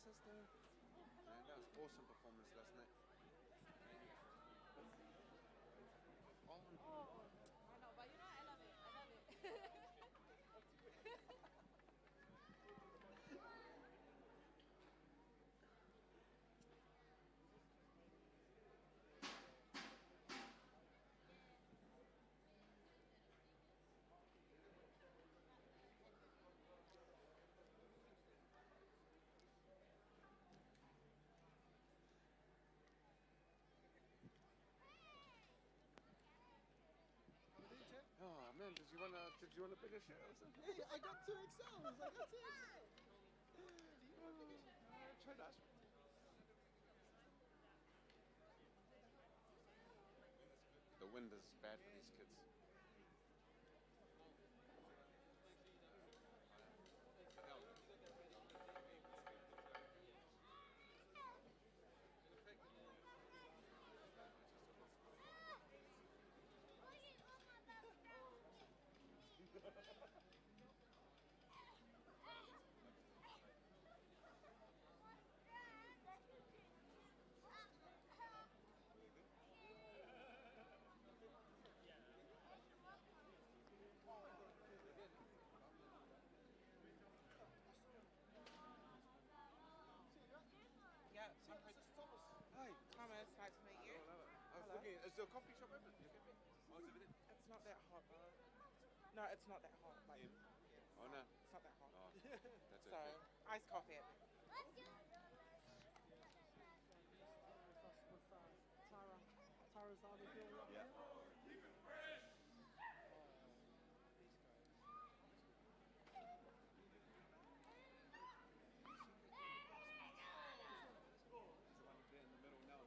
sister. Man, that was awesome performance last night. Oh, I know, but you know, I love it. I love it. Oh man, did you want a bigger shirt or something? Hey, I got 2XLs. I got 2XL. Try that. The wind is bad for these kids. Yeah, Thomas. Hi. Thomas, nice to meet you. I was looking. Is the coffee shop open? Oh, is it in? It's not that hot though. No, it's not that hot. Like, Oh no. it's not that hot. Oh, that's So, okay. iced coffee. Tara's on the hill. Yeah. In the middle now.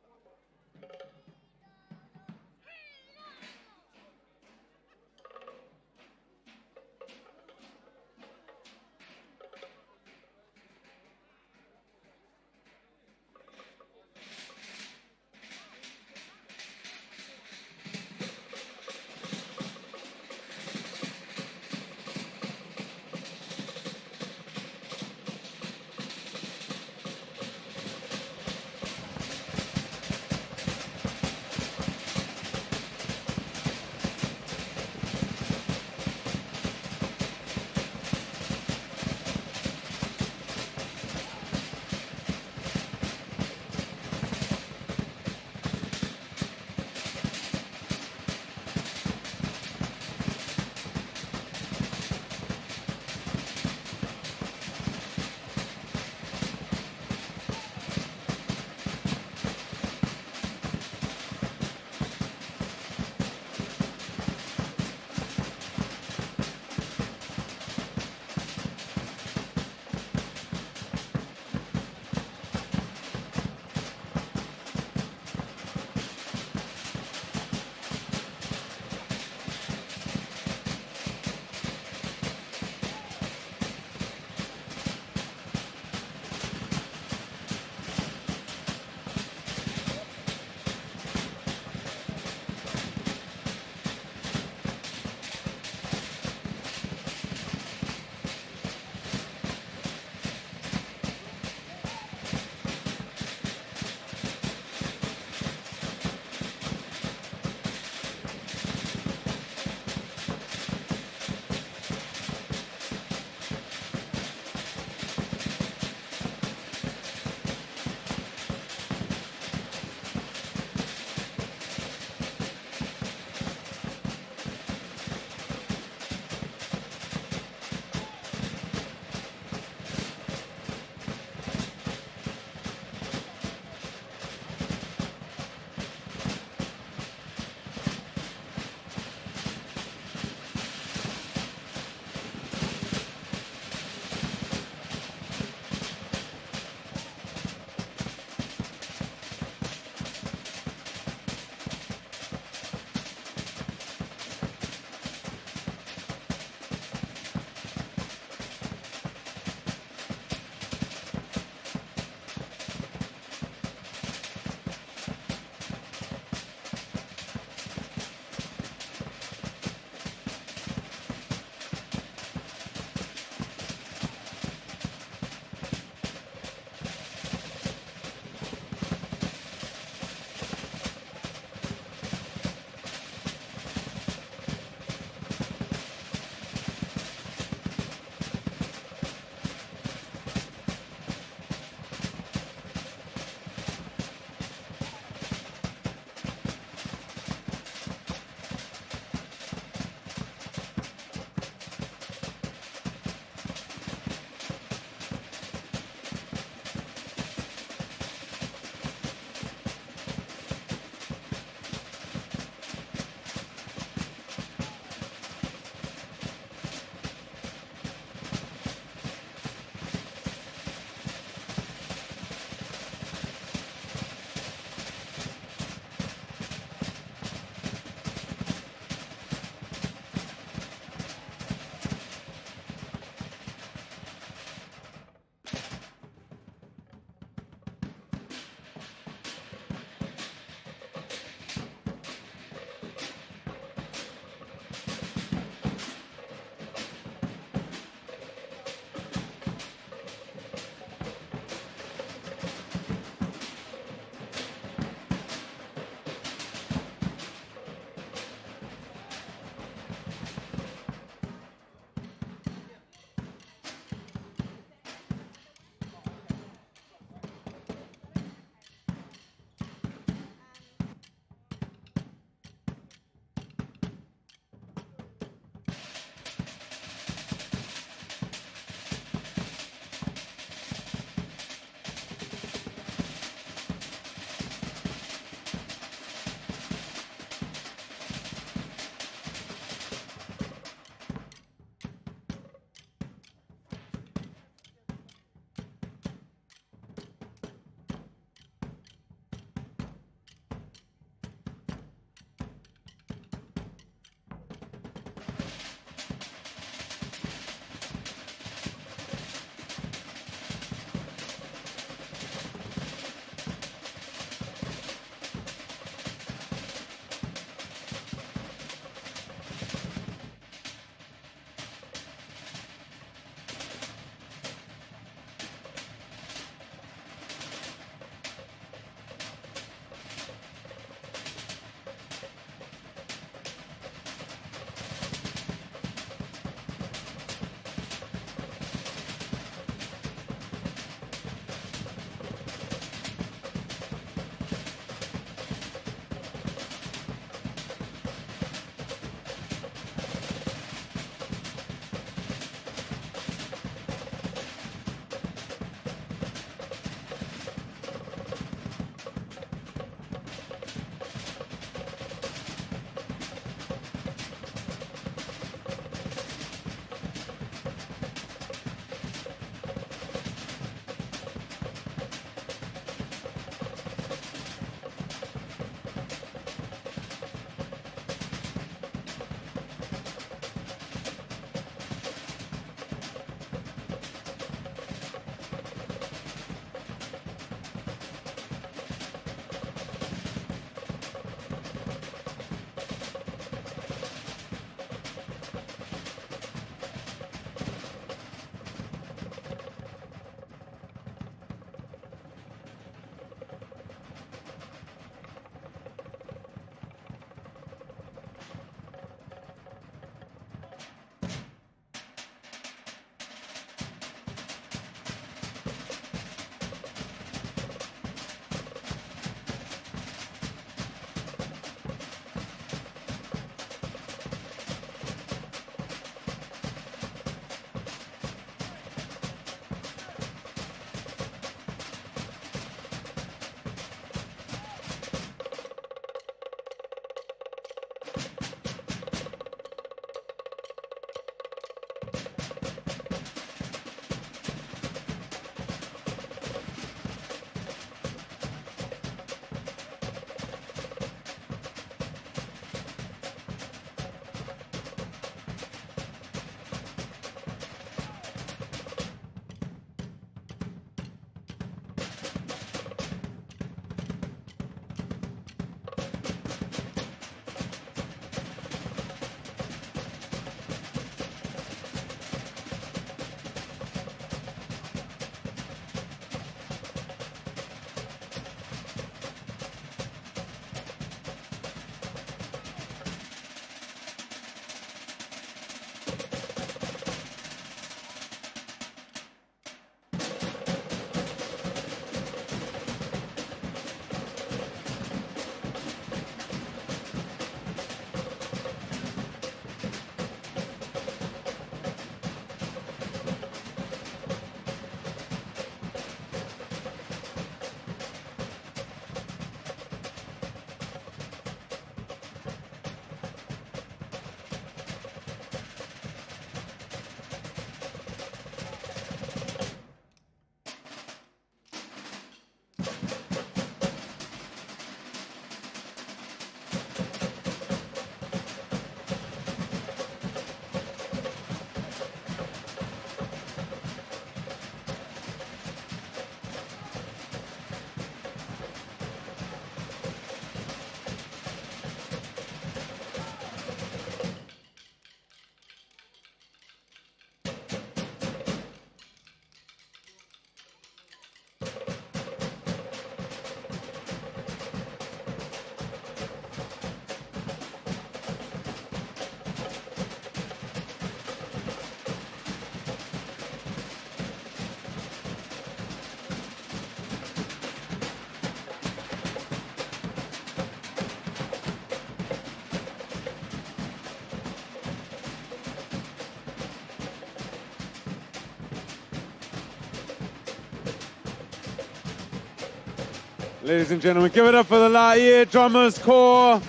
Ladies and gentlemen, give it up for the Laie Drummers Corps,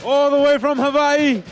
all the way from Hawaii.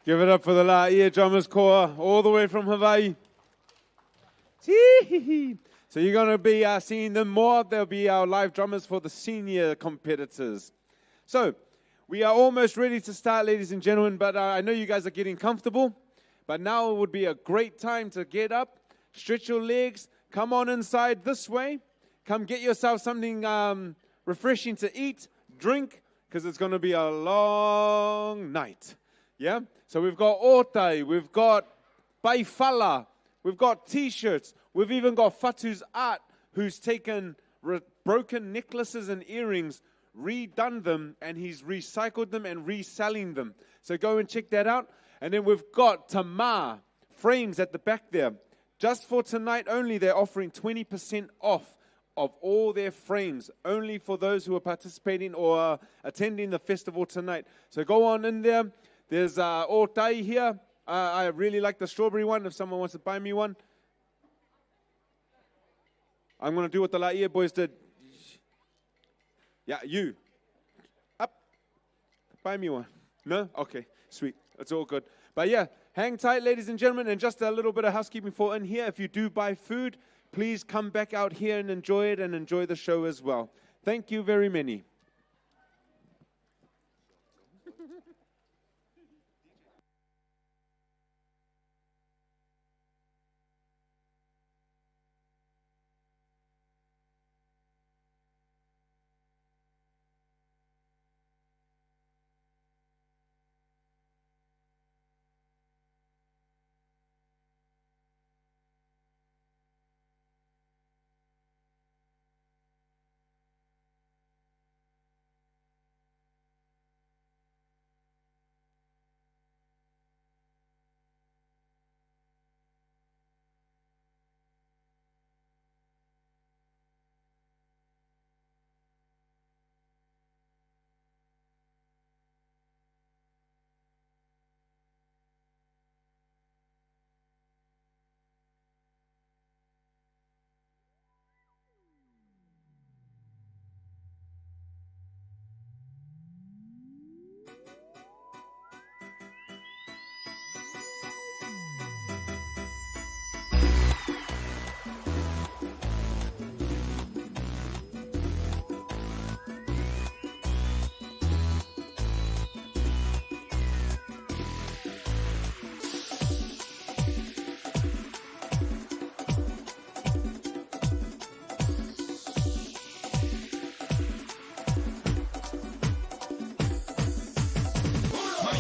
Give it up for the Laie Drummers Corps, all the way from Hawaii. So you're going to be seeing them more. They'll be our live drummers for the senior competitors. So we are almost ready to start, ladies and gentlemen, but I know you guys are getting comfortable. But now would be a great time to get up, stretch your legs, come on inside this way. Come get yourself something refreshing to eat, drink, because it's going to be a long night. Yeah? So we've got otai, we've got baifala, we've got T-shirts, we've even got Fatu's art, who's taken broken necklaces and earrings, redone them, and he's recycled them and reselling them. So go and check that out. And then we've got Tamar frames at the back there. Just for tonight only, they're offering 20% off of all their frames, only for those who are participating or attending the festival tonight. So go on in there. There's otai here. I really like the strawberry one, if someone wants to buy me one. I'm going to do what the Laie boys did. Yeah, you. Up. Buy me one. No? Okay, sweet. It's all good. But yeah, hang tight, ladies and gentlemen, and just a little bit of housekeeping for in here. If you do buy food, please come back out here and enjoy it and enjoy the show as well. Thank you very many.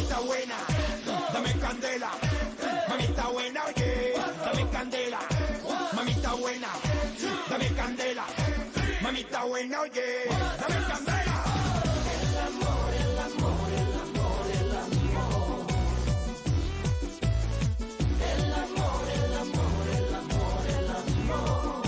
Mamita buena, dame candela. Mamita buena, oye, dame candela. Mamita buena, dame candela. Mamita buena, oye, dame candela. El amor, el amor, el amor, el amor. El amor, el amor, el amor, el amor.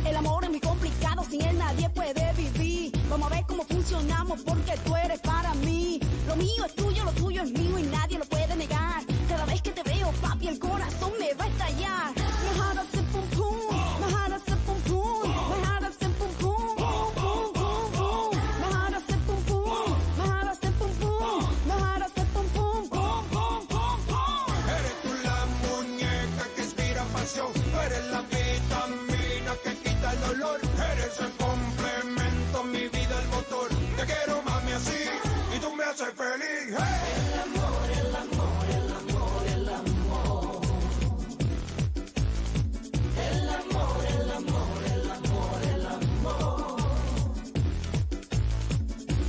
El amor es muy complicado, sin él nadie puede vivir. Vamos a ver cómo funcionamos porque tú eres para mí. Lo mío es tuyo, lo tuyo es mío y nadie lo puede negar. Cada vez que te veo, papi, el corazón me va a estallar. My heart is pum pum, my heart is pum pum, my heart is pum pum, pum pum pum pum. My heart is pum pum, my heart is pum pum, my heart is pum pum, pum pum pum pum. Eres tú la muñeca que inspira pasión. Eres la vitamina que quita el dolor. Eres el complemento, mi vida, el motor. Te quiero, mami, así y tú me haces feliz. Hey. El amor, el amor, el amor, el amor. El amor, el amor, el amor, el amor.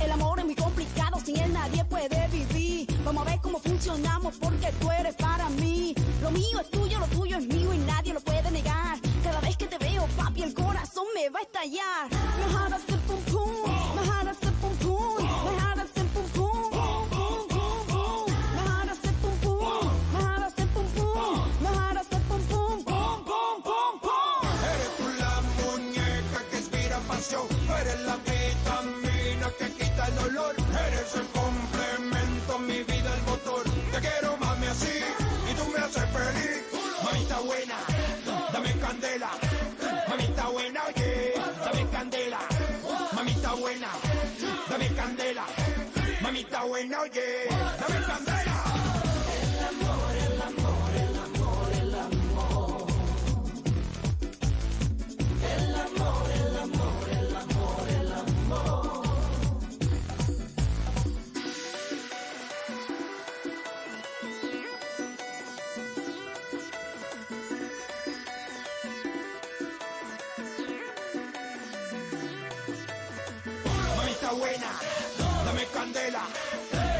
El amor es muy complicado, sin él nadie puede vivir. Vamos a ver cómo funcionamos porque tú eres para mí. Lo mío es tuyo, lo tuyo es mío y nadie lo puede negar. Cada vez que te veo, papi, el corazón me va a estallar. My heart is pum pum, my heart is pum pum, my heart is pum pum, pum pum pum pum. My heart is pum pum, my heart is pum pum, my heart is pum pum, pum pum pum pum. Eres tú la muñeca que inspira pasión. Eres la vitamina que quita el dolor. Eres el complemento, mi vida, el motor. Te quiero, mami, así y tú me haces feliz. Mamita buena, dame candela. Mamita buena, oye, dame candela. Mamita buena, dame candela. Mamita buena, oye, dame candela. El amor, el amor, el amor, el amor. El amor, el amor, el amor, el amor. Mamita buena, dame candela.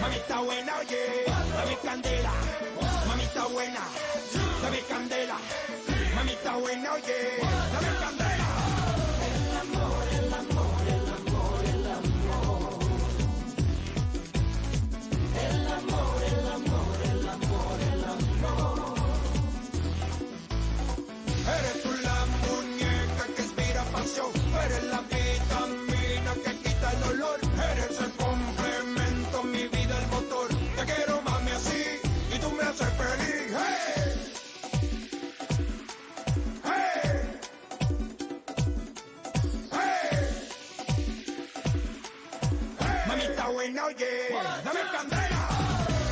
Mamita buena, oye, dame candela. Mamita buena, dame candela. Mamita buena, oye, dame candela. El amor, el amor, el amor, el amor. El amor, el amor, el amor, el amor. Eres tú la muñeca que inspira pasión. Eres la vitamina que quita el dolor. Eres el complemento, mi vida, el motor. Te quiero, mami, así y tú me haces feliz. Hey. Hey. Hey. Hey. Mamita buena, oye, dame candela.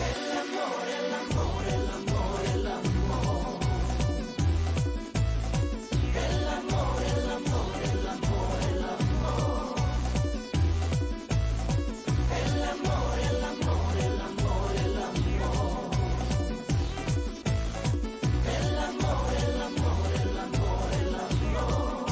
El amor, el amor, el amor, el amor. El amor, el amor, el amor, el amor. El amor, el amor, el amor, el amor. El amor, el amor, el amor, el amor.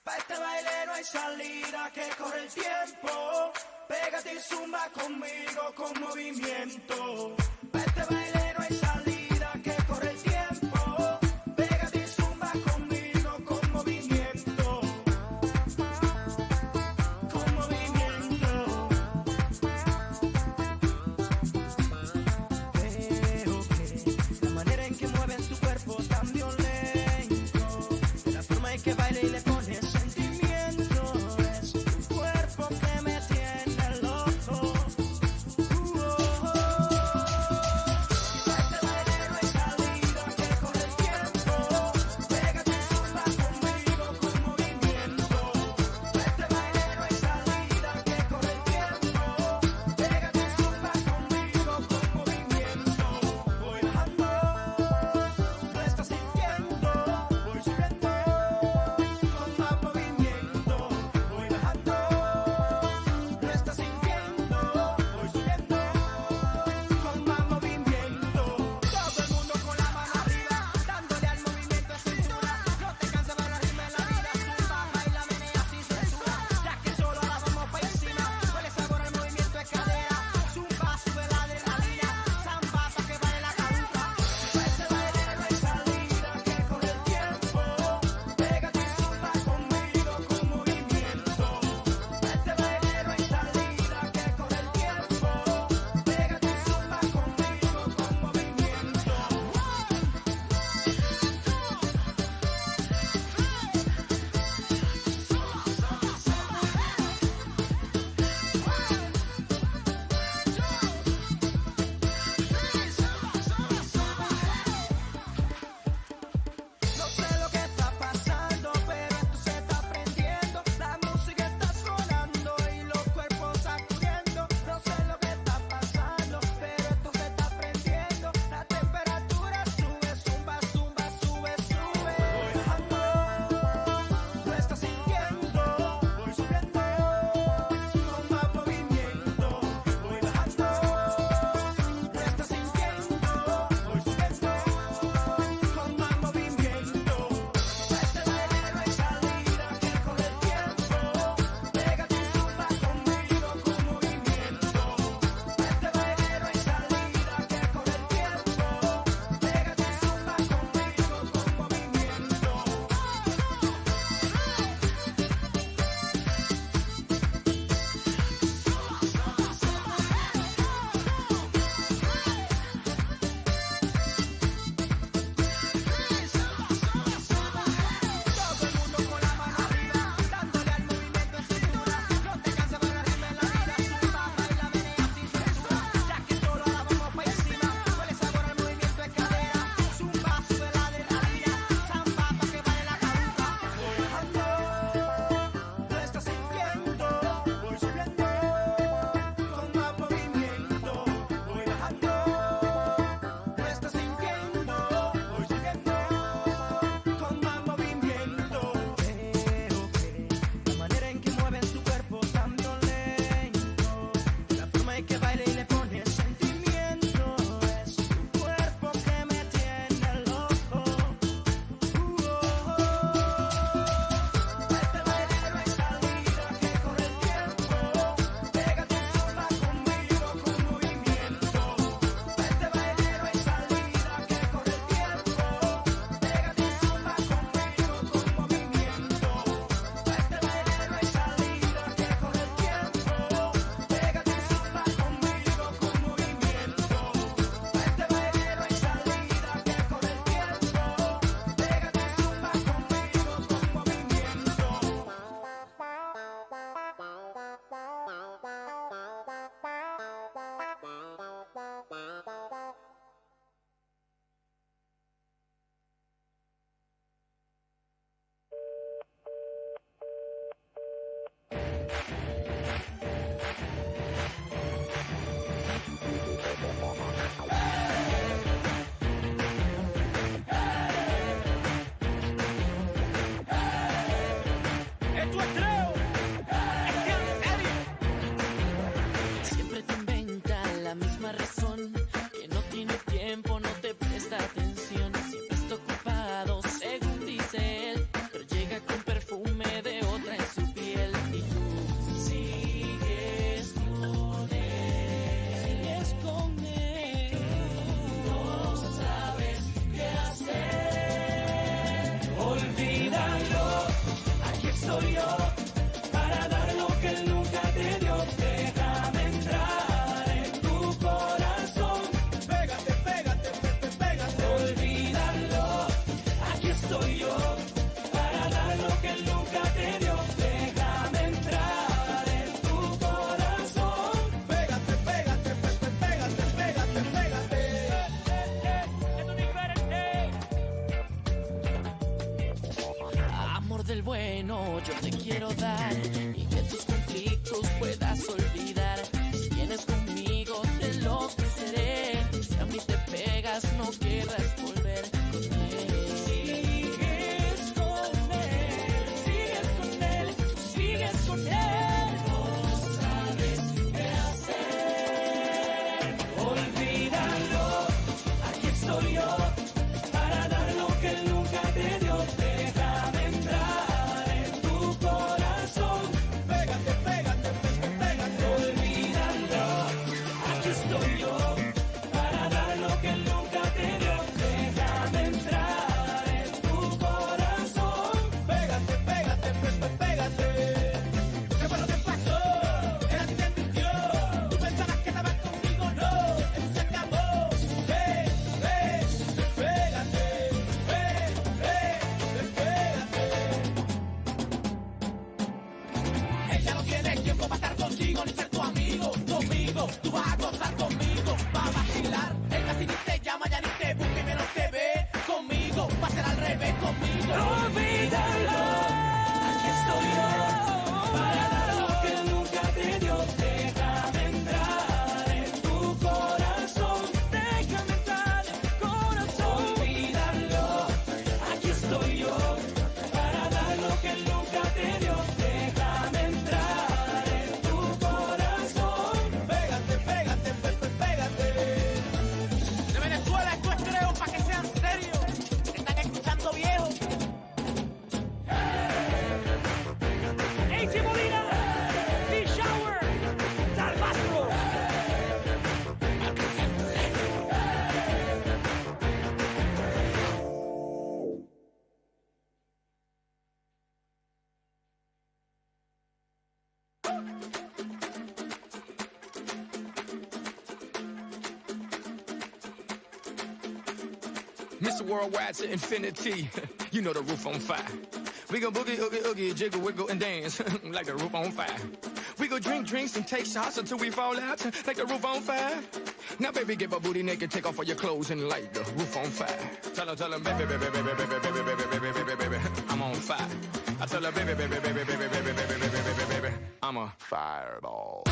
Pa' este baile no hay salida, que corre el tiempo. Pégate y zumba conmigo con movimiento. Pa' este baile no hay salida, que corre el tiempo. Pégate y zumba conmigo con movimiento. Con movimiento. Veo que la manera en que mueves tu cuerpo tan violento, la forma en que baila y le pones sentimiento, es tu cuerpo que me tiene loco. amor del bueno yo te quiero dar y que tus conflictos puedas olvidar. Si vienes conmigo te lo seré. Si a mí te pegas no querrás volver con él. Sigues con él, sigues con él, sigues con él. No sabes qué hacer. Olvídalo, aquí estoy yo para dar lo que él nunca te dio. Déjame entrar en tu corazón. Pégate, pégate, pégate. Olvídalo, aquí estoy yo para dar lo que él nunca te dio. Déjame entrar en tu corazón. Pégate, pégate, pégate. ¿Qué fue lo que pasó? Él a ti te mintió. Tú pensabas que estabas conmigo, no. Eso se acabó. Pégate. Ella no tiene tiempo para estar contigo ni ser tu amigo. Conmigo, tú vas a gozar conmigo. Va a vacilar, él casi ni te llama, ya ni te busca y menos te ve. Conmigo, va a ser al revés conmigo. Olvídalo, aquí estoy yo para dar lo que él nunca te dio. Déjame entrar en tu corazón. Déjame entrar en tu corazón. Olvídalo, aquí estoy yo para dar lo que él nunca te dio. Déjame entrar en tu corazón. Pégate, pégate, pégate. De Venezuela esto es creo para que sean serios. Están escuchando viejo. H. Molina, D-Shower, Salvatro. Mr. Worldwide to infinity. You know the roof on fire. We go boogie, oogie, oogie, jiggle, wiggle, and dance like the roof on fire. We go drink drinks and take shots until we fall out like the roof on fire. Now, baby, get my booty naked, take off all your clothes and light the roof on fire. Tell her, baby, baby, baby, baby, baby, baby, baby, baby, baby, I'm on fire. I tell her, baby, baby, baby, baby, baby, baby, baby, baby, baby, I'm a fireball.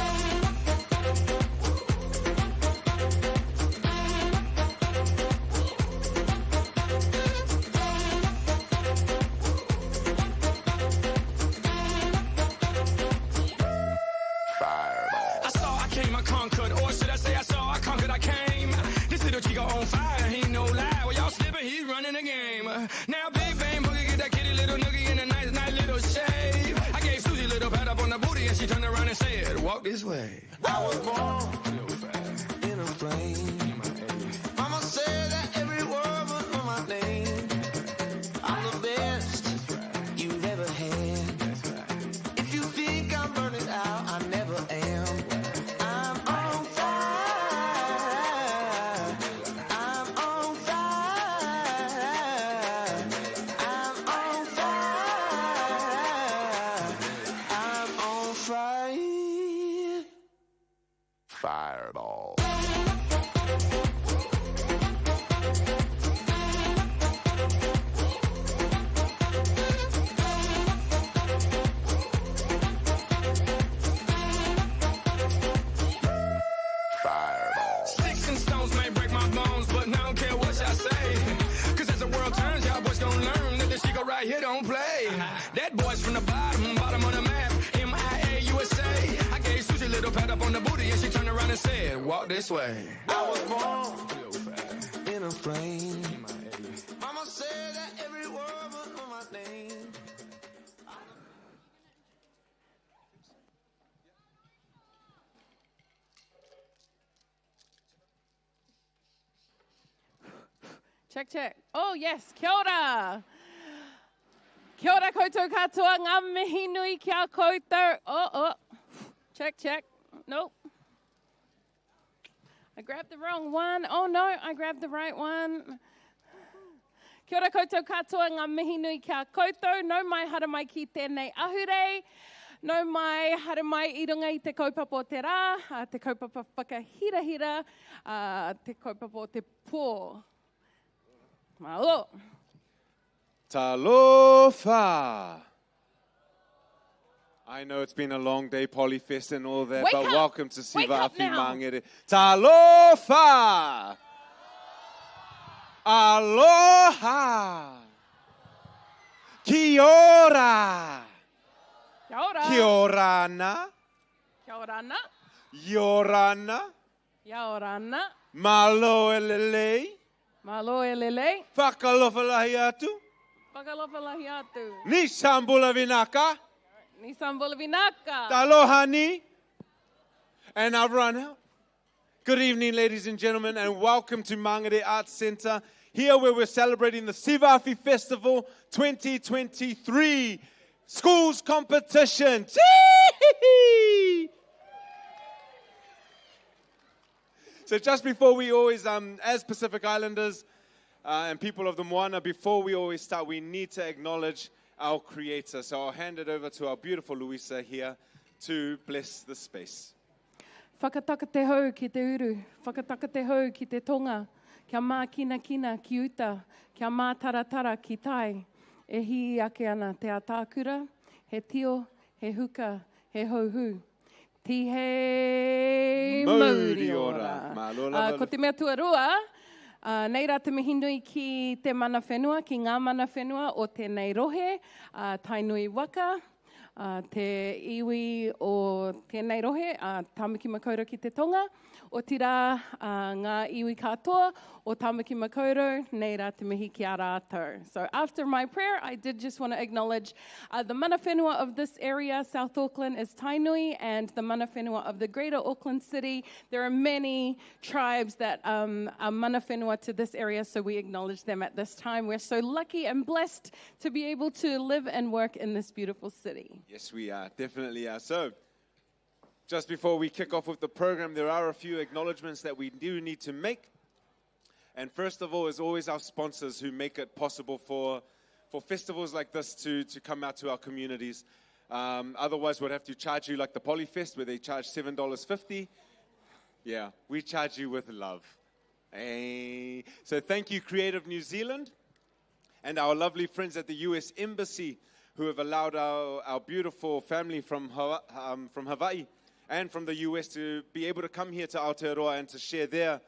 I saw, I came, I conquered, or should I say I saw, I conquered, I came. This little chico on fire, he ain't no lie. Well, y'all slipping, he's running the game. Now, big bang boogie, get that kitty little noogie in a nice little shave. I gave Susie a little pat up on the booty, and she turned around and said, walk this way. I was born in a plane. Mama said that every word was on my name. I'm the best you've ever had. If you think I'm burning out, I never am. I'm on fire. I'm on fire. I'm on fire. I'm on fire. Fireball. Sticks and stones may break my bones, but I don't care what y'all say. Cause as the world turns, y'all boys gon' learn that this chico right here don't play. That boy's from the bottom of the map, MIA, USA. I gave Susie a little pat up on the booty, and she turned around and said, walk this way. I was born in a plane. Mama said that every word was on my name. Check, check. Oh, yes. Kia ora. Kia ora koutou katoa. Ngā mihi nui kia koutou. Oh. Check, check. Nope. I grabbed the wrong one. Oh, no. I grabbed the right one. Kia ora koutou katoa. Ngā mihi nui kia koutou. No mai hara mai ki tēnei ahure. No mai hara mai I runga I te kaupapa o te rā. Te kaupapa whakahirahira. Te kaupapa o te pō. Malo. Talofa. I know it's been a long day, Polyfest and all that, Wake but up. welcome to Wake SIVA up Afi now. Mangere. Talofa. Aloha. Kia ora. Kia ora. Kia orana. Kia orana. Yorana. Kia orana. Malo elelei. Malo elele. Whakalofalahi atu. Pakalopalahi atu. Ni sambula vinaka. Nisan Bolivinaka. Talohani. And I've run out. Good evening, ladies and gentlemen, and welcome to Mangere Arts Centre, here where we're celebrating the SIVA Afi Festival 2023 Schools Competition. Chee! So just before we always, as Pacific Islanders and people of the Moana, before we always start, we need to acknowledge our Creator. So I'll hand it over to our beautiful Luisa here to bless the space. Whakataka te hau ki te uru. Whakataka te hau ki te tonga. Kia mā kina kina ki uta. Kia mā taratara ki tai. E hi ake ana te atākura. He tio, he huka, he hauhu. Ti he mauri ora. Ko te mea tuarua, nei rā te mihinui ki te mana whenua, ki ngā mana whenua o tēnei rohe, tainui waka, te iwi o tēnei rohe, tāmaki makaurau ki te tonga, o tira ngā iwi katoa, o tāmaki makaurau, nei rā te mihi ki a rātou. So after my prayer, I did just want to acknowledge the mana whenua of this area, South Auckland, is Tainui, and the mana whenua of the greater Auckland city. There are many tribes that are mana whenua to this area, so we acknowledge them at this time. We're so lucky and blessed to be able to live and work in this beautiful city. Yes, we are. Definitely are. So, just before we kick off with the program, there are a few acknowledgements that we do need to make. And first of all, is always our sponsors who make it possible for festivals like this to come out to our communities. Otherwise, we'd have to charge you like the Polyfest, where they charge $7.50. Yeah, we charge you with love. Hey. So thank you, Creative New Zealand, and our lovely friends at the US Embassy, who have allowed our beautiful family from Hawaii and from the US to be able to come here to Aotearoa and to share their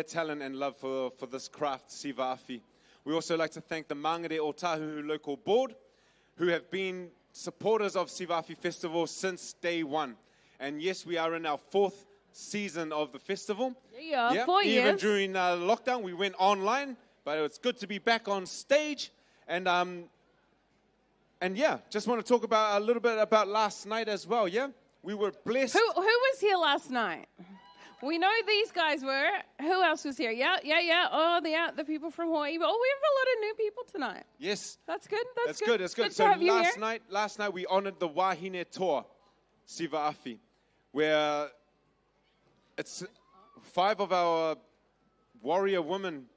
talent and love for this craft, SIVA Afi. We also like to thank the Mangere Otahu local board, who have been supporters of SIVA Afi Festival since day one. And yes, we are in our 4th season of the festival. Yeah, 4 years. Even during lockdown, we went online, but it's good to be back on stage. And yeah, just want to talk about a little bit about last night as well, yeah? We were blessed. Who was here last night? We know these guys were. Who else was here? Yeah. Oh, the people from Hawaii. Oh, we have a lot of new people tonight. Yes. That's good. That's good. Good So to have you here. last night we honored the Wahine tour, SIVA Afi, where it's 5 of our warrior women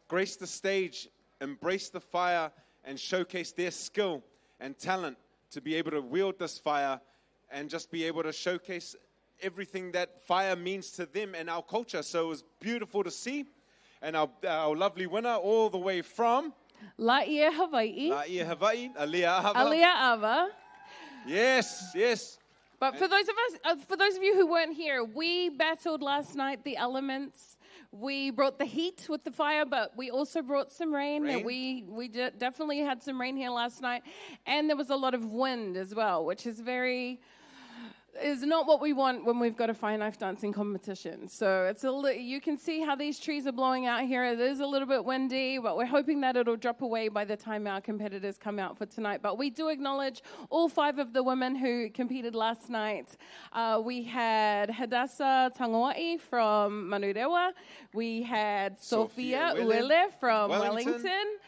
graced the stage, embraced the fire, and showcased their skill and talent to be able to wield this fire and just be able to showcase everything that fire means to them and our culture. So it was beautiful to see. And our lovely winner all the way from Laie, Hawaii. Hawaii, Alia Ava. Alia Ava. Yes. But for those of you who weren't here, we battled last night the elements. We brought the heat with the fire, but we also brought some rain. And we definitely had some rain here last night. And there was a lot of wind as well, which is not what we want when we've got a fire knife dancing competition. So you can see how these trees are blowing out here. It is a little bit windy, but we're hoping that it'll drop away by the time our competitors come out for tonight. But we do acknowledge all 5 of the women who competed last night. We had Hadassah Tangawai from Manurewa. We had Sophia Uele from Wellington.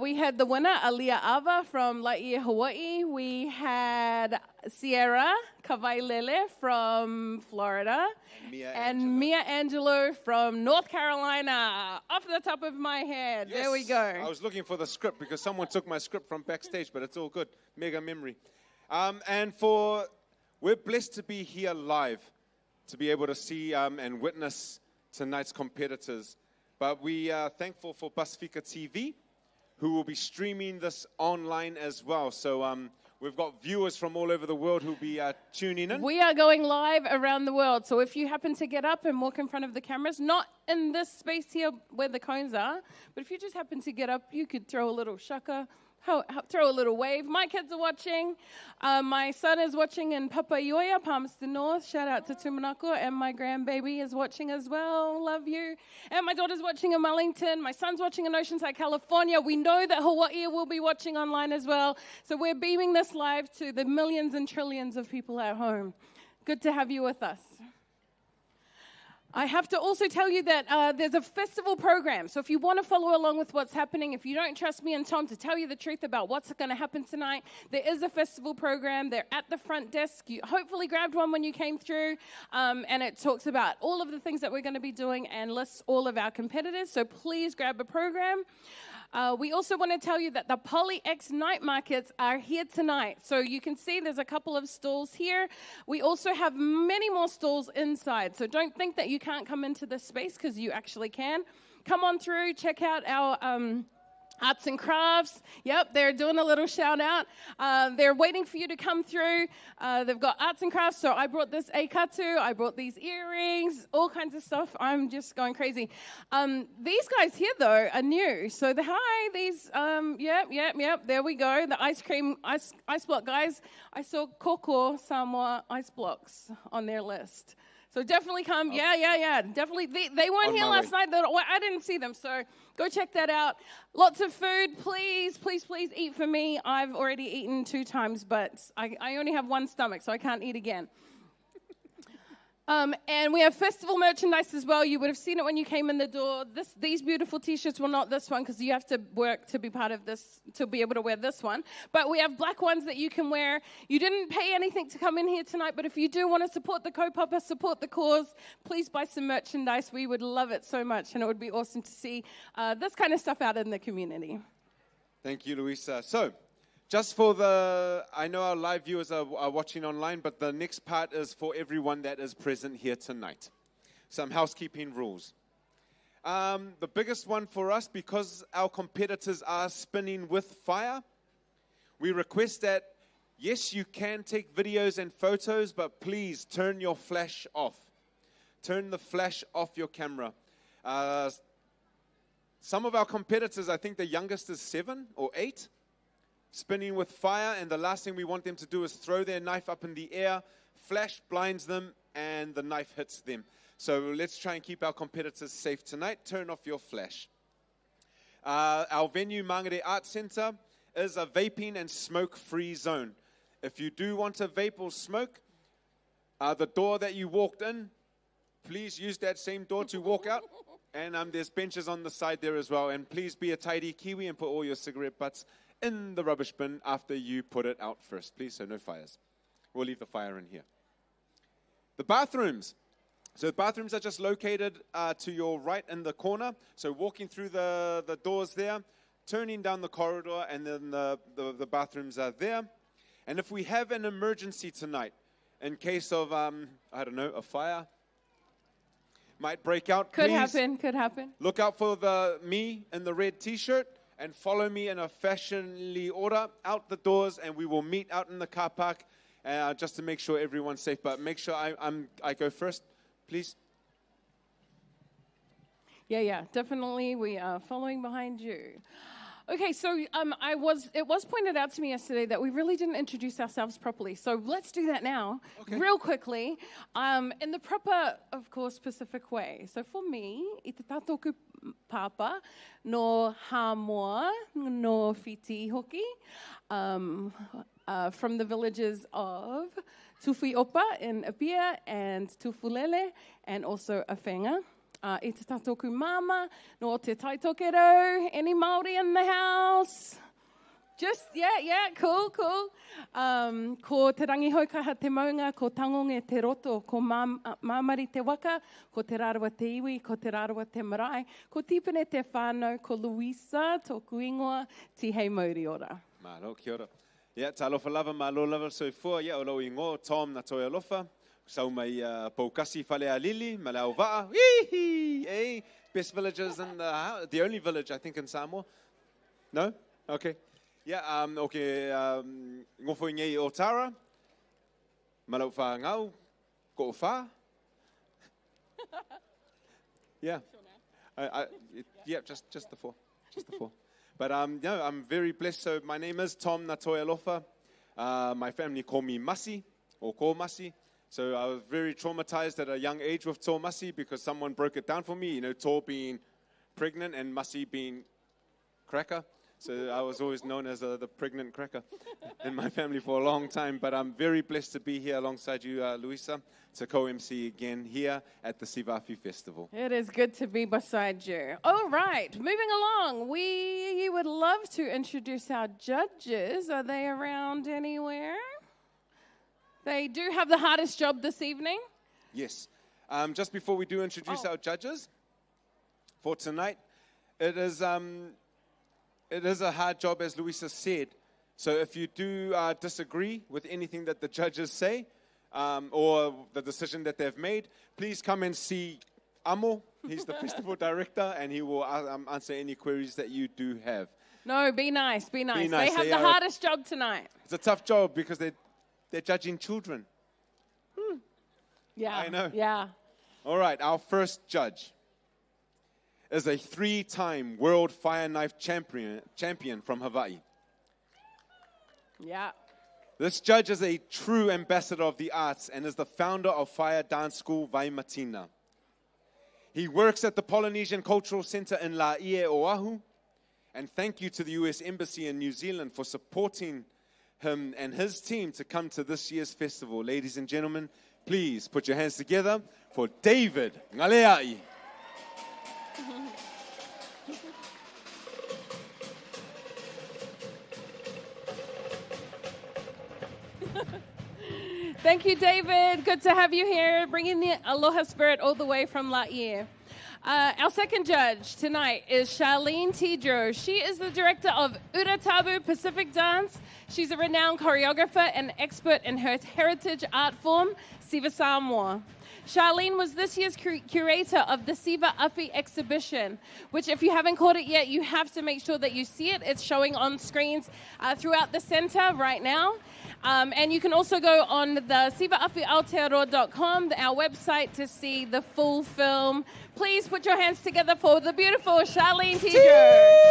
We had the winner, Alia Ava from Laie, Hawaii. We had Sierra Kavailele from Florida. And Mia Angelou from North Carolina. Off the top of my head. Yes. There we go. I was looking for the script because someone took my script from backstage, but it's all good. Mega memory. And we're blessed to be here live, to be able to see and witness tonight's competitors. But we are thankful for Pasifika TV, who will be streaming this online as well. So we've got viewers from all over the world who'll be tuning in. We are going live around the world. So if you happen to get up and walk in front of the cameras, not in this space here where the cones are, but if you just happen to get up, you could throw a little shaka, throw a little wave. My kids are watching. My son is watching in Papaioia, Palmerston North. Shout out to Tumanako. And my grandbaby is watching as well. Love you. And my daughter's watching in Wellington. My son's watching in Oceanside, California. We know that Hawaii will be watching online as well. So we're beaming this live to the millions and trillions of people at home. Good to have you with us. I have to also tell you that there's a festival program. So if you want to follow along with what's happening, if you don't trust me and Tom to tell you the truth about what's going to happen tonight, there is a festival program. They're at the front desk. You hopefully grabbed one when you came through. And it talks about all of the things that we're going to be doing and lists all of our competitors. So please grab a program. We also want to tell you that the Poly X night markets are here tonight. So you can see there's a couple of stalls here. We also have many more stalls inside. So don't think that you can't come into this space, because you actually can. Come on through, check out our arts and crafts. Yep, they're doing a little shout out. They're waiting for you to come through. They've got arts and crafts. So I brought this eikatu. I brought these earrings, all kinds of stuff. I'm just going crazy. These guys here, though, are new. So these, yep, there we go. The ice block guys. I saw Koko Samoa ice blocks on their list. So definitely come. Yeah. Definitely. They weren't here last night. I didn't see them. So go check that out. Lots of food. Please eat for me. I've already eaten 2 times, but I only have 1 stomach, so I can't eat again. And we have festival merchandise as well. You would have seen it when you came in the door. These beautiful T-shirts, well, not this one, because you have to work to be part of this, to be able to wear this one. But we have black ones that you can wear. You didn't pay anything to come in here tonight, but if you do want to support the kaupapa, support the cause, please buy some merchandise. We would love it so much, and it would be awesome to see this kind of stuff out in the community. Thank you, Louisa. So, just for I know our live viewers are watching online, but the next part is for everyone that is present here tonight. Some housekeeping rules. The biggest one for us, because our competitors are spinning with fire, we request that, yes, you can take videos and photos, but please turn your flash off. Turn the flash off your camera. Some of our competitors, I think the youngest is 7 or 8. Spinning with fire, and the last thing we want them to do is throw their knife up in the air, flash blinds them, and the knife hits them. So let's try and keep our competitors safe tonight. Turn off your flash. Our venue, Mangere Arts Centre, is a vaping and smoke-free zone. If you do want to vape or smoke, the door that you walked in, please use that same door to walk out. And there's benches on the side there as well. And please be a tidy Kiwi and put all your cigarette butts in the rubbish bin after you put it out first, please, so no fires. We'll leave the fire in here. The bathrooms. So the bathrooms are just located to your right in the corner. So walking through the doors there, turning down the corridor, and then the bathrooms are there. And if we have an emergency tonight, in case of, I don't know, a fire might break out, Could please happen. look out for me in the red T-shirt, and follow me in a fashionly order out the doors, and we will meet out in the car park just to make sure everyone's safe. But make sure I go first, please. Yeah, definitely. We are following behind you. Okay, so it was pointed out to me yesterday that we really didn't introduce ourselves properly. So let's do that now, real quickly, in the proper, of course, specific way. So for me, i te tātoku papa no Hamoa no Fiti hoki, from the villages of Tufuiopa in Apia and Tufulele, and also Awhenga. I te tātoku mama, no te taitokero, any Māori in the house? Just, yeah, cool. Ko te rangi haukaha te maunga, ko tangonge te roto, ko mamari te waka, ko te rarawa te iwi, ko te rarawa te marae, ko tipene te whānau, ko Louisa, tōku ingoa, ti hei mauri ora. Malo, kia ora. Yeah, ta alofa lava, malo lava soifua, o lau ingo, Tom na toi alofa. Sau mai paukasi whale a lili, ma lau waa. Best villages in the only village, I think, in Samoa. No? Okay. Yeah, okay. Ngofo ngei o Tara. Malau wha ngau. Ko wha. Yeah. Yeah, just the four. Just the four. But no, I'm very blessed. So my name is Tom Natoya Lofa. My family call me Masi, or Ko Masi. So I was very traumatized at a young age with Tō Masi because someone broke it down for me. You know, Tō being pregnant and Masi being cracker. So I was always known as the pregnant cracker in my family for a long time. But I'm very blessed to be here alongside you, Luisa, to co-MC again here at the SIVA AFI Festival. It is good to be beside you. All right, moving along. We would love to introduce our judges. Are they around anywhere? They do have the hardest job this evening. Yes. Just before we do introduce our judges for tonight, it is a hard job, as Luisa said. So if you do disagree with anything that the judges say or the decision that they've made, please come and see Amo. He's the festival director, and he will answer any queries that you do have. No, be nice, be nice. Be nice. They have the hardest job tonight. It's a tough job because they're judging children. Yeah, I know. Yeah. All right, our first judge is a 3-time world fire knife champion from Hawaii. Yeah. This judge is a true ambassador of the arts and is the founder of Fire Dance School Waimatina. He works at the Polynesian Cultural Center in Laie, Oahu. And thank you to the US Embassy in New Zealand for supporting him and his team to come to this year's festival. Ladies and gentlemen, please put your hands together for David Ngaleai. Thank you, David. Good to have you here, bringing the aloha spirit all the way from Laie. Our second judge tonight is Charlene Tidro. She is the director of Uratabu Pacific Dance. She's a renowned choreographer and expert in her heritage art form, SIVA Samoa. Charlene was this year's curator of the SIVA AFI exhibition, which if you haven't caught it yet, you have to make sure that you see it. It's showing on screens throughout the center right now. And you can also go on the SIVAAFIAotearoa.com, our website, to see the full film. Please put your hands together for the beautiful Charlene Tidro.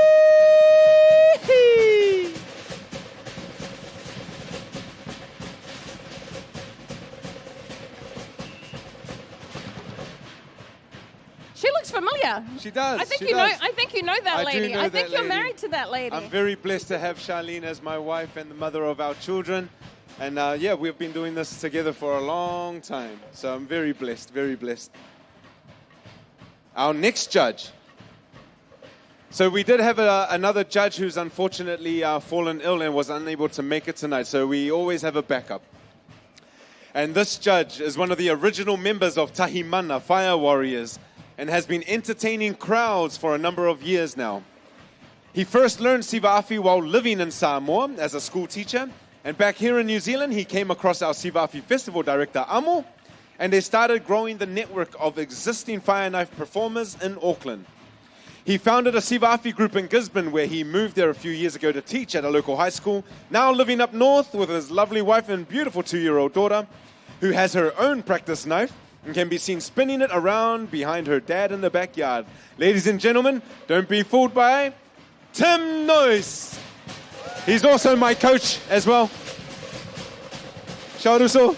She looks familiar. She does. I think she you does. know. I think you know that lady. I think you're married to that lady. I'm very blessed to have Charlene as my wife and the mother of our children. And yeah, we've been doing this together for a long time. So I'm very blessed, very blessed. Our next judge. So we did have another judge who's unfortunately fallen ill and was unable to make it tonight. So we always have a backup. And this judge is one of the original members of Tahimana Fire Warriors and has been entertaining crowds for a number of years now. He first learned SIVA AFI while living in Samoa as a school teacher, and back here in New Zealand, he came across our SIVA AFI Festival director, Amo, and they started growing the network of existing fire knife performers in Auckland. He founded a SIVA AFI group in Gisborne, where he moved there a few years ago to teach at a local high school, now living up north with his lovely wife and beautiful 2-year-old daughter, who has her own practice knife, and can be seen spinning it around behind her dad in the backyard. Ladies and gentlemen, don't be fooled by Tim Noyce. He's also my coach as well. Shauruso.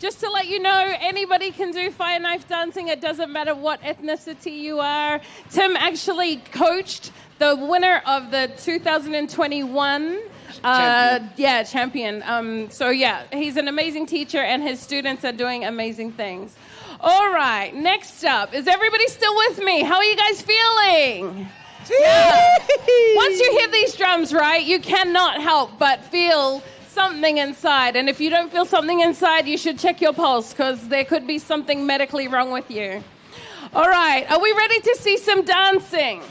Just to let you know, anybody can do fire knife dancing. It doesn't matter what ethnicity you are. Tim actually coached the winner of the 2021 champion. So yeah, he's an amazing teacher and his students are doing amazing things. All right, next up, is everybody still with me? How are you guys feeling? Yeah. Once you hear these drums, right, you cannot help but feel something inside. And if you don't feel something inside, you should check your pulse because there could be something medically wrong with you. All right, are we ready to see some dancing?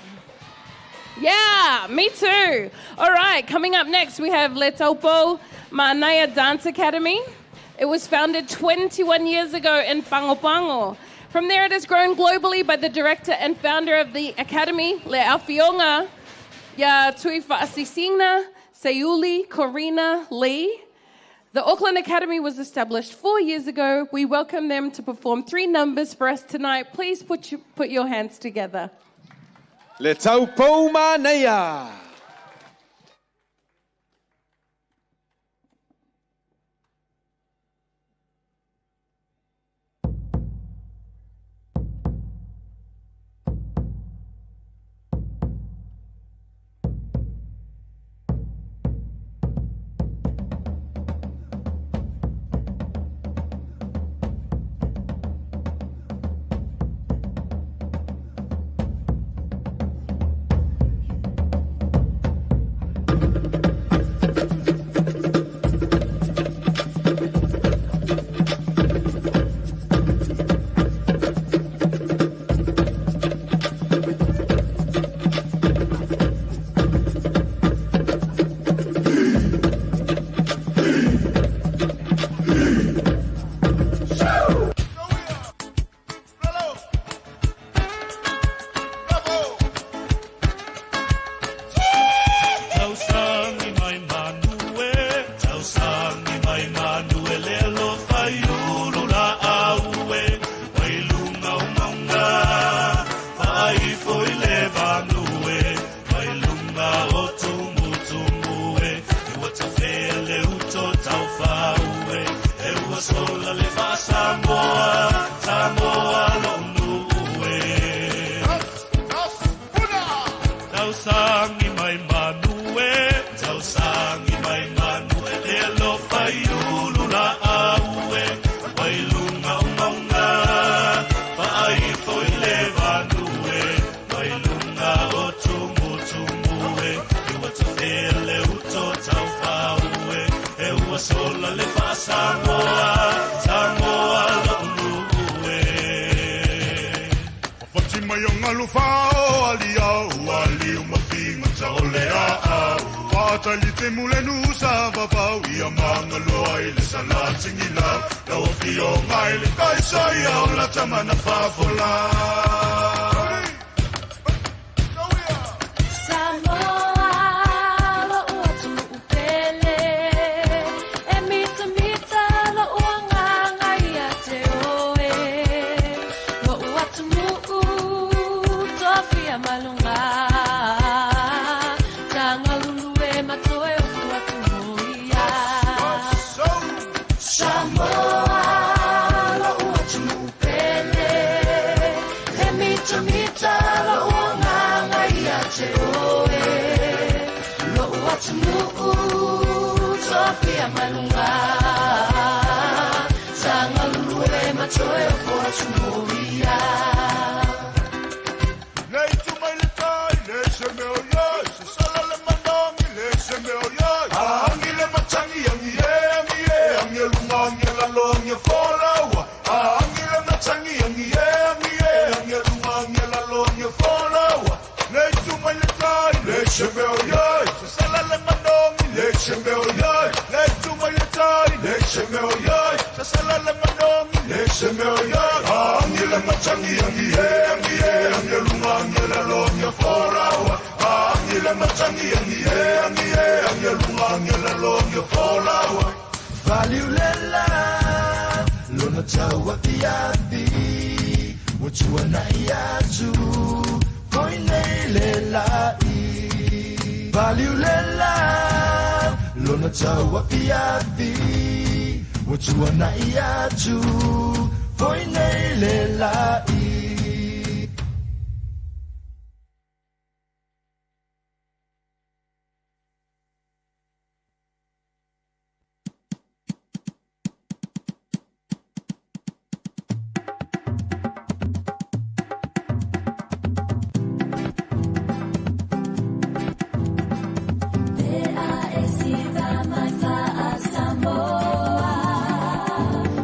Yeah, me too. All right, coming up next, we have Le Taupo Manaia Dance Academy. It was founded 21 years ago in Pango Pango. From there, it has grown globally by the director and founder of the Academy, Le Awhionga, Ya Tui Whaasisina, Sayuli Corina Lee. The Auckland Academy was established 4 years ago. We welcome them to perform 3 numbers for us tonight. Please put your hands together. Le taupou manea.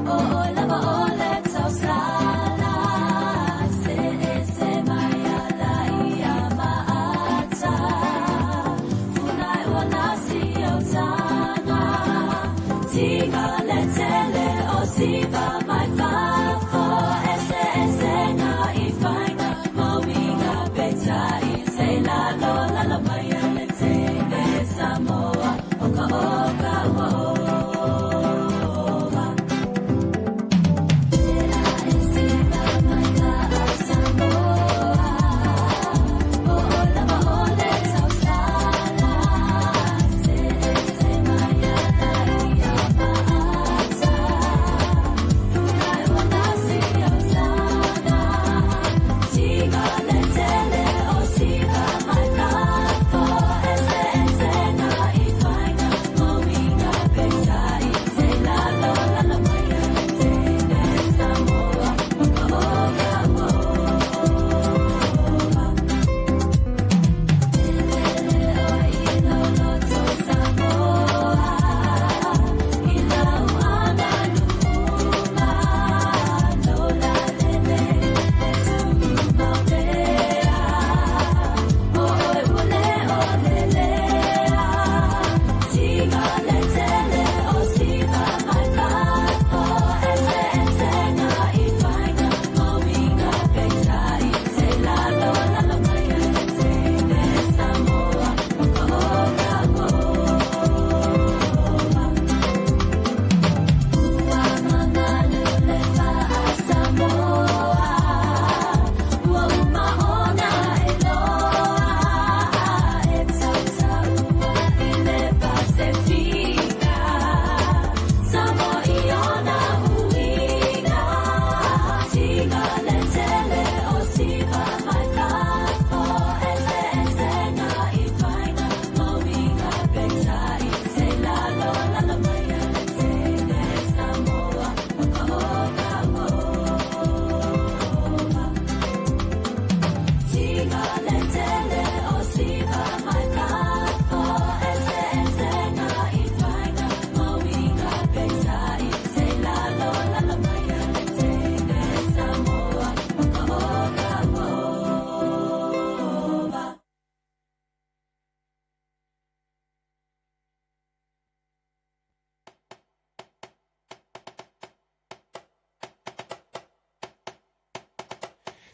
Oh, lava, oh, let's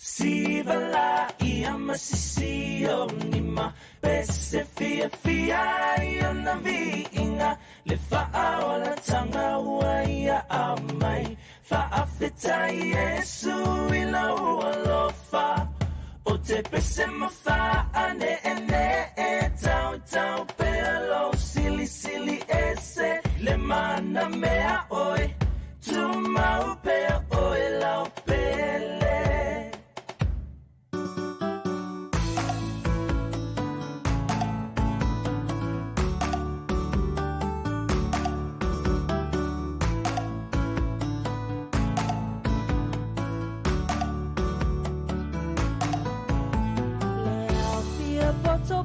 SIVA la ia masisio ni ma pese fia fia ia na viinga le fa'aola tanga ua ia amai fa'afeta Yesu i la ualofa o te pese mawha'ane e tau tau pelo sili sili ese le mana mea oi tu mau pea oi lau pele.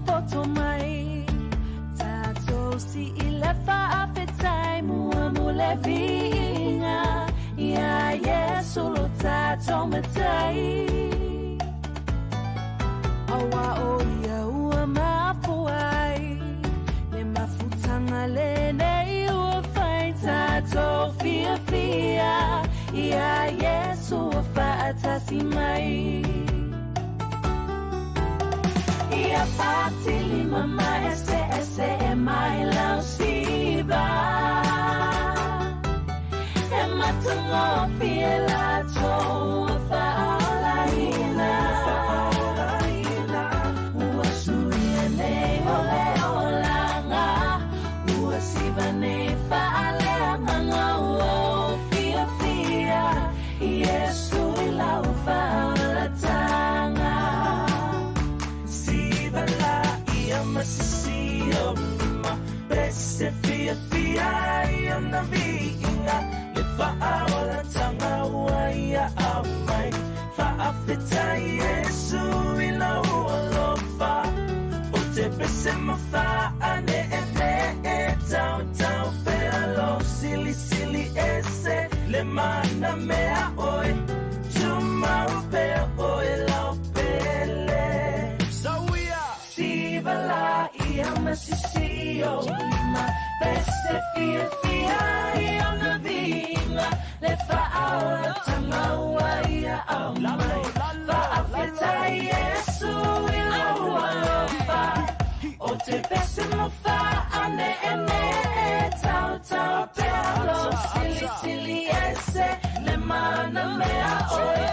Poto mai tato si ilefa afetai mua mule vinga ya Yesu lo tato matai awa o ya ua mafuai le mafutanga le nei ua fai tato fia fia ya Yesu a faatasi mai ia patili mama ese e mai lau SIVA e matungo fiela to fa'aolaina ua suia nei ole olanga ua SIVA nei fa'aleanga ua fia fia Yesu i lau fa'aolatanga masisio ma bese fia fia ia na viinga le fa'aola tanga ua ia amai fa'afeta Yesu i la ualofa o te pese mawha'ane e tau tau pelo sili sili ese le mana mea oi tu mau pea oi lau pele SIVA la ia masisio ma pese fia fia ia na vinga le fa'aola tanga ua ia amai fa'afeta Yesu i la ualofa o te pese mawha'ane e tau tau pelo sili sili ese le mana mea oi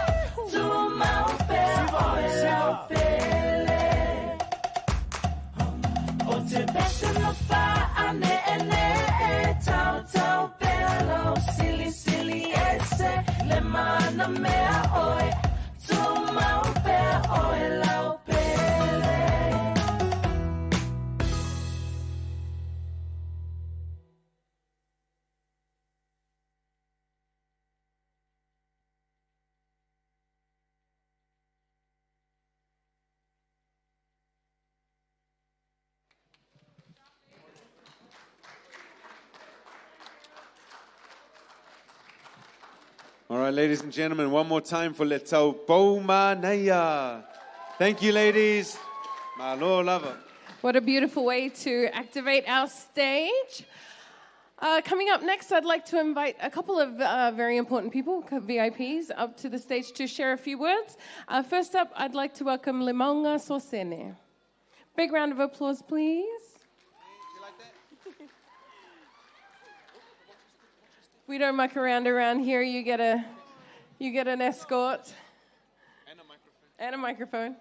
tu mau pea oi lau pele o te pese mawha'ane e tau tau pelo sili sili ese le mana mea oi tu mau pea oi lau pele. All right, ladies and gentlemen, one more time for Letau Baumanaya. Thank you, ladies. Malo lava. What a beautiful way to activate our stage. Coming up next, I'd like to invite a couple of very important people, VIPs, up to the stage to share a few words. First up, I'd like to welcome Limonga Sosene. Big round of applause, please. We don't muck around here. You get an escort and a microphone.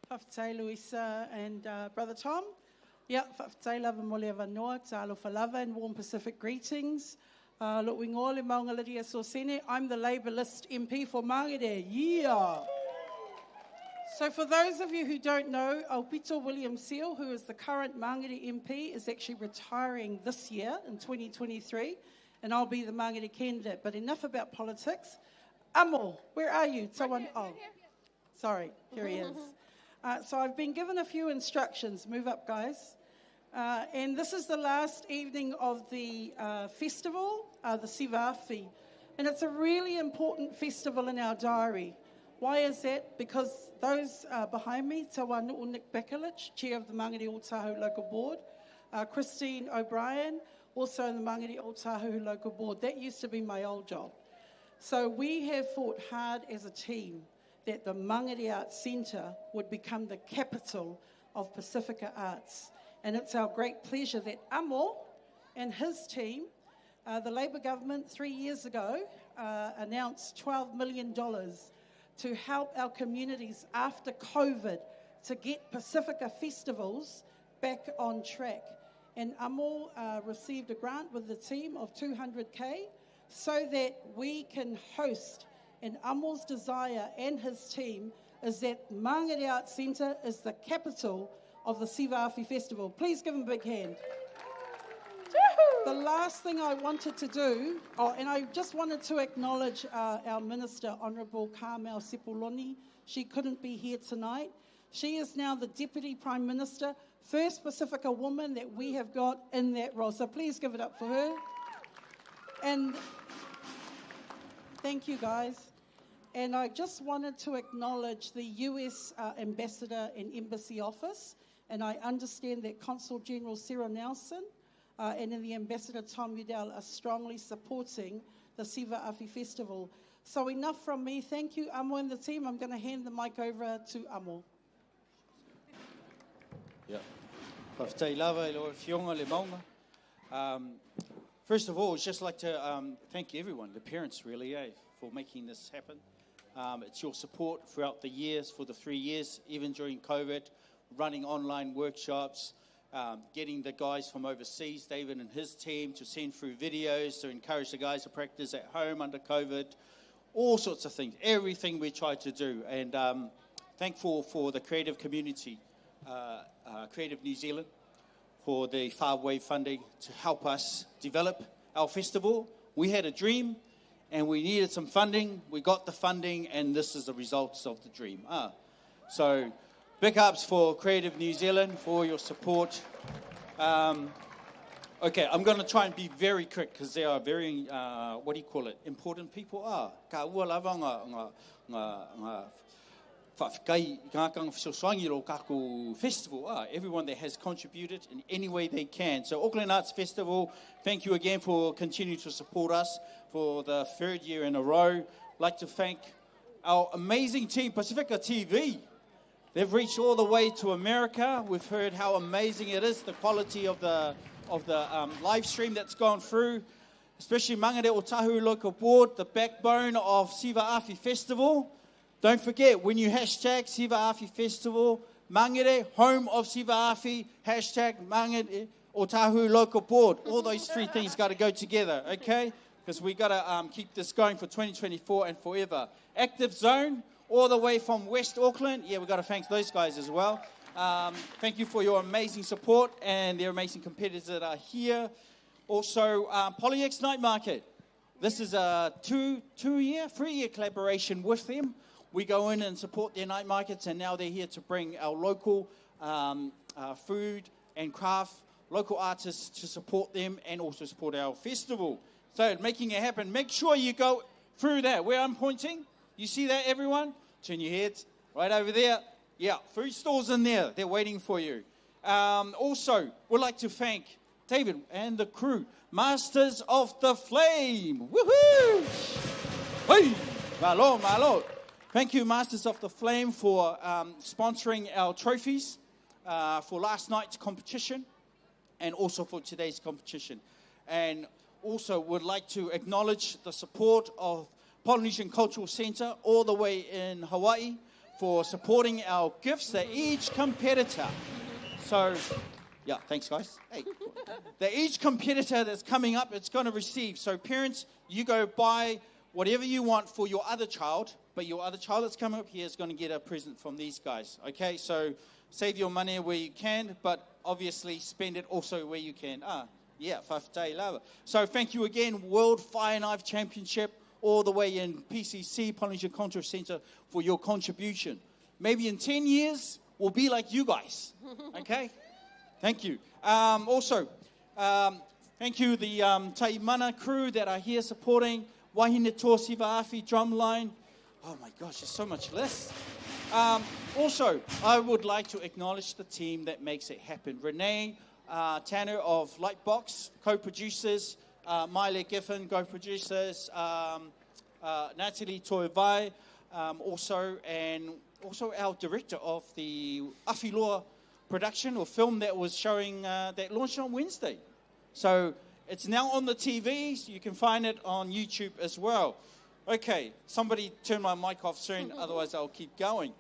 Whawhitei Luisa and Brother Tom. Yeah, whawhitei lava mole wanoa, ta'alofa lava and warm Pacific greetings. Look, wingole maunga Lydia Sosene. I'm the Labour List MP for Mangere. Yeah. So for those of you who don't know, Aupito William Seal, who is the current Mangere MP, is actually retiring this year in 2023, and I'll be the Mangere candidate. But enough about politics. Amo, where are you? Someone, oh, sorry, here he is. So I've been given a few instructions. Move up, guys. And this is the last evening of the festival, the SIVA AFI. And it's a really important festival in our diary. Why is that? Because those behind me, Tawa Nick Bakalich, Chair of the Mangere Otahu Local Board, Christine O'Brien, also in the Mangere Otahu Local Board. That used to be my old job. So we have fought hard as a team that the Mangere Arts Centre would become the capital of Pacifica Arts. And it's our great pleasure that Amo and his team, the Labour government 3 years ago, announced $12 million to help our communities after COVID to get Pacifica festivals back on track. And Amo received a grant with the team of $200K so that we can host. And Amo's desire and his team is that Mangere Arts Centre is the capital of the SIVA AFI Festival. Please give him a big hand. The last thing I wanted to do, and I just wanted to acknowledge our Minister, Honourable Carmel Sepuloni. She couldn't be here tonight. She is now the Deputy Prime Minister, first Pacifica woman that we have got in that role. So please give it up for her. And thank you, guys. And I just wanted to acknowledge the US Ambassador and Embassy Office. And I understand that Consul General Sarah Nelson and then the Ambassador Tom Udell are strongly supporting the SIVA AFI Festival. So enough from me. Thank you, Amo and the team. I'm going to hand the mic over to Amo. Yeah. First of all, I'd just like to thank everyone, the parents really, for making this happen. It's your support throughout the years, for the 3 years, even during COVID, running online workshops, getting the guys from overseas, David and his team, to send through videos to encourage the guys to practice at home under COVID, all sorts of things, everything we tried to do. And thankful for the creative community, Creative New Zealand, for the Far Wave funding to help us develop our festival. We had a dream and we needed some funding. We got the funding and this is the results of the dream. So big ups for Creative New Zealand for your support. Okay, I'm going to try and be very quick because they are very, what do you call it, important people. Ka ua lava ngā whawhikai ngākanga whasoswangi kako festival. Everyone that has contributed in any way they can. So Auckland Arts Festival, thank you again for continuing to support us for the 3rd year in a row. I'd like to thank our amazing team, Pacifica TV. They've reached all the way to America. We've heard how amazing it is, the quality of the live stream that's gone through, especially Mangere Otahu Local Board, the backbone of SIVA AFI Festival. Don't forget, when you hashtag SIVA AFI Festival, Mangere, home of SIVA AFI, hashtag Mangere Otahu Local Board. All those 3 things got to go together, okay? Because we got to keep this going for 2024 and forever. Active Zone, all the way from West Auckland. Yeah, we've got to thank those guys as well. Thank you for your amazing support and their amazing competitors that are here. Also, PolyX Night Market. This is a 3-year collaboration with them. We go in and support their night markets, and now they're here to bring our local food and craft, local artists to support them and also support our festival. So making it happen, make sure you go through that. Where I'm pointing, you see that, everyone? Turn your heads right over there. Yeah, food stalls in there. They're waiting for you. Also, we'd like to thank David and the crew, Masters of the Flame. Woohoo! Hey, malo, malo. Thank you, Masters of the Flame, for sponsoring our trophies for last night's competition and also for today's competition. And also would like to acknowledge the support of Polynesian Cultural Centre all the way in Hawaii for supporting our gifts that each competitor. So, yeah, thanks, guys. Hey, that each competitor that's coming up, it's going to receive. So, parents, you go buy whatever you want for your other child, but your other child that's coming up here is going to get a present from these guys. Okay, so save your money where you can, but obviously spend it also where you can. Yeah, whawhitai lava. So, thank you again, World Fire Knife Championship, all the way in PCC, Polynesian Cultural Centre, for your contribution. Maybe in 10 years, we'll be like you guys. Okay? Thank you. Also, thank you, the Taimana crew that are here supporting. Wahine Tō SIVA AFI Drumline. Oh my gosh, there's so much less. Also, I would like to acknowledge the team that makes it happen. Renee, Tanner of Lightbox, co-producers. Miley Giffen, co-producers. Natalie Toivai, also our director of the AFI Loa production or film that was showing, that launched on Wednesday. So it's now on the TV, so you can find it on YouTube as well. Okay, somebody turn my mic off soon, otherwise I'll keep going.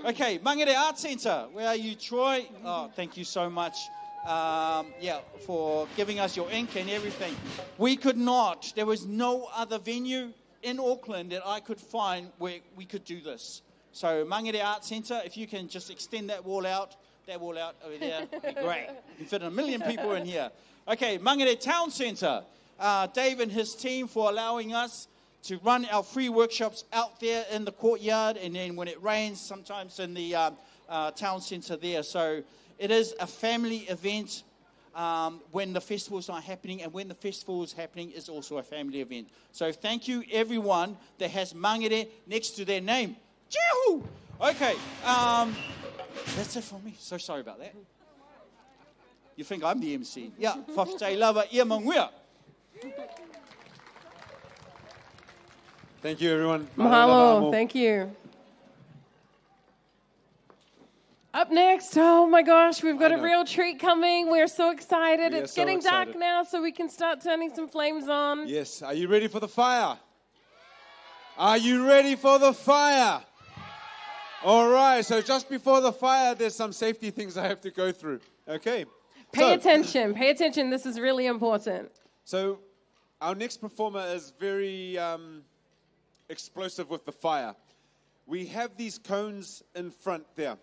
Okay, Mangere Art Centre, where are you, Troy? Oh, thank you so much, for giving us your ink and everything. We could not, there was no other venue in Auckland that I could find where we could do this. So Mangere Art Centre, if you can just extend that wall out over there, would be great. You can fit 1 million people in here. Okay, Mangere Town Centre, Dave and his team for allowing us to run our free workshops out there in the courtyard, and then when it rains, sometimes in the town centre there. So it is a family event when the festival's not happening, and when the festival is happening, it's also a family event. So thank you, everyone that has Mangere next to their name. Chee-hoo! Okay, that's it from me. So sorry about that. You think I'm the MC? Yeah, whawhitai lava ia manguia. Thank you, everyone. Mahalo. Thank you. Up next, oh my gosh, we've got a real treat coming. We're so excited. It's getting dark now, so we can start turning some flames on. Yes. Are you ready for the fire? Are you ready for the fire? All right. So just before the fire, there's some safety things I have to go through. Okay. Pay attention. Pay attention. This is really important. So our next performer is very explosive with the fire. We have these cones in front there.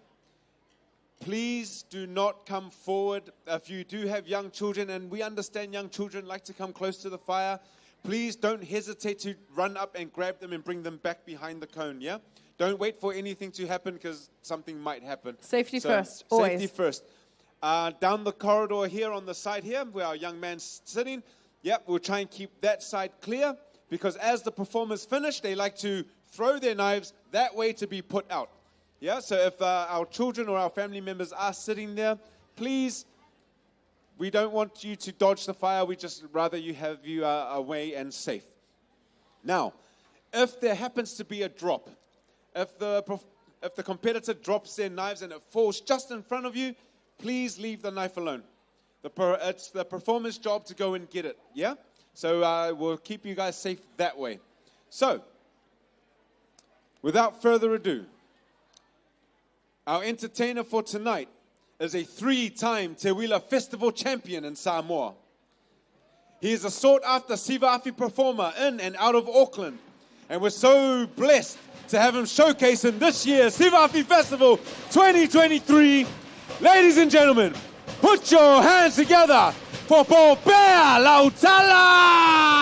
Please do not come forward. If you do have young children, and we understand young children like to come close to the fire, please don't hesitate to run up and grab them and bring them back behind the cone, yeah? Don't wait for anything to happen, because something might happen. Safety first, always. Safety first. Down the corridor here on the side here, where our young man's sitting, we'll try and keep that side clear, because as the performers finish, they like to throw their knives that way to be put out. Yeah, so if our children or our family members are sitting there, please, we don't want you to dodge the fire. We just rather you have you away and safe. Now, if there happens to be a drop, if the competitor drops their knives and it falls just in front of you, please leave the knife alone. It's the performer's job to go and get it, yeah? So we'll keep you guys safe that way. So, without further ado, our entertainer for tonight is a 3-time Te Wila Festival champion in Samoa. He is a sought-after SIVA AFI performer in and out of Auckland. And we're so blessed to have him showcase in this year's SIVA AFI Festival 2023. Ladies and gentlemen, put your hands together for Popea Lautala!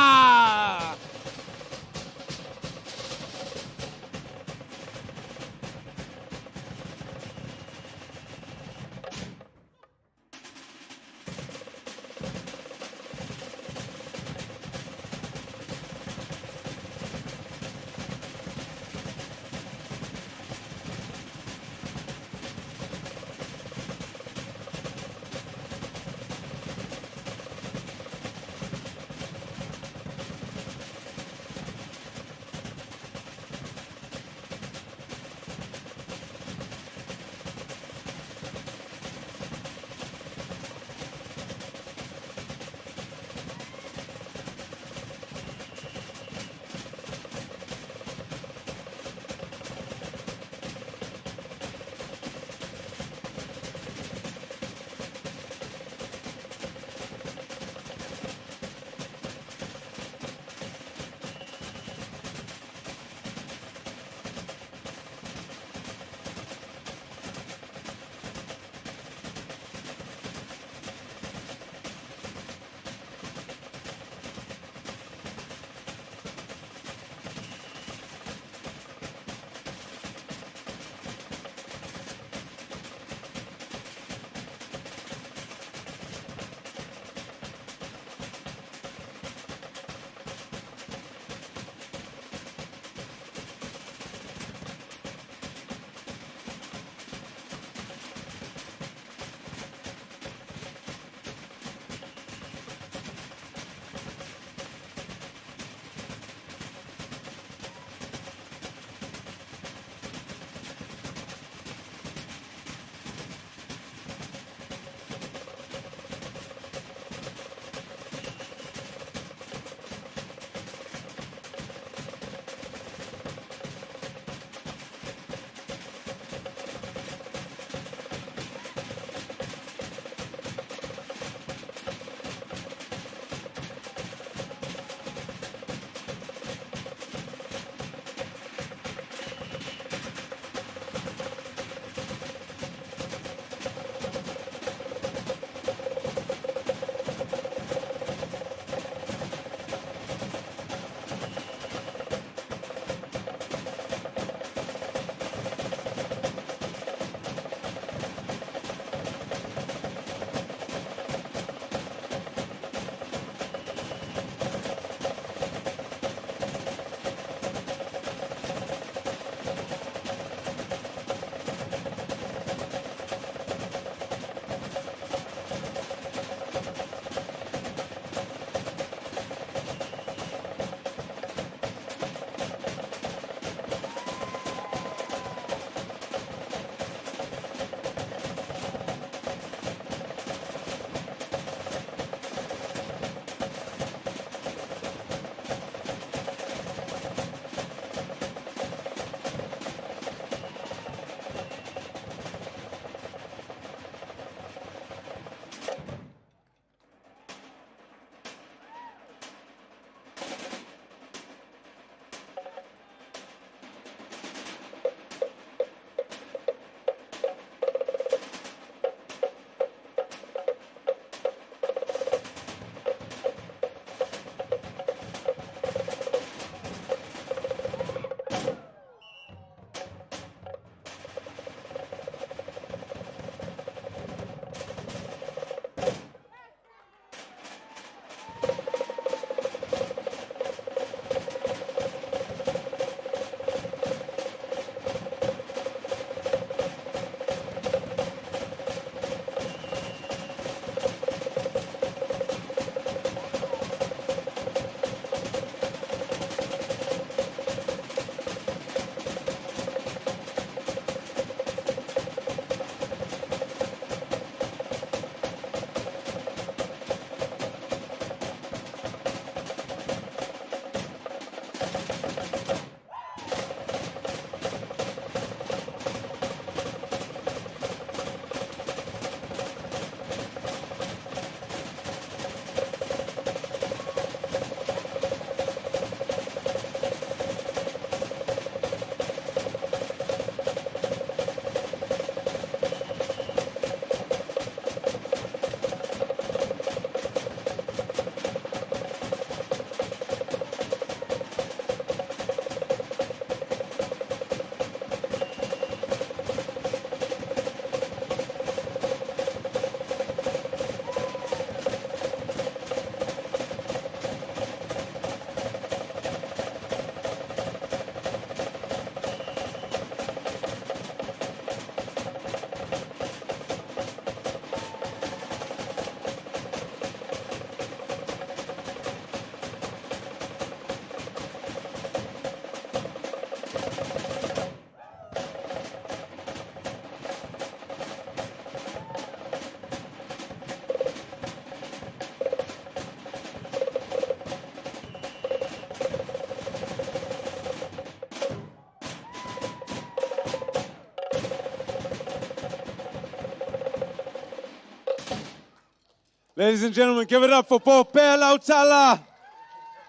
Ladies and gentlemen, give it up for Pope Lautala.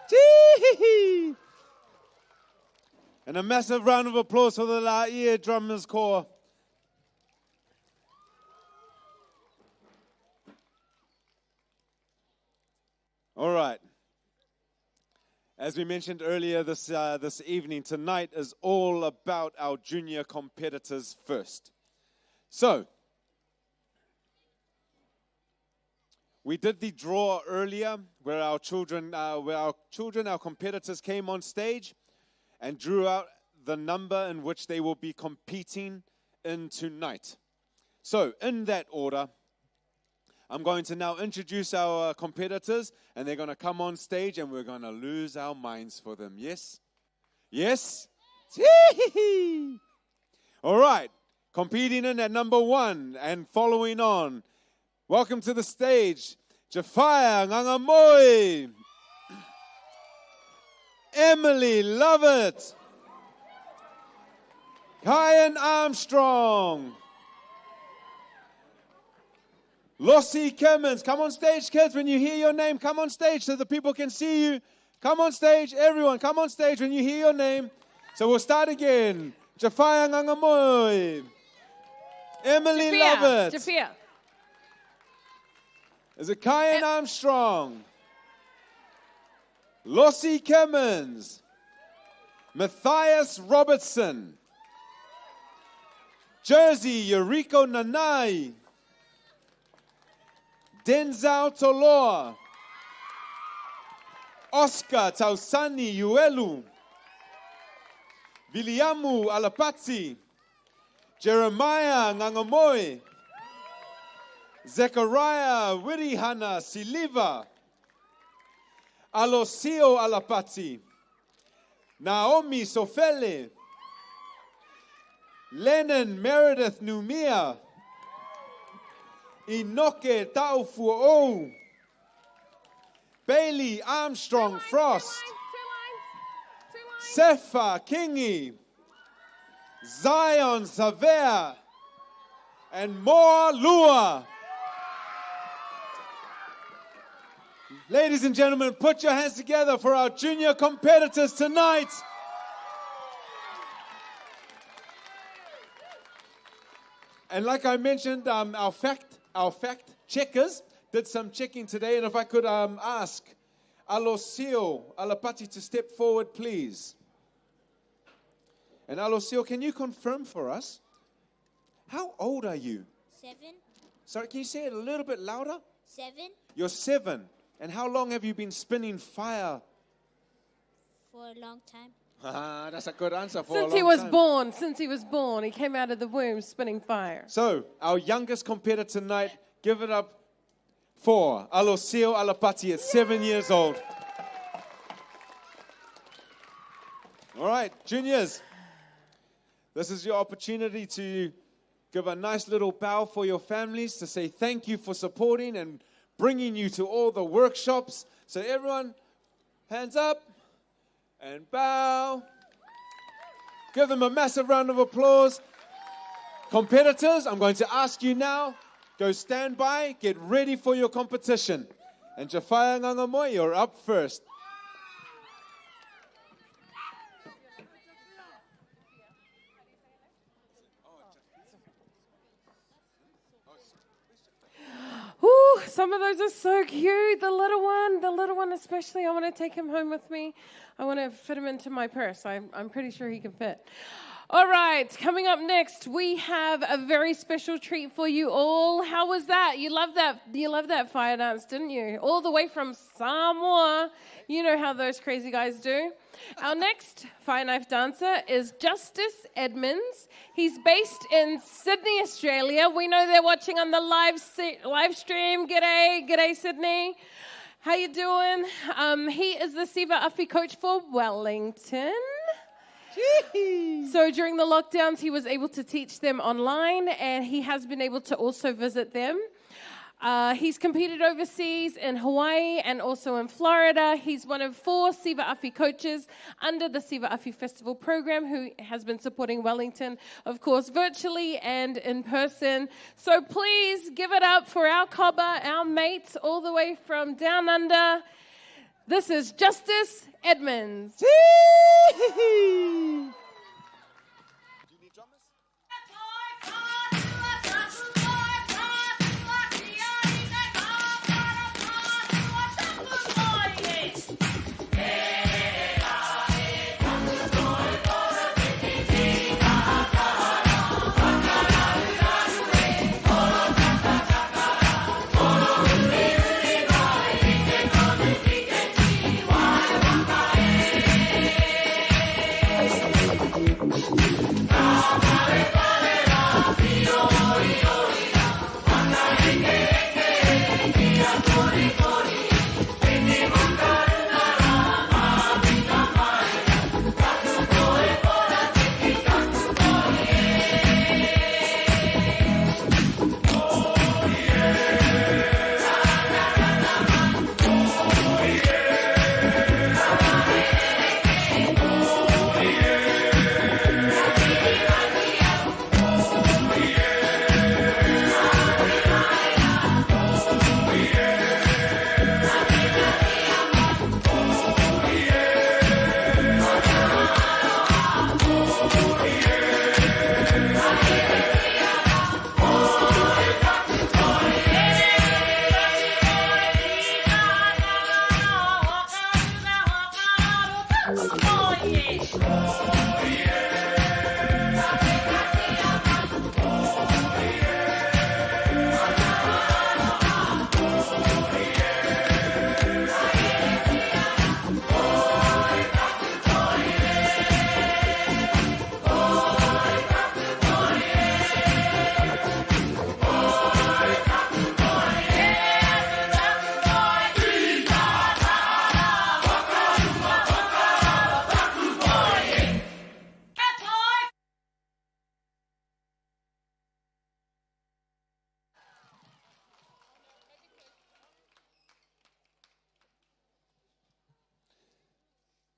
Chee-hee-hee. And a massive round of applause for the Laie Drummers Corps. All right. As we mentioned earlier this evening, tonight is all about our junior competitors first. So, we did the draw earlier where our competitors came on stage and drew out the number in which they will be competing in tonight. So, in that order, I'm going to now introduce our competitors, and they're going to come on stage, and we're going to lose our minds for them. Yes? Yes? All right. Competing in at number 1 and following on. Welcome to the stage, Jafaya Ngangamoy, Emily Lovett, Kyan Armstrong, Lossie Cummins. Come on stage, kids. When you hear your name, come on stage so the people can see you. Come on stage, everyone. Come on stage when you hear your name. So we'll start again. Jafaya Ngangamoy, Emily Lovett. Jafia. Is it Kyan Armstrong? Lossie Cummins. Matthias Robertson. Jersey Yuriko Nanai. Denzao Toloa. Oscar Tausani Uelu. Viliamu Alapatsi. Jeremiah Ngangamoy. Zechariah Wirihana Siliva. Alosio Alapati. Naomi Sofele. Lennon Meredith Numia. Inoke Taufuo. Bailey Armstrong Frost. Sefa Kingi. Zion Savea. And Moa Lua. Ladies and gentlemen, put your hands together for our junior competitors tonight. And like I mentioned, our fact checkers did some checking today. And if I could ask Alosio Alapati to step forward, please. And Alosio, can you confirm for us, how old are you? 7. Sorry, can you say it a little bit louder? 7. You're 7. And how long have you been spinning fire? For a long time. That's a good answer for Since he was born, he came out of the womb spinning fire. So, our youngest competitor tonight, give it up for Alosio Alapati at 7 years old. All right, juniors. This is your opportunity to give a nice little bow for your families to say thank you for supporting and bringing you to all the workshops. So everyone, hands up and bow. Give them a massive round of applause. Competitors, I'm going to ask you now, go stand by, get ready for your competition. And Jafaya Ngangamoy, you're up first. Ooh, some of those are so cute. The little one especially. I want to take him home with me. I want to fit him into my purse. I'm pretty sure he can fit. All right, coming up next, we have a very special treat for you all. How was that? You loved that fire dance, didn't you? All the way from Samoa. You know how those crazy guys do. Our next fire knife dancer is Justice Edmonds. He's based in Sydney, Australia. We know they're watching on the live stream. G'day, Sydney. How you doing? He is the SIVA AFI coach for Wellington. So during the lockdowns, he was able to teach them online, and he has been able to also visit them. He's competed overseas in Hawaii and also in Florida. He's one of 4 SIVA AFI coaches under the SIVA AFI Festival program who has been supporting Wellington, of course, virtually and in person. So please give it up for our Kaba, our mates, all the way from down under. This is Justice Edmonds.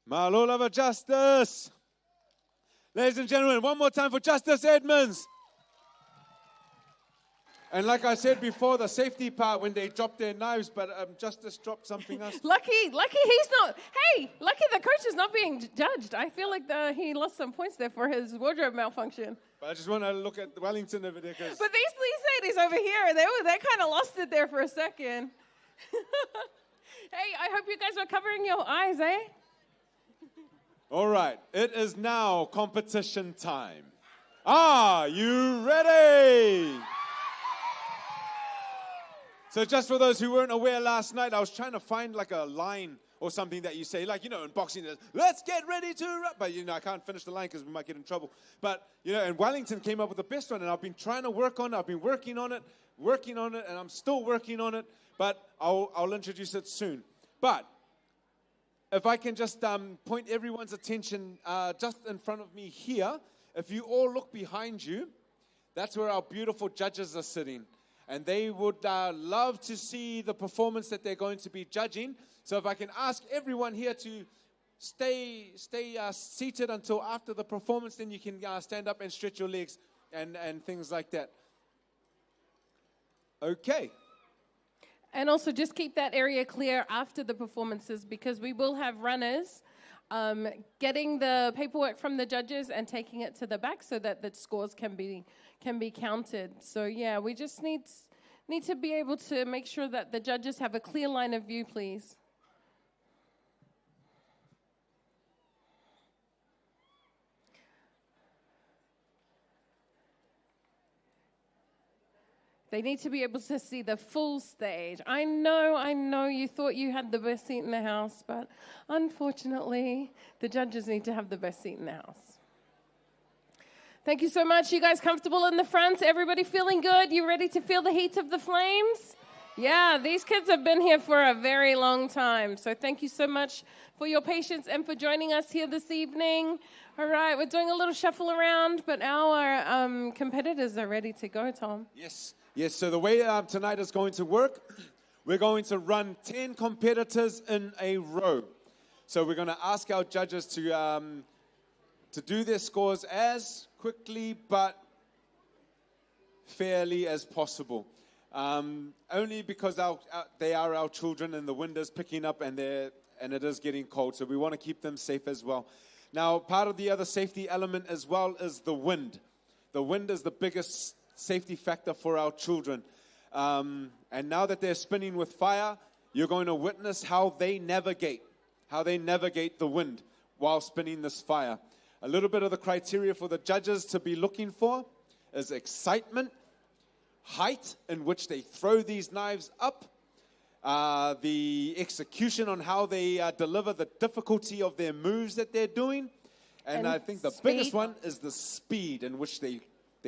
My Lord of Justice. Ladies and gentlemen, one more time for Justice Edmonds. And like I said before, the safety part when they dropped their knives, but Justice dropped something else. Lucky he's not. Hey, lucky the coach is not being judged. I feel like he lost some points there for his wardrobe malfunction. But I just want to look at Wellington over there. But these ladies over here, they kind of lost it there for a second. Hey, I hope you guys are covering your eyes, eh? All right, it is now competition time. Are you ready? So just for those who weren't aware last night, I was trying to find like a line or something that you say, like, in boxing, let's get ready to rap. But, I can't finish the line because we might get in trouble. But, and Wellington came up with the best one, and I've been trying to work on it. I've been working on it, and I'm still working on it. But I'll introduce it soon. But if I can just point everyone's attention just in front of me here, if you all look behind you, that's where our beautiful judges are sitting. And they would love to see the performance that they're going to be judging. So if I can ask everyone here to stay seated until after the performance, then you can stand up and stretch your legs and things like that. Okay. And also just keep that area clear after the performances because we will have runners getting the paperwork from the judges and taking it to the back so that the scores can be counted. So yeah, we just need to be able to make sure that the judges have a clear line of view, please. They need to be able to see the full stage. I know you thought you had the best seat in the house, but unfortunately, the judges need to have the best seat in the house. Thank you so much. You guys comfortable in the front? Everybody feeling good? You ready to feel the heat of the flames? Yeah, these kids have been here for a very long time. So thank you so much for your patience and for joining us here this evening. All right, we're doing a little shuffle around, but our competitors are ready to go, Tom. Yes. Yes, so the way tonight is going to work, we're going to run 10 competitors in a row. So we're going to ask our judges to do their scores as quickly but fairly as possible. Only because they are our children and the wind is picking up and it is getting cold. So we want to keep them safe as well. Now, part of the other safety element as well is the wind. The wind is the biggest safety factor for our children. And now that they're spinning with fire, you're going to witness how they navigate the wind while spinning this fire. A little bit of the criteria for the judges to be looking for is excitement, height in which they throw these knives up, the execution on how they deliver the difficulty of their moves that they're doing, and I think the biggest one is the speed in which they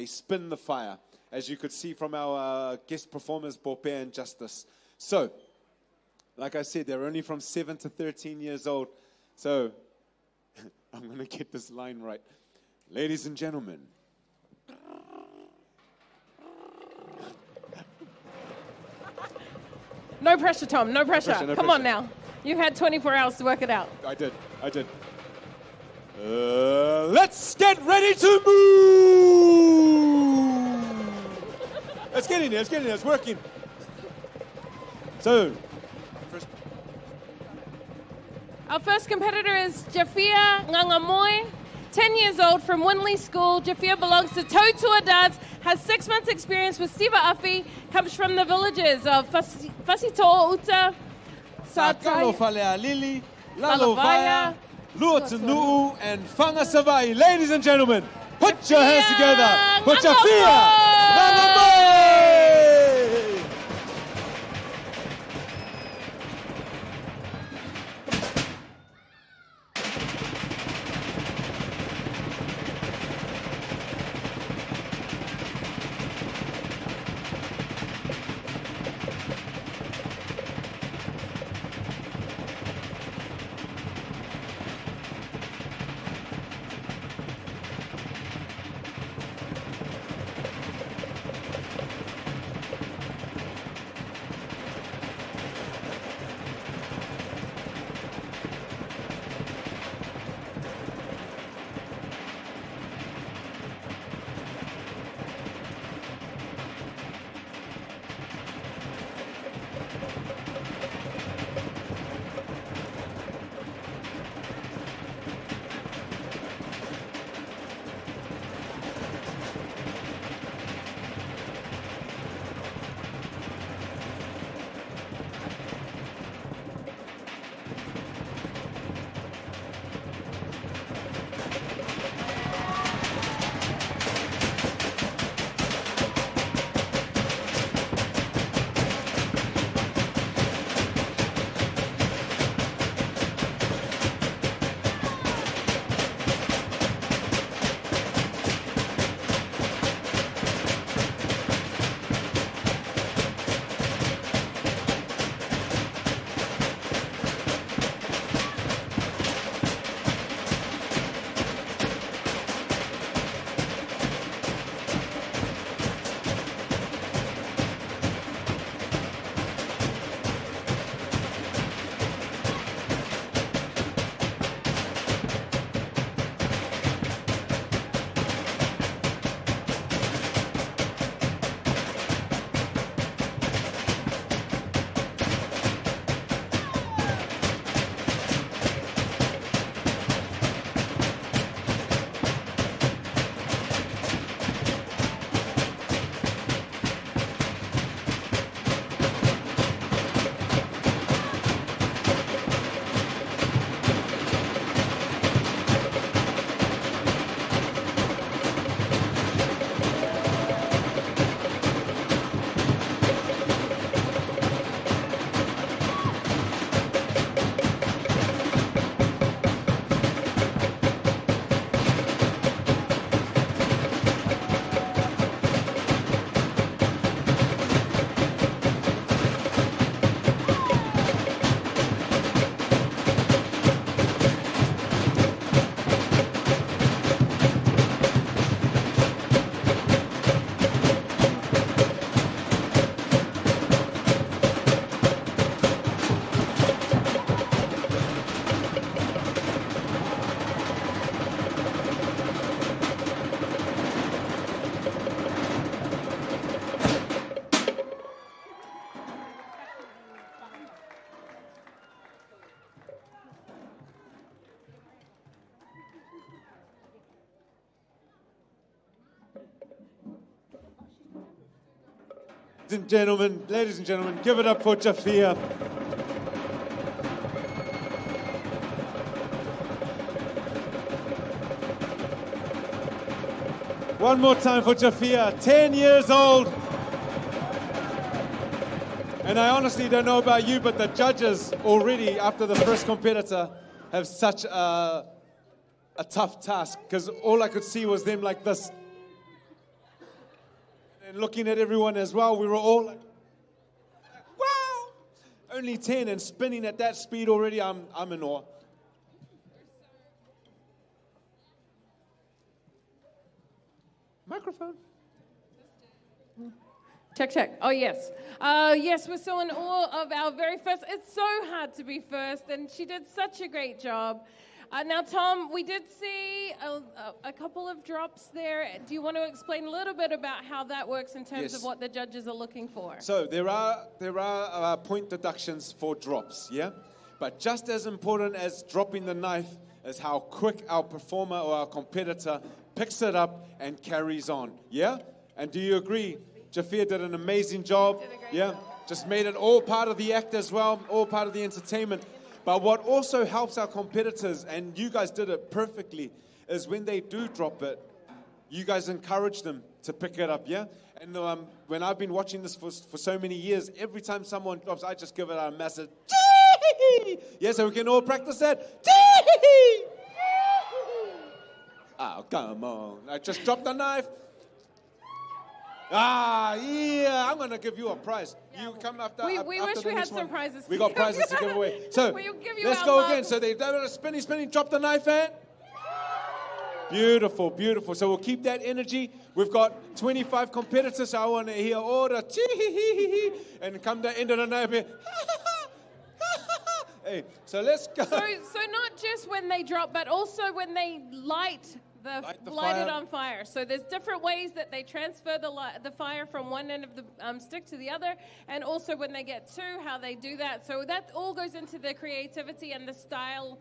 spin the fire, as you could see from our guest performers, Bope and Justice. So, like I said, they're only from 7 to 13 years old. So, I'm going to get this line right. Ladies and gentlemen. No pressure, Tom. No pressure. No Come on now. You've had 24 hours to work it out. I did. Let's get ready to move. Let's get in there. It's working. So, our first competitor is Jafia Ngangamoy, 10 years old from Winley School. Jafia belongs to Tautua Dads, has 6 months experience with SIVA AFI, comes from the villages of Fasitoa Uta, Sakalo Falea Lili, Lalovaya, Luotanuu, and Whangasavai. Ladies and gentlemen, put your hands together for Jafia Ngangamoy! Ladies and gentlemen, give it up for Jafia. One more time for Jafia, 10 years old. And I honestly don't know about you, but the judges already, after the first competitor, have such a tough task, because all I could see was them like this. And looking at everyone as well, we were all like, wow! Only 10 and spinning at that speed already, I'm in awe. Microphone. Check, check. Oh, yes. Yes, we're so in awe of our very first. It's so hard to be first, and she did such a great job. Now, Tom, we did see a couple of drops there. Do you want to explain a little bit about how that works in terms of what the judges are looking for? So there are point deductions for drops, yeah? But just as important as dropping the knife is how quick our performer or our competitor picks it up and carries on, yeah? And do you agree? Jafia did an amazing job, yeah? Just made it all part of the act as well, all part of the entertainment. But what also helps our competitors, and you guys did it perfectly, is when they do drop it, you guys encourage them to pick it up, yeah? And when I've been watching this for so many years, every time someone drops, I just give it a massive tee! Yeah, so we can all practice that. Tee! Oh, come on. I just dropped the knife. Yeah, I'm going to give you a prize. You come after. We after wish the we had next some one. prizes. We got prizes to give away. So let's go again. So they've done a spinning, drop the knife and. Beautiful, beautiful. So we'll keep that energy. We've got 25 competitors. So I want to hear all the chee and come to the end of the night here. Hey, so let's go. So not just when they drop, but also when they light it on fire. So there's different ways that they transfer the fire from one end of the stick to the other, and also when they get two, how they do that. So that all goes into the creativity and the style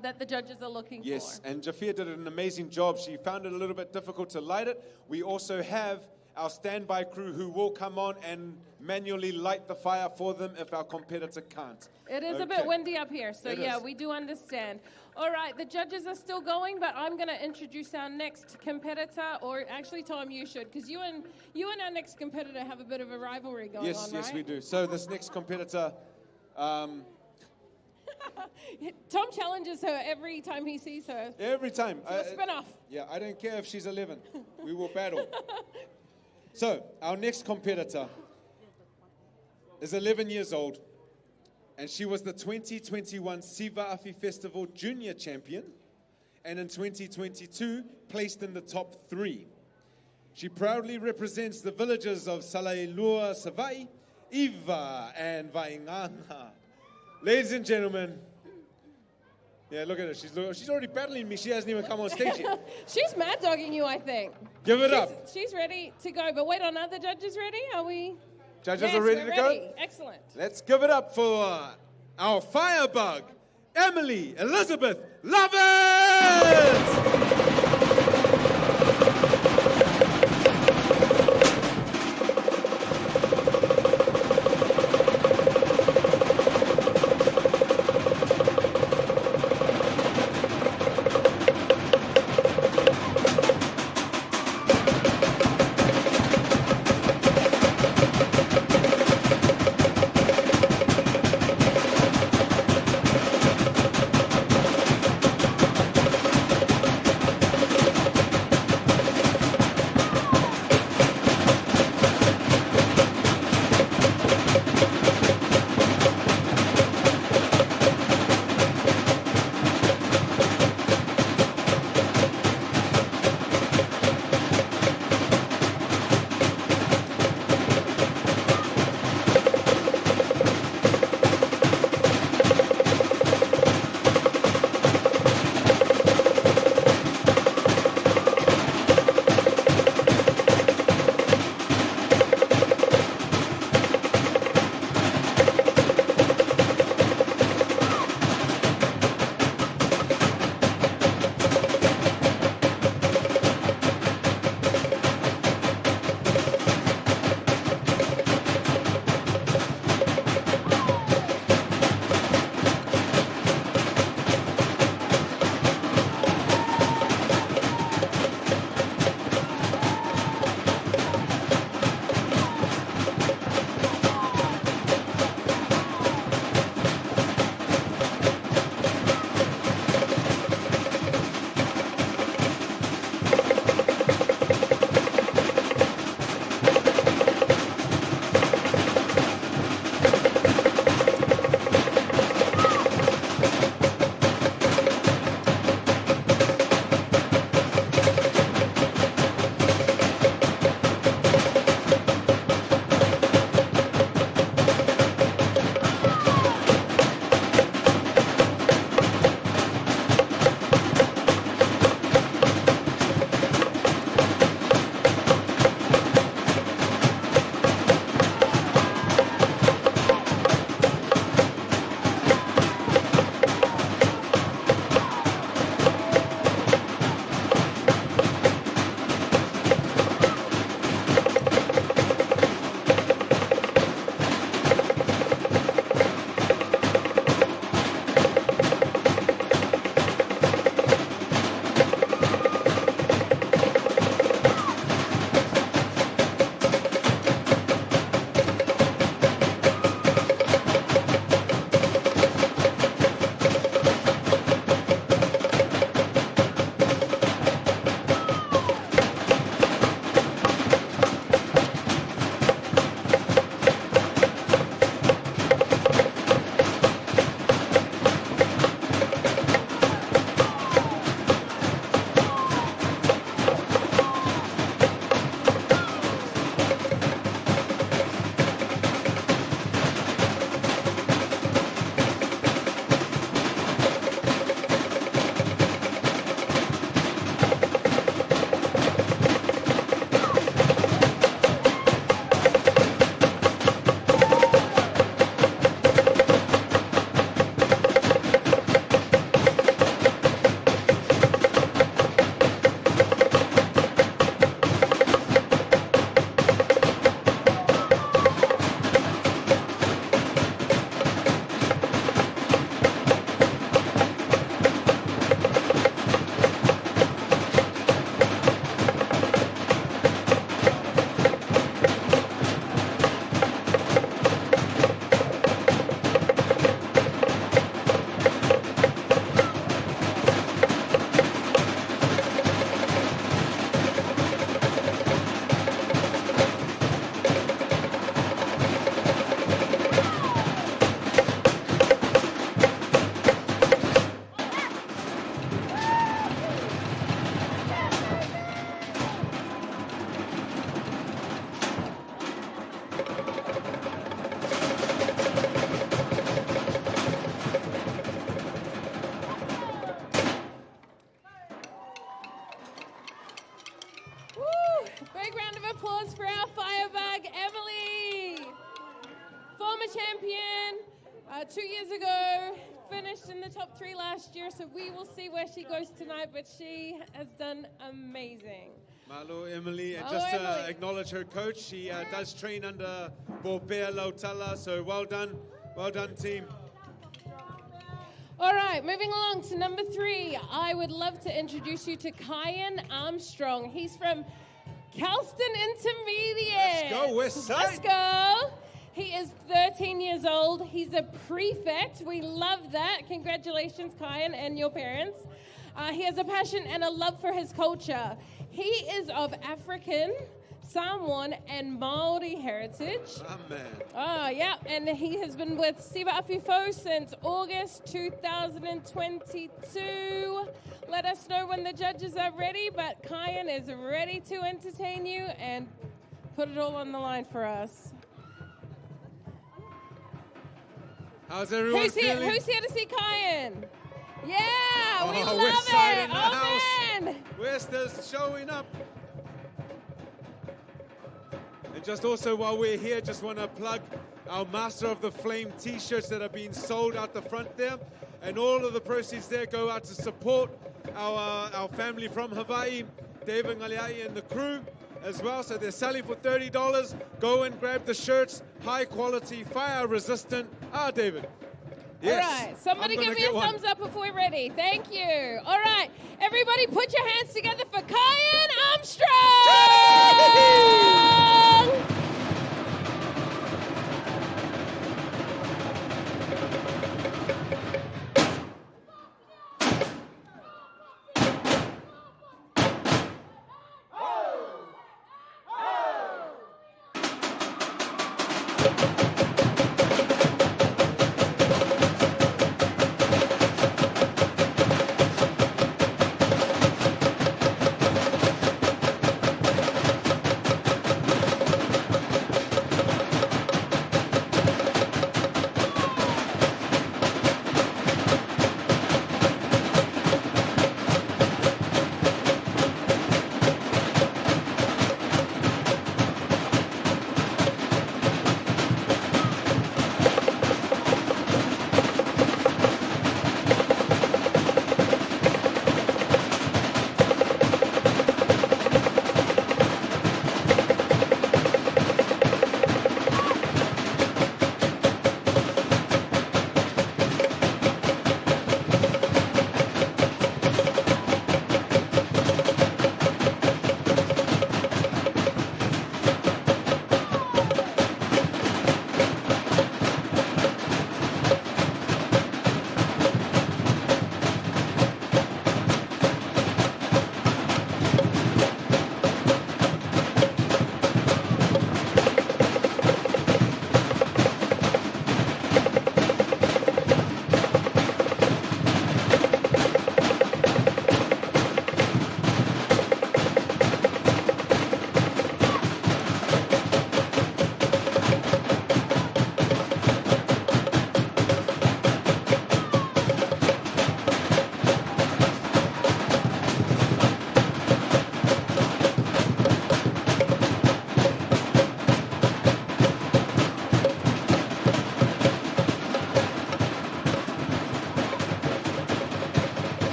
that the judges are looking for. Yes, and Jafia did an amazing job. She found it a little bit difficult to light it. We also have our standby crew who will come on and manually light the fire for them if our competitor can't. It is a bit windy up here, so we do understand. All right, the judges are still going, but I'm going to introduce our next competitor, or actually, Tom, you should, because you and our next competitor have a bit of a rivalry going on, right? Yes, we do. So this next competitor... Tom challenges her every time he sees her. Every time. It's a spin-off. Yeah, I don't care if she's 11. We will battle. So, our next competitor is 11 years old, and she was the 2021 SIVA AFI Festival Junior Champion, and in 2022, placed in the top 3. She proudly represents the villages of Salailua, Savai, Iva, and Wahine. Ladies and gentlemen, yeah, look at her. She's already battling me. She hasn't even come on stage yet. She's mad dogging you, I think. Give it up. She's ready to go. But wait, are the judges ready? Are we? Judges are ready to go? Excellent. Let's give it up for our firebug, Emily Elizabeth Lovett! champion 2 years ago, finished in the top 3 last year, so we will see where she goes tonight, but she has done amazing. Malo Emily, and just to acknowledge her coach, she does train under Bopea Lautala, so well done team. All right, moving along to number 3, I would love to introduce you to Kyan Armstrong. He's from Kelston Intermediate. Let's go, West Side. Let's go. He is 13 years old. He's a prefect. We love that. Congratulations, Kyan, and your parents. He has a passion and a love for his culture. He is of African, Samoan, and Maori heritage. Oh, man. Oh, yeah, and he has been with SIVA Afifo since August 2022. Let us know when the judges are ready, but Kyan is ready to entertain you and put it all on the line for us. How's everyone feeling? Who's here to see Kyan? Yeah, we love West Side it. in the Oh, house. man. Westers showing up. And just also while we're here, just want to plug our Master of the Flame t-shirts that are being sold out the front there. And all of the proceeds there go out to support our family from Hawaii, David Ngaliai and the crew as well. So they're selling for $30. Go and grab the shirts, high quality, fire resistant. David. Yes, all right, somebody give me a thumbs up if we're ready. Thank you. All right, everybody put your hands together for Kyan Armstrong!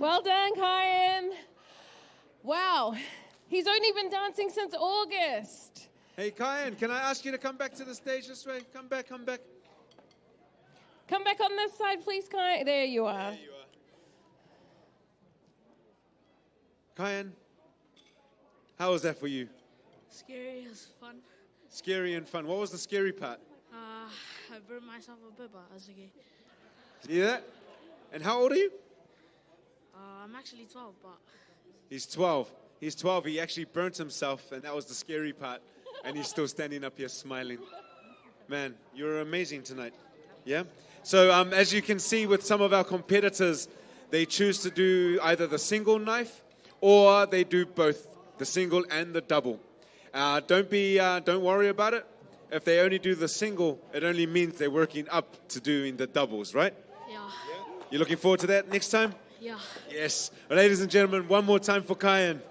Well done, Kyan. Wow, he's only been dancing since August. Hey, Kyan, can I ask you to come back to the stage this way? Come back. Come back on this side, please, Kyan. There you are. Kyan, how was that for you? Scary as fun. Scary and fun. What was the scary part? I burned myself a bit, but that's okay. See that? And how old are you? I'm actually 12, but... He's 12. He's 12. He actually burnt himself, and that was the scary part. And he's still standing up here smiling. Man, you're amazing tonight. Yeah? So as you can see with some of our competitors, they choose to do either the single knife or they do both, the single and the double. Don't worry about it. If they only do the single, it only means they're working up to doing the doubles, right? Yeah. You looking forward to that next time? Yeah. Yes. Ladies and gentlemen, one more time for Kyan.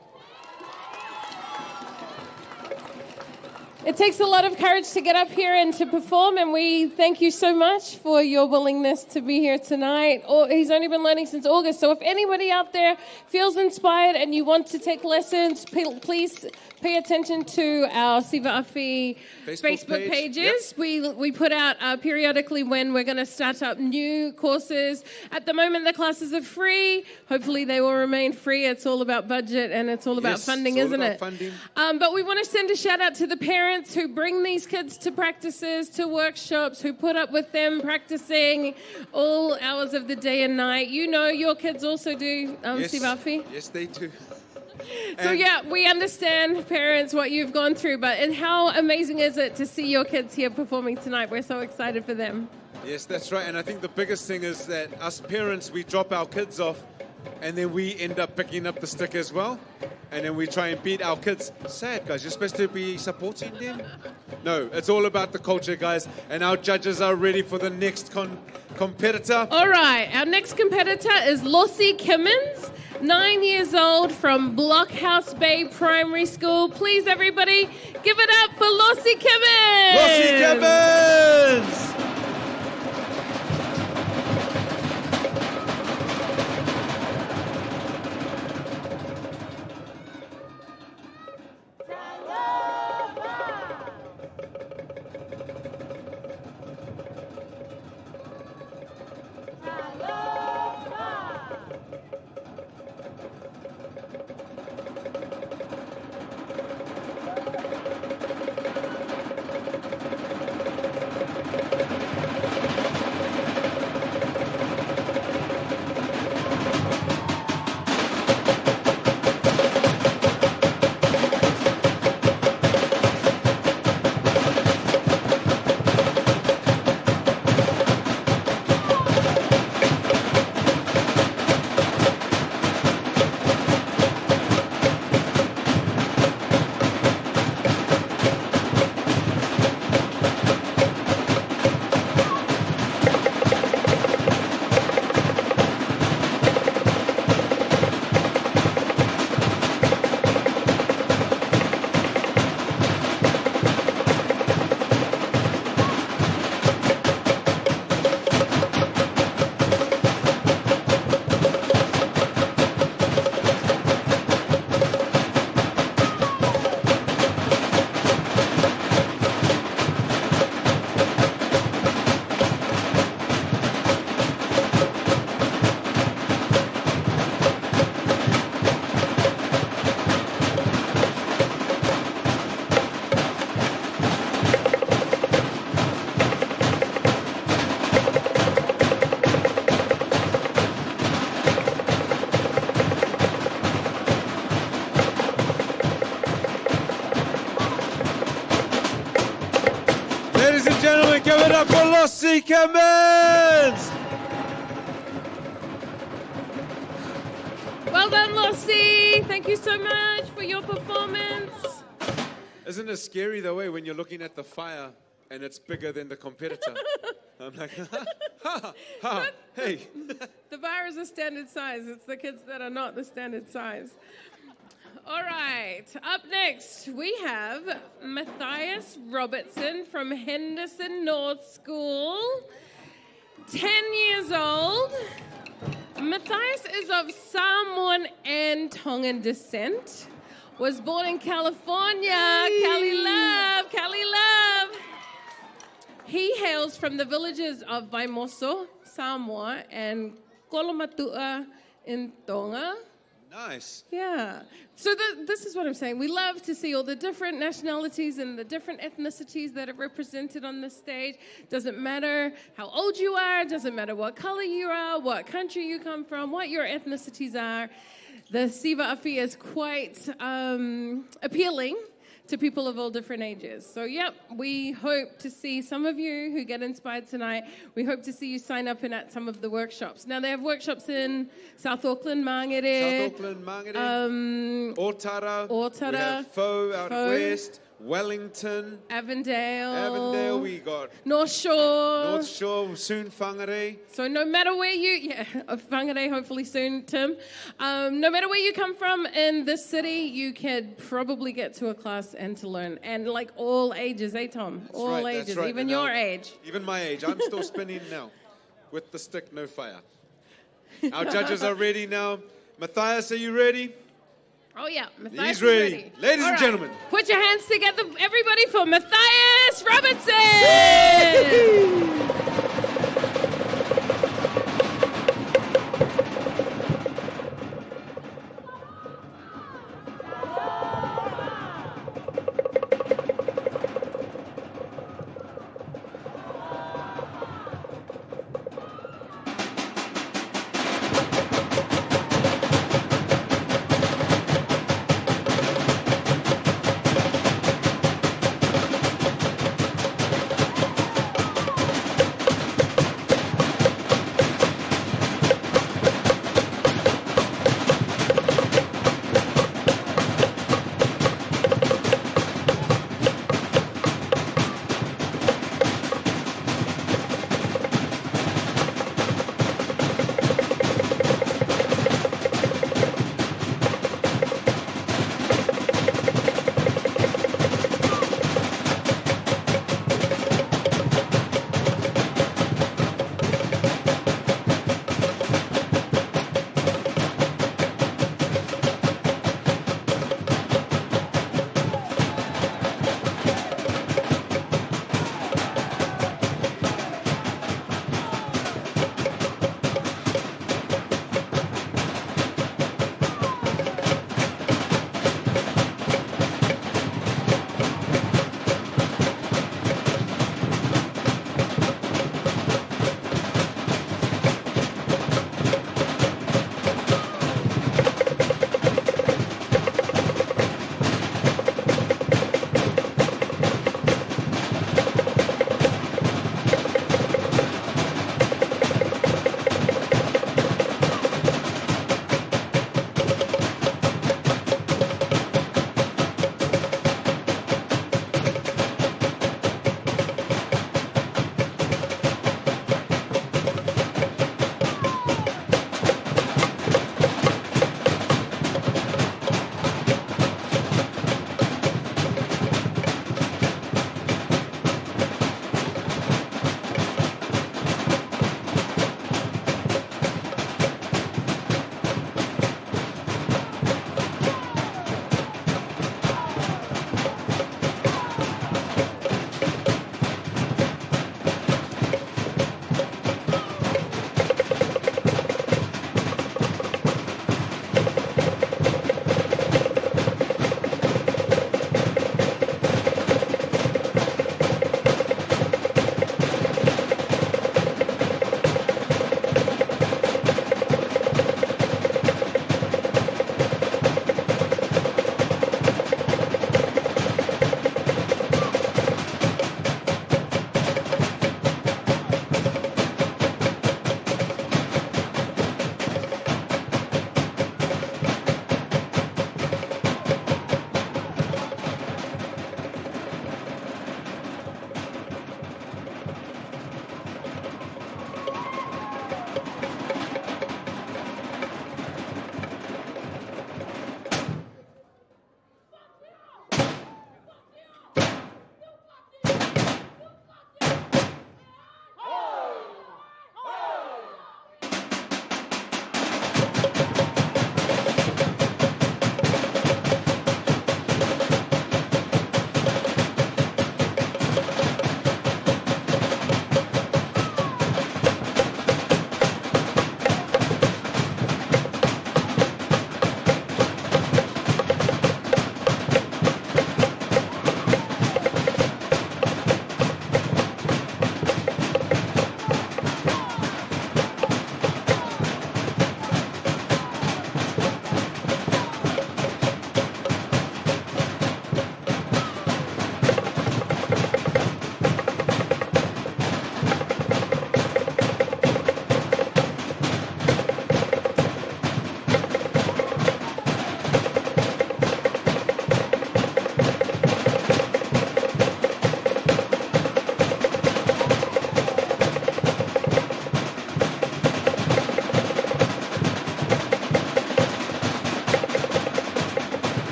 It takes a lot of courage to get up here and to perform, and we thank you so much for your willingness to be here tonight. He's only been learning since August, so if anybody out there feels inspired and you want to take lessons, please pay attention to our SIVA AFI Facebook pages. Yep. We put out periodically when we're going to start up new courses. At the moment, the classes are free. Hopefully, they will remain free. It's all about budget and it's all about funding, isn't it? Funding. But we want to send a shout out to the parents who bring these kids to practices, to workshops, who put up with them practicing all hours of the day and night. You know, your kids also do SIVA AFI. Yes, they do. So yeah, we understand, parents, what you've gone through, but how amazing is it to see your kids here performing tonight? We're so excited for them. Yes, that's right. And I think the biggest thing is that us parents, we drop our kids off and then we end up picking up the stick as well. And then we try and beat our kids. Sad, guys. You're supposed to be supporting them. No, it's all about the culture, guys. And our judges are ready for the next competitor. All right. Our next competitor is Lossie Kimmins, 9 years old, from Blockhouse Bay Primary School. Please, everybody, give it up for Lossie Kimmins. Lossie Kimmins! Give it up for Lossie Kimmins! Well done, Lossie. Thank you so much for your performance. Isn't it scary, the way, when you're looking at the fire and it's bigger than the competitor? I'm like, hey. The bar is a standard size. It's the kids that are not the standard size. All right, up next, we have Matthias Robertson from Henderson North School, 10 years old. Matthias is of Samoan and Tongan descent, was born in California. Cali love, Cali love. He hails from the villages of Vaimoso, Samoa, and Kolomatua in Tonga. Nice. Yeah. So this is what I'm saying. We love to see all the different nationalities and the different ethnicities that are represented on the stage. Doesn't matter how old you are, doesn't matter what color you are, what country you come from, what your ethnicities are. The SIVA AFI is quite appealing to people of all different ages. So, yep, we hope to see some of you who get inspired tonight. We hope to see you sign up in at some of the workshops. Now, they have workshops in South Auckland, Mangere. Otara. We have Fo out west. Wellington, Avondale, we got North Shore. North Shore, soon Whangarei. So no matter where Whangarei hopefully soon, Tim. No matter where you come from in this city, you can probably get to a class and to learn. And like all ages, Tom? That's all right, ages, that's right. even And your age. Even my age. I'm still spinning now with the stick, no fire. Our judges are ready now. Matthias, are you ready? Oh, yeah. Matthias He's is ready. Ladies and gentlemen. Put your hands together, everybody, for Matthias Robinson.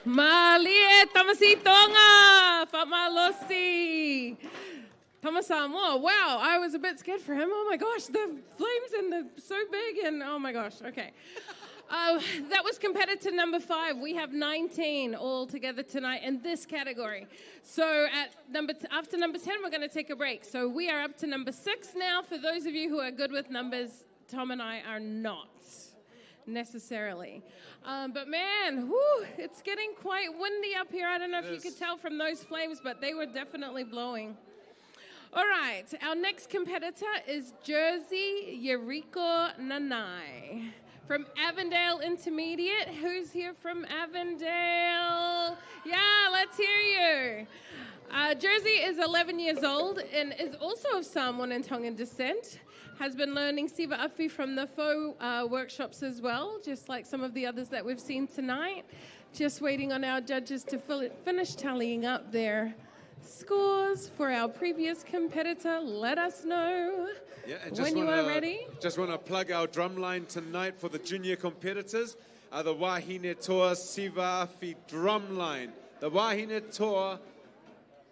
Malie tamasi tonga, famalosi. Tamasamoa. Wow, I was a bit scared for him. Oh my gosh, the flames and the so big and oh my gosh. Okay. That was competitor number 5. We have 19 all together tonight in this category. So after number 10, we're going to take a break. So we are up to number 6 now. For those of you who are good with numbers, Tom and I are not necessarily. But man, it's getting quite windy up here. I don't know if you could tell from those flames, but they were definitely blowing. All right, our next competitor is Jersey Yeriko Nanai from Avondale Intermediate. Who's here from Avondale? Yeah, let's hear you. Jersey is 11 years old and is also of Samoan and Tongan descent. Has been learning SIVA AFI from the faux workshops as well, just like some of the others that we've seen tonight. Just waiting on our judges to finish tallying up their scores for our previous competitor. Let us know when you are ready. Just want to plug our drum line tonight for the junior competitors. The Wahine Toa SIVA AFI drum line. The Wahine Toa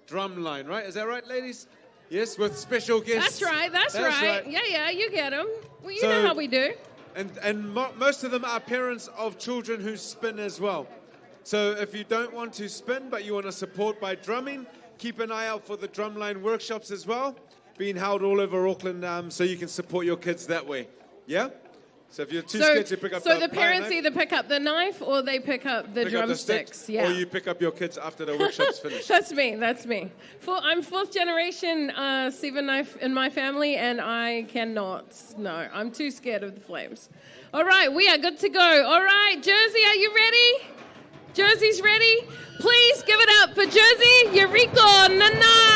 drum line, right? Is that right, ladies? Yes, with special guests. That's right, that's right. Yeah, you get them. Well, you know how we do. And most of them are parents of children who spin as well. So if you don't want to spin, but you want to support by drumming, keep an eye out for the drumline workshops as well, being held all over Auckland, so you can support your kids that way. Yeah? So if you're too scared to pick up the parents either pick up the knife or they pick up the drumsticks. Or you pick up your kids after the workshop's finished. That's me. I'm 4th generation SIVA knife in my family, and I cannot. No, I'm too scared of the flames. All right, we are good to go. All right, Jersey, are you ready? Jersey's ready? Please give it up for Jersey Yeriko Nanai!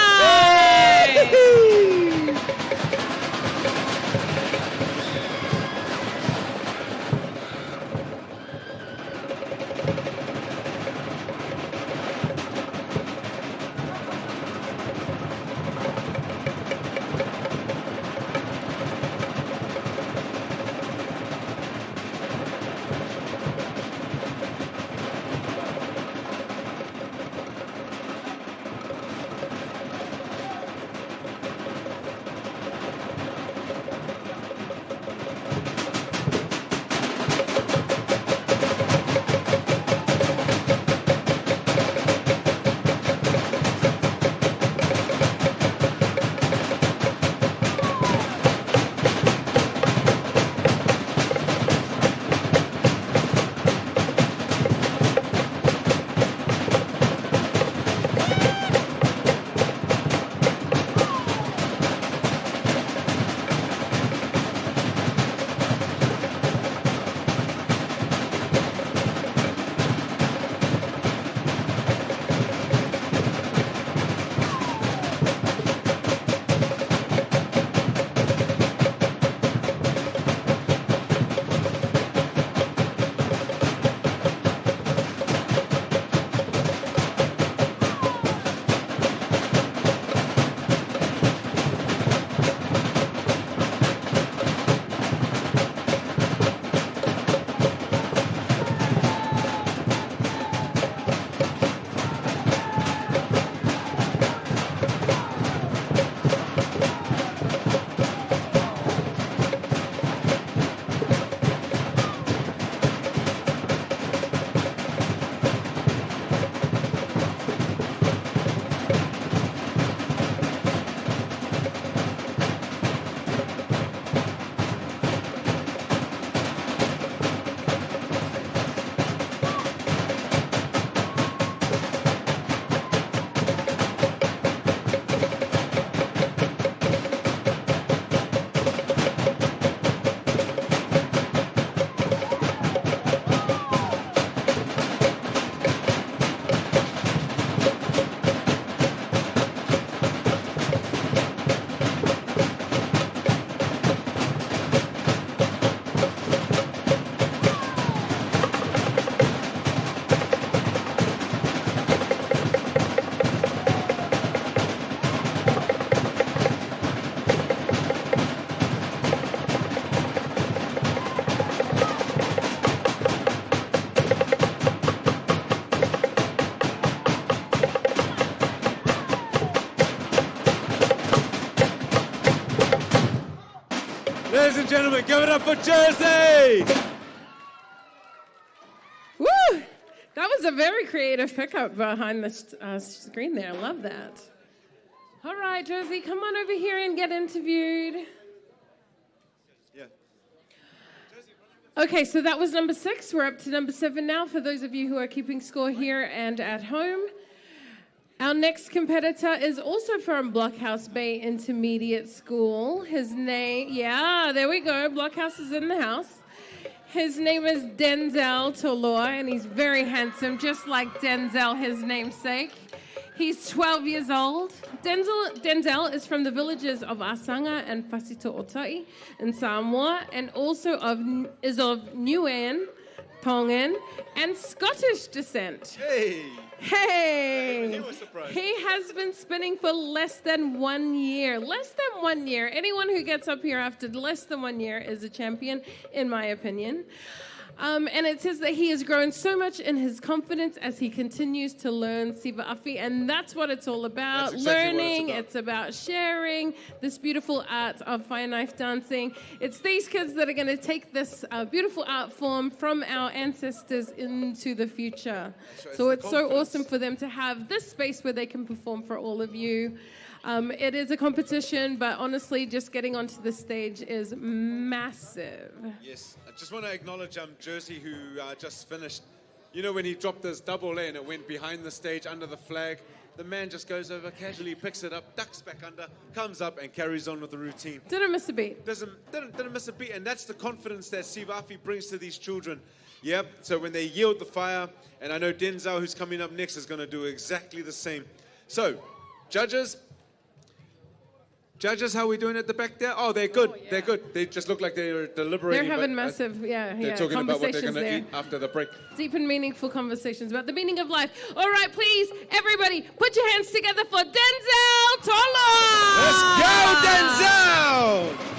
gentlemen, give it up for Jersey! Woo! That was a very creative pickup behind the screen there. I love that. All right, Jersey, come on over here and get interviewed. Yeah. Okay, so that was number 6. We're up to number 7 now for those of you who are keeping score here and at home. Our next competitor is also from Blockhouse Bay Intermediate School. His name, yeah, there we go. Blockhouse is in the house. His name is Denzel Toloa, and he's very handsome, just like Denzel, his namesake. He's 12 years old. Denzel is from the villages of Asanga and Fasito Otai in Samoa, and also is of Niuean, Tongan, and Scottish descent. Hey! He was surprised. He has been spinning for less than 1 year. Less than 1 year. Anyone who gets up here after less than 1 year is a champion, in my opinion. And it says that he has grown so much in his confidence as he continues to learn SIVA AFI, and that's what it's all about. That's exactly Learning, what it's about sharing this beautiful art of fire knife dancing. It's these kids that are going to take this beautiful art form from our ancestors into the future. So it's so awesome for them to have this space where they can perform for all of you. It is a competition, but honestly, just getting onto the stage is massive. Yes, I just want to acknowledge Jersey, who just finished. You know, when he dropped this double A and it went behind the stage under the flag, the man just goes over, casually picks it up, ducks back under, comes up and carries on with the routine. Didn't miss a beat. Didn't miss a beat, and that's the confidence that SIVA AFI brings to these children. Yep, so when they yield the fire, and I know Denzel, who's coming up next, is going to do exactly the same. So, judges, how are we doing at the back there? Oh, they're good. They're good. They just look like they're deliberating. They're having massive, they're talking about what they're going to eat after the break. Deep and meaningful conversations about the meaning of life. All right, please, everybody, put your hands together for Denzel Toloa. Let's go, Denzel!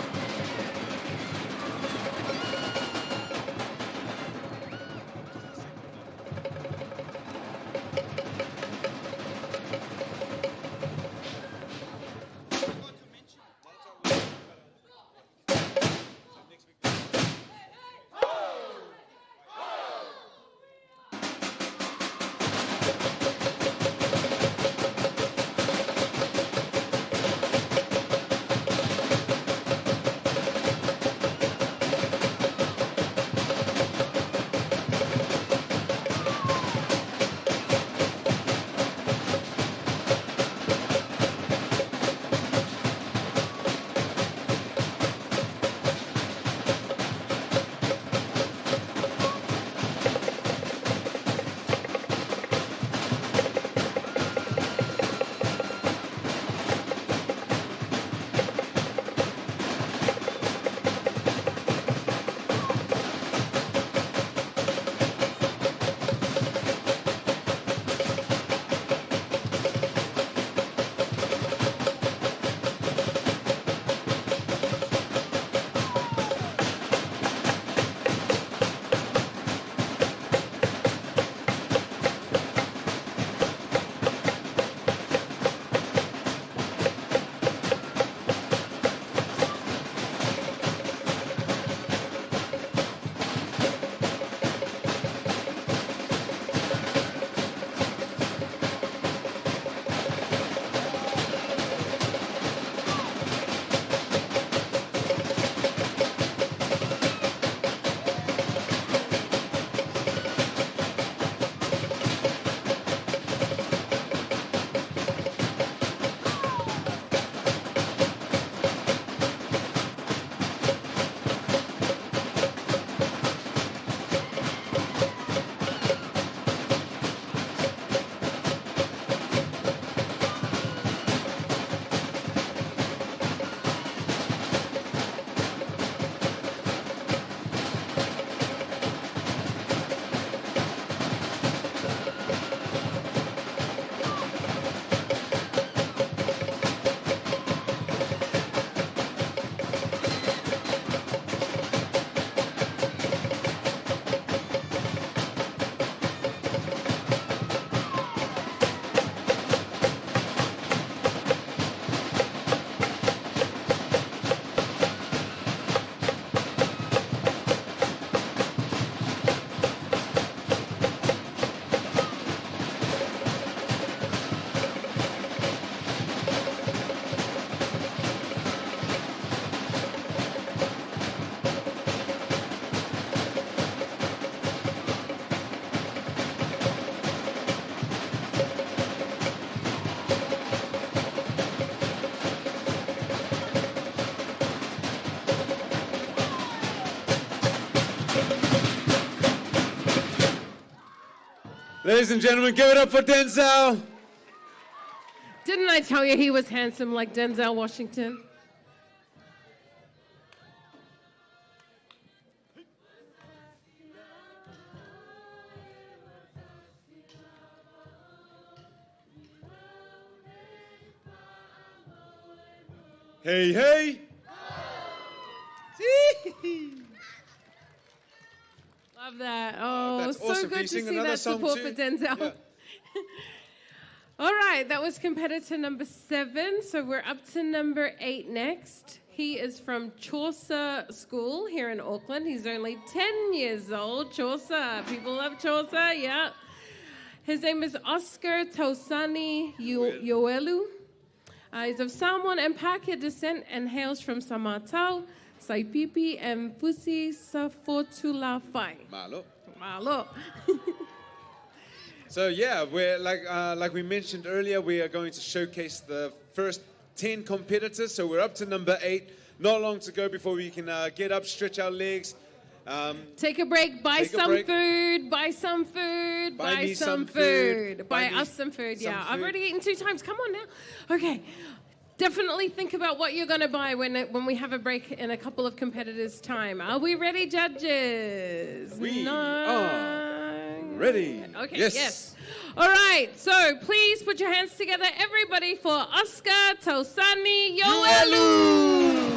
Ladies and gentlemen, give it up for Denzel. Didn't I tell you he was handsome like Denzel Washington? Hey, hey. Love that. Oh, That's so awesome. Can good you to sing see another that song support too? for Denzel. Yeah. All right, that was competitor number 7. So we're up to number 8 next. He is from Chaucer School here in Auckland. He's only 10 years old. Chaucer. People love Chaucer, yeah. His name is Oscar Tausani Yoelu. He's of Samoan and Pakeha descent and hails from Samatau, Saipipi, and Fusi Safotulawhai. Malo. Malo. So yeah, we're like we mentioned earlier, we are going to showcase the first 10 competitors. So we're up to number 8. Not long to go before we can get up, stretch our legs. Take a break, buy some food, buy some food, buy some food. Buy us some food, yeah. I've already eaten 2 times. Come on now. Okay. Definitely think about what you're going to buy when we have a break in a couple of competitors' time. Are we ready, judges? We are ready. Okay, yes. All right, so please put your hands together, everybody, for Oscar Tausani Yoelu.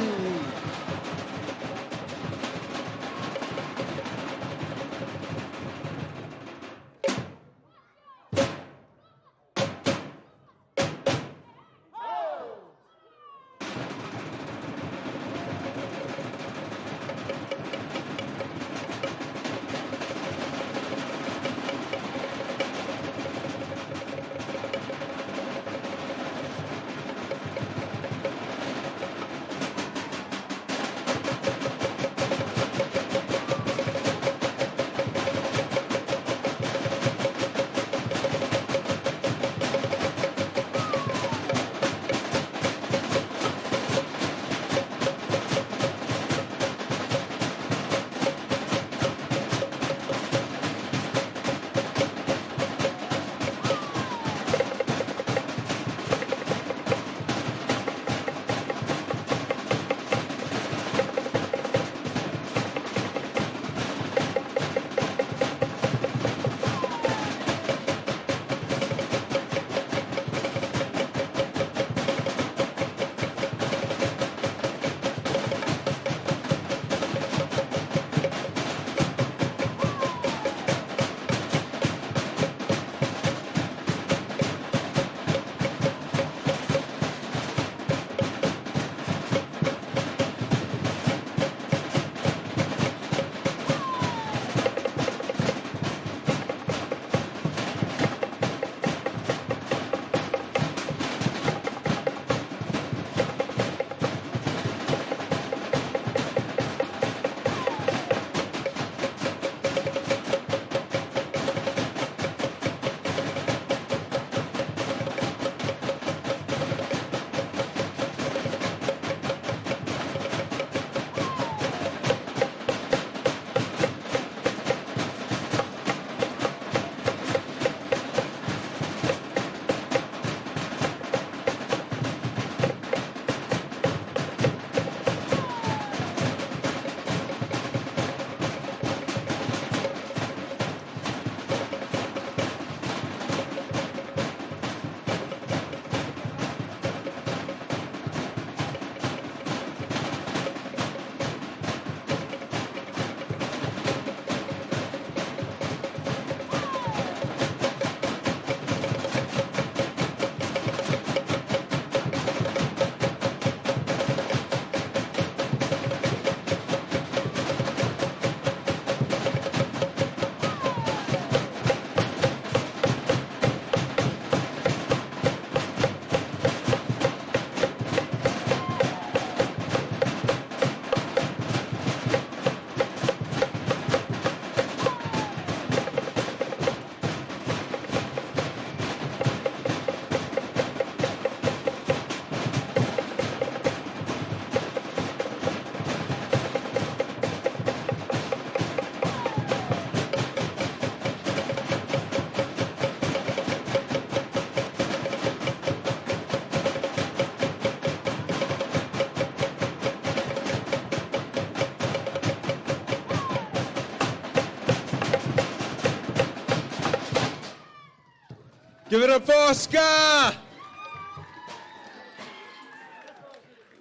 Give it up for Oscar.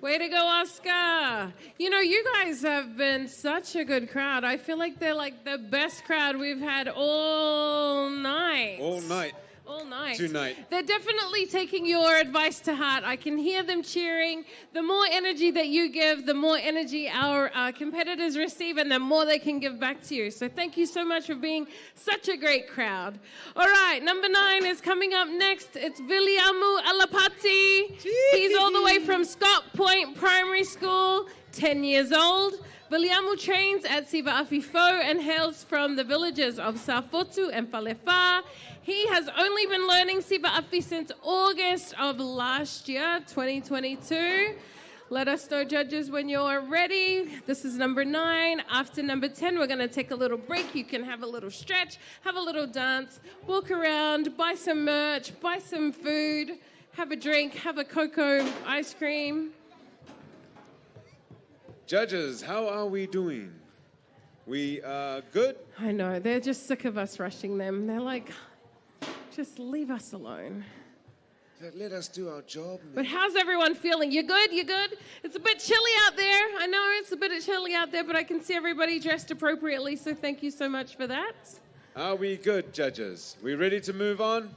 Way to go, Oscar. You know, you guys have been such a good crowd. I feel like they're like the best crowd we've had all night. All night. All night. Tonight. They're definitely taking your advice to heart. I can hear them cheering. The more energy that you give, the more energy our competitors receive, and the more they can give back to you. So thank you so much for being such a great crowd. All right, number 9 is coming up next. It's Viliamu Alapati. He's all the way from Scott Point Primary School, 10 years old. Viliamu trains at SIVA AFI and hails from the villages of Safotu and Falefa. He has only been learning SIVA AFI since August of last year, 2022. Let us know, judges, when you're ready. This is number 9. After number 10, we're going to take a little break. You can have a little stretch, have a little dance, walk around, buy some merch, buy some food, have a drink, have a cocoa ice cream. Judges, how are we doing? We good? I know, they're just sick of us rushing them. They're like, just leave us alone. Let us do our job. But how's everyone feeling? You good? You good? It's a bit chilly out there. I know it's a bit chilly out there, but I can see everybody dressed appropriately, so thank you so much for that. Are we good, judges? We ready to move on?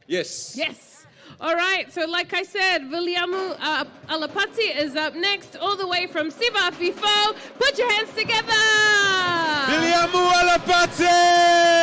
Yes. Yes. All right, so like I said, Viliamu Alapati is up next, all the way from SIVA AFI. Put your hands together! Viliamu Alapati!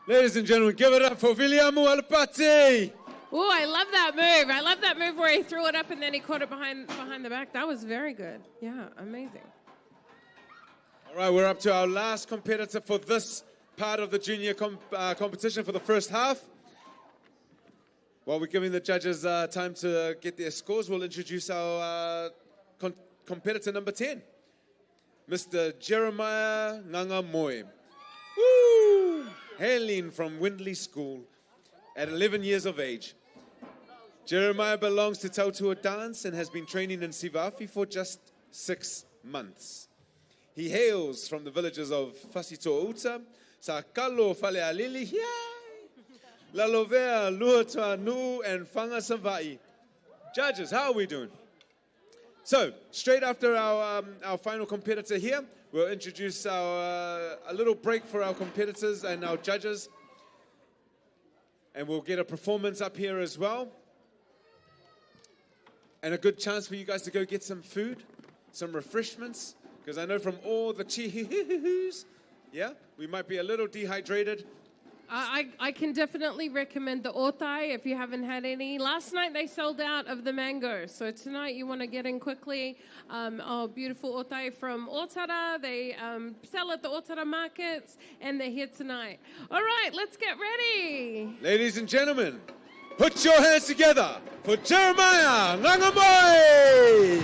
Ladies and gentlemen, give it up for Viliamu Alapati. Oh, I love that move. I love that move where he threw it up and then he caught it behind the back. That was very good. Yeah, amazing. All right, we're up to our last competitor for this part of the junior competition for the first half. While we're giving the judges time to get their scores, we'll introduce our competitor number 10, Mr. Jeremiah Nganga Moy. Woo! Hailing from Windley School at 11 years of age. Jeremiah belongs to Tautua Dance and has been training in SIVA for just 6 months. He hails from the villages of Fasito'uta, Sakalo Falealili, Lalovea, Luatua Nu, and Whanga Savai. Judges, how are we doing? So, straight after our final competitor here, we'll introduce a little break for our competitors and our judges. And we'll get a performance up here as well. And a good chance for you guys to go get some food, some refreshments. Because I know from all the chee-hoo-hoo-hoos, yeah, we might be a little dehydrated. I can definitely recommend the otai if you haven't had any. Last night they sold out of the mango, so tonight you want to get in quickly. Beautiful otai from Otara. They sell at the Otara markets, and they're here tonight. All right, let's get ready. Ladies and gentlemen, put your hands together for Jeremiah Ngangamoy.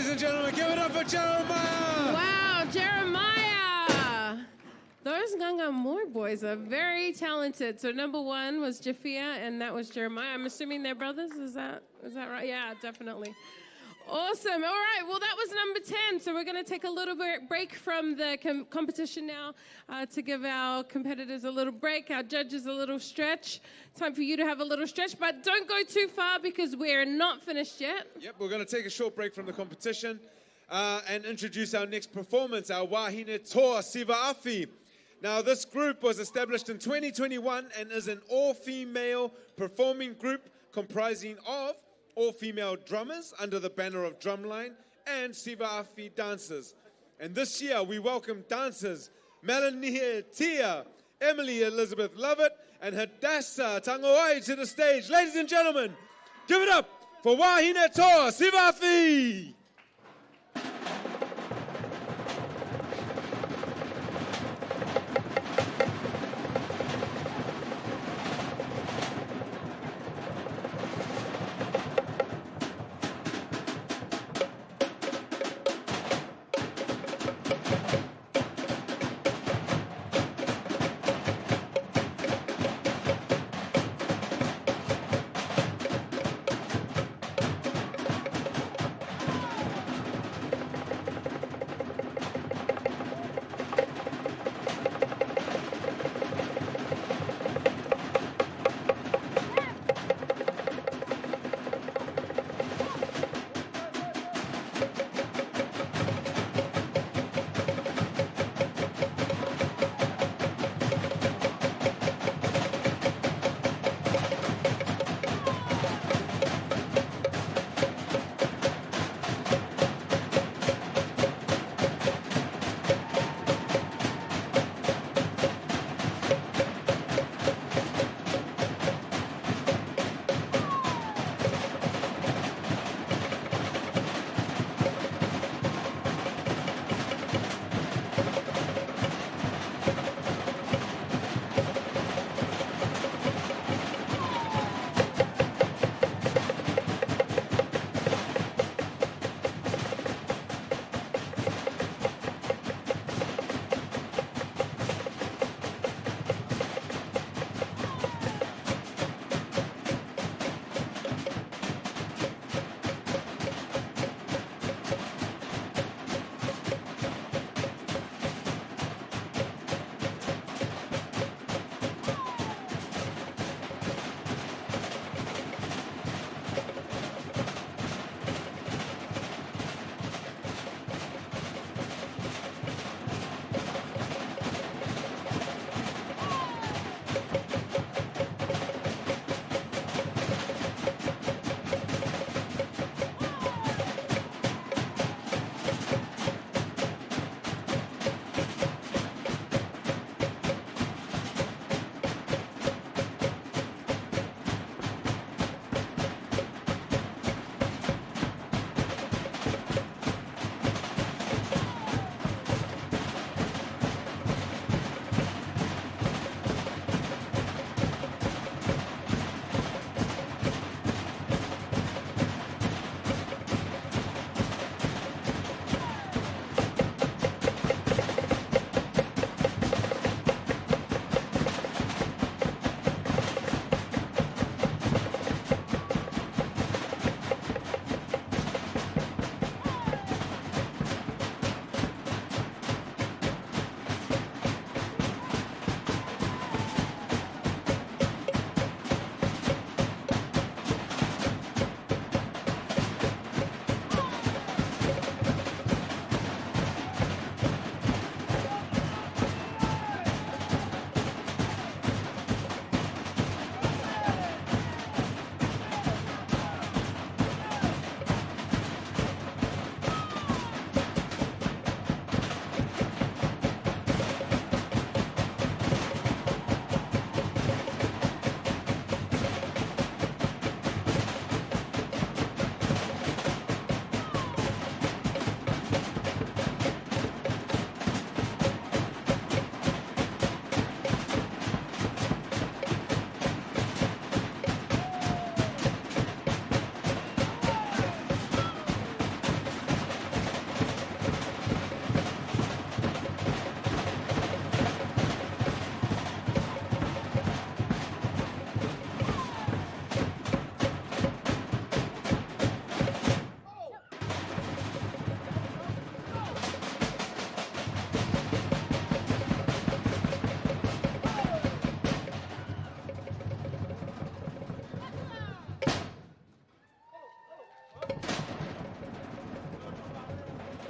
Ladies and gentlemen, give it up for Jeremiah. Wow, Jeremiah. Those Nganga Moore boys are very talented. So number 1 was Jafia, and that was Jeremiah. I'm assuming they're brothers. Is that right? Yeah, definitely. Awesome. All right. Well, that was number 10. So we're going to take a little bit break from the competition now to give our competitors a little break, our judges a little stretch. Time for you to have a little stretch, but don't go too far because we're not finished yet. Yep, we're going to take a short break from the competition and introduce our next performance, our Wahine tour, SIVA AFI. Now, this group was established in 2021 and is an all-female performing group comprising of all-female drummers under the banner of Drumline and SIVA AFI dancers. And this year, we welcome dancers Melanie Tia, Emily Elizabeth Lovett, and Hadassah Tangoai to the stage. Ladies and gentlemen, give it up for Wahine tour, SIVA AFI.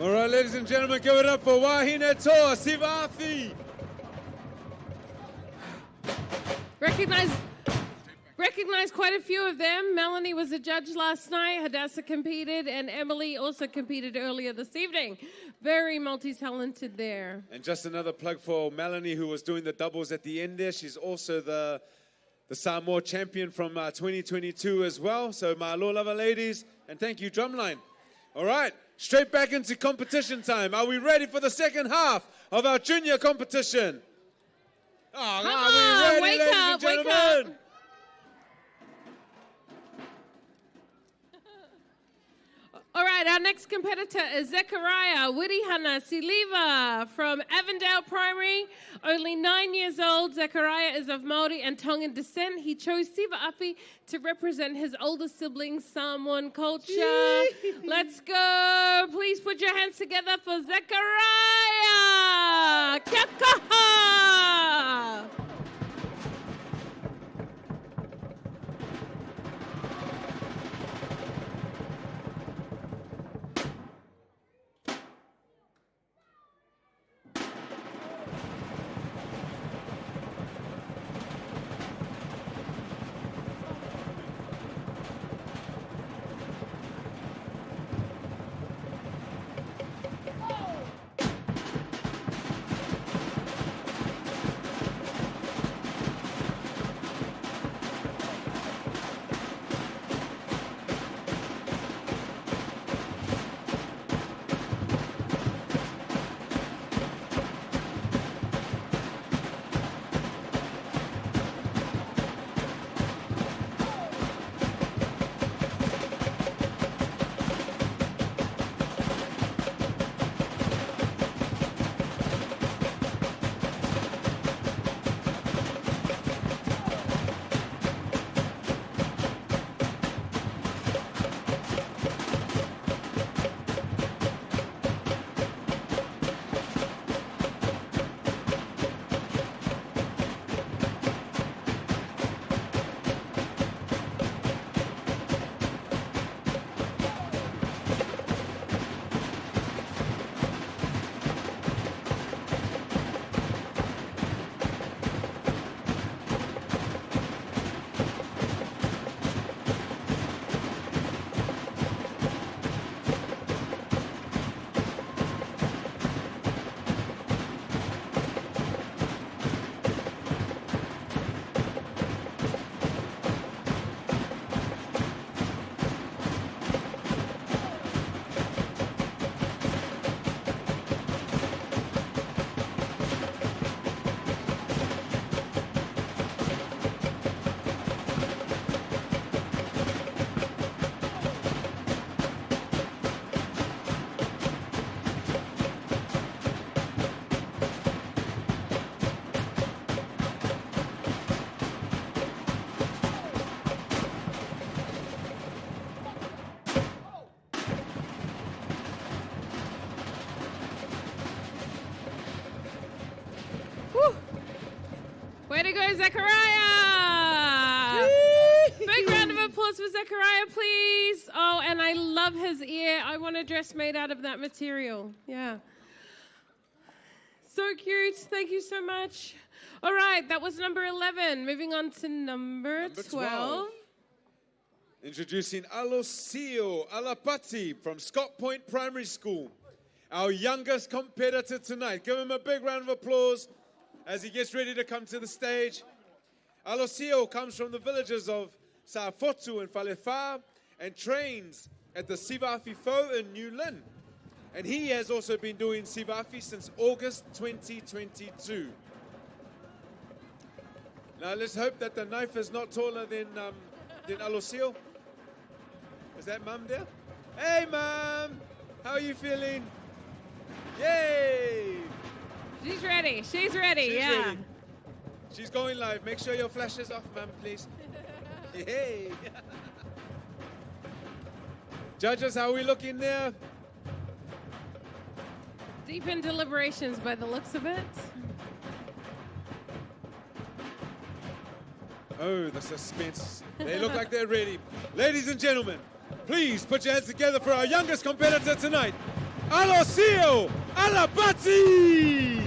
All right, ladies and gentlemen, give it up for Wahine Toa, SIVA AFI. Recognize quite a few of them. Melanie was a judge last night. Hadassah competed, and Emily also competed earlier this evening. Very multi-talented there. And just another plug for Melanie, who was doing the doubles at the end there. She's also the Samoa champion from 2022 as well. So my aloha ladies, and thank you, Drumline. All right, straight back into competition time. Are we ready for the second half of our junior competition? Oh, are we ready, wake ladies up, and gentlemen? wake up. All right, our next competitor is Zechariah Wirihana Siliva from Avondale Primary. Only 9 years old, Zechariah is of Māori and Tongan descent. He chose SIVA AFI to represent his older siblings' Samoan culture. Let's go. Please put your hands together for Zechariah. Kia kaha. Way to go, Zechariah! Big round of applause for Zechariah, please. Oh, and I love his ear. I want a dress made out of that material. Yeah. So cute. Thank you so much. All right, that was number 11. Moving on to number 12. Introducing Alosio Alapati from Scott Point Primary School, our youngest competitor tonight. Give him a big round of applause as he gets ready to come to the stage. Alosio comes from the villages of Sa'afotu and Falefa and trains at the SIVA AFI Fo in New Lynn. And he has also been doing SIVA AFI since August 2022. Now let's hope that the knife is not taller than Alosio. Is that Mum there? Hey Mum! How are you feeling? Yay! She's ready. She's ready. She's yeah. ready. She's going live. Make sure your flash is off, Mum, please. Hey! Judges, how are we looking there? Deep in deliberations by the looks of it. Oh, the suspense. They look like they're ready. Ladies and gentlemen, please put your hands together for our youngest competitor tonight. Alosio Alabati.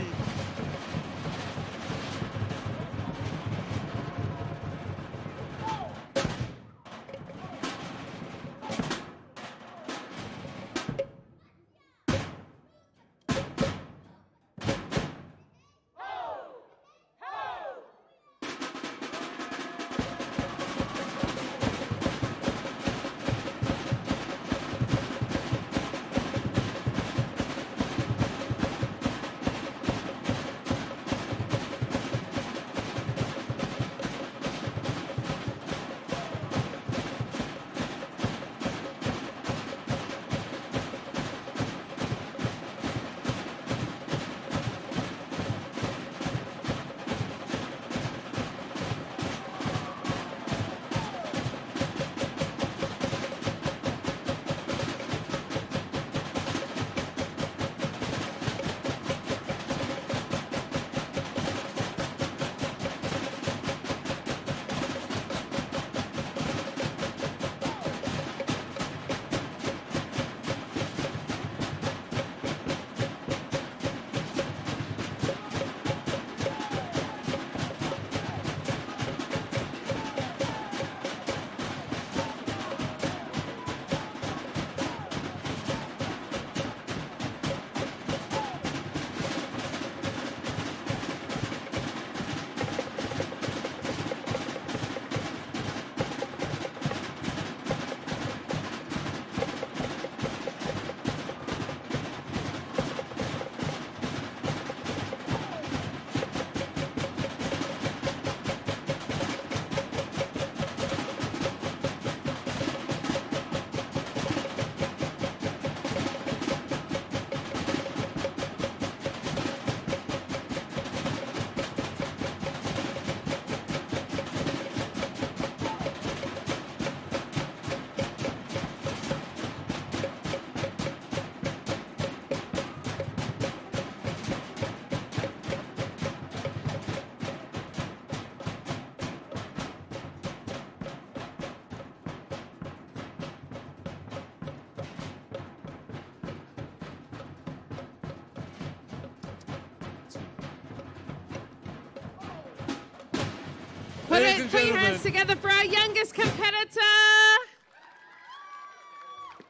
Put your hands together for our youngest competitor.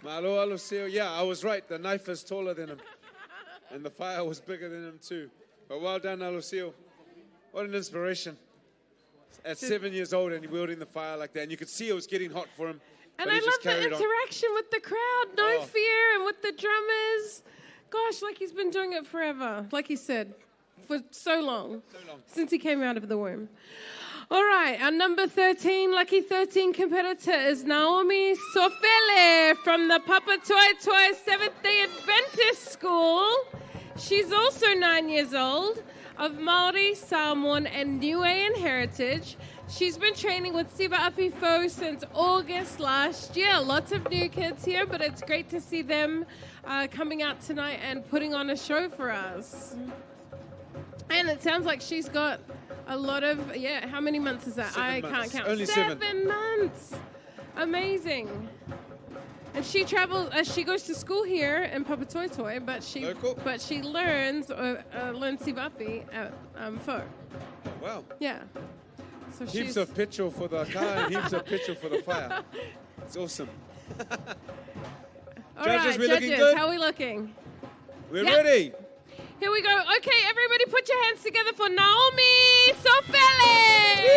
Malo Alosio. Yeah, I was right. The knife is taller than him. And the fire was bigger than him too. But well done, Alosio. What an inspiration. At 7 years old and wielding the fire like that. And you could see it was getting hot for him. And I love the interaction with the crowd. No fear. And with the drummers. Gosh, like he's been doing it forever. Like he said, for so long. Since he came out of the womb. All right, our number 13, lucky 13 competitor is Naomi Sofele from the Papatoetoe Seventh-day Adventist School. She's also 9 years old, of Maori, Samoan, and Niuean heritage. She's been training with SIVA AFI since August last year. Lots of new kids here, but it's great to see them coming out tonight and putting on a show for us. And it sounds like she's got a lot of, how many months is that? 7 months. Can't count. Only 7 months. Amazing. And she travels, she goes to school here in Papatoetoe, but she learns SIVA AFI at Fo. Wow. Yeah. So heaps of petrol for the car and heaps of petrol for the fire. It's awesome. All right, judges, how are we looking? We're ready. Here we go. Okay, everybody put your hands together for Naomi Sofele.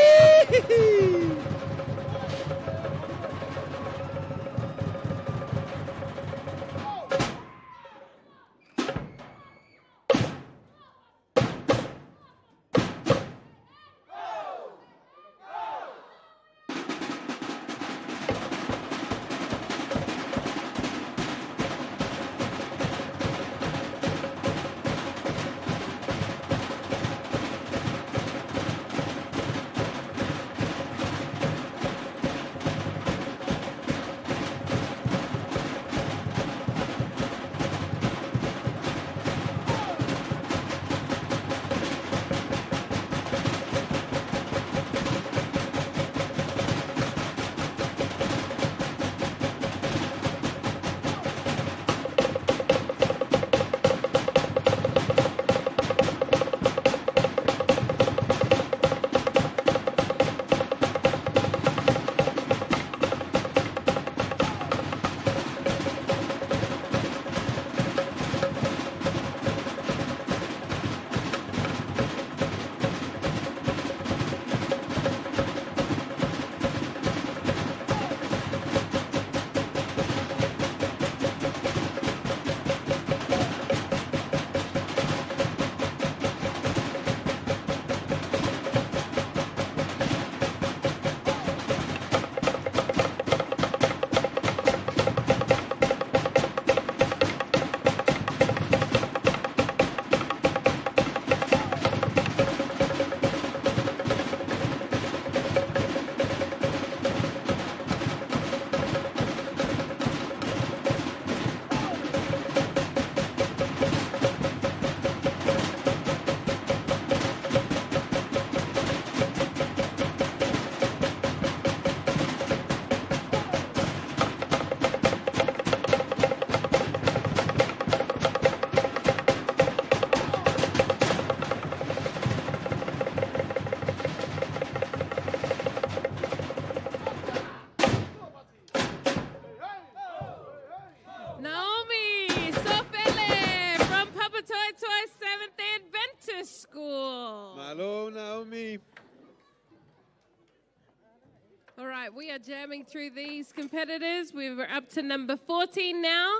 School. Malo, Naomi. All right, we are jamming through these competitors. We're up to number 14 now.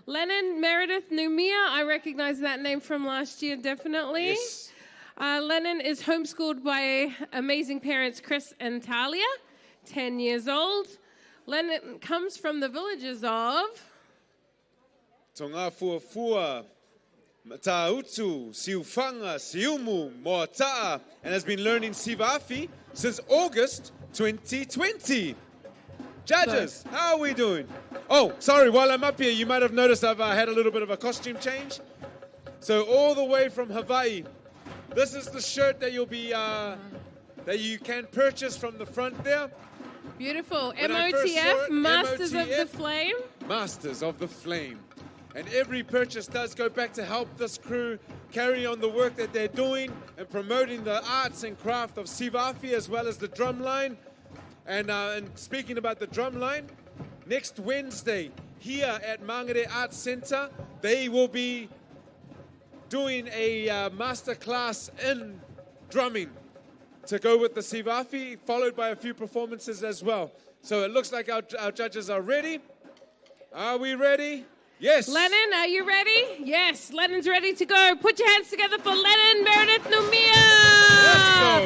Lennon Meredith Numia. I recognize that name from last year, definitely. Yes. Lennon is homeschooled by amazing parents Chris and Talia, 10 years old. Lennon comes from the villages of Tonga Fuafua, Matautu, Siufanga, Siumu, Moataa, and has been learning SIVA since August 2020. Judges, how are we doing? Oh, sorry, while I'm up here, you might have noticed I've had a little bit of a costume change. So all the way from Hawaii, this is the shirt that you'll be, that you can purchase from the front there. beautiful When I first saw MOTF, it, Masters of the MOTF. Flame. Masters of the Flame. And every purchase does go back to help this crew carry on the work that they're doing and promoting the arts and craft of Sivafi as well as the drumline. And speaking about the drumline, next Wednesday here at Mangere Arts Centre, they will be doing a master class in drumming to go with the Sivafi, followed by a few performances as well. So it looks like our judges are ready. Are we ready? Yes. Lennon, are you ready? Yes, Lennon's ready to go. Put your hands together for Lennon Meredith Numia. Let's go.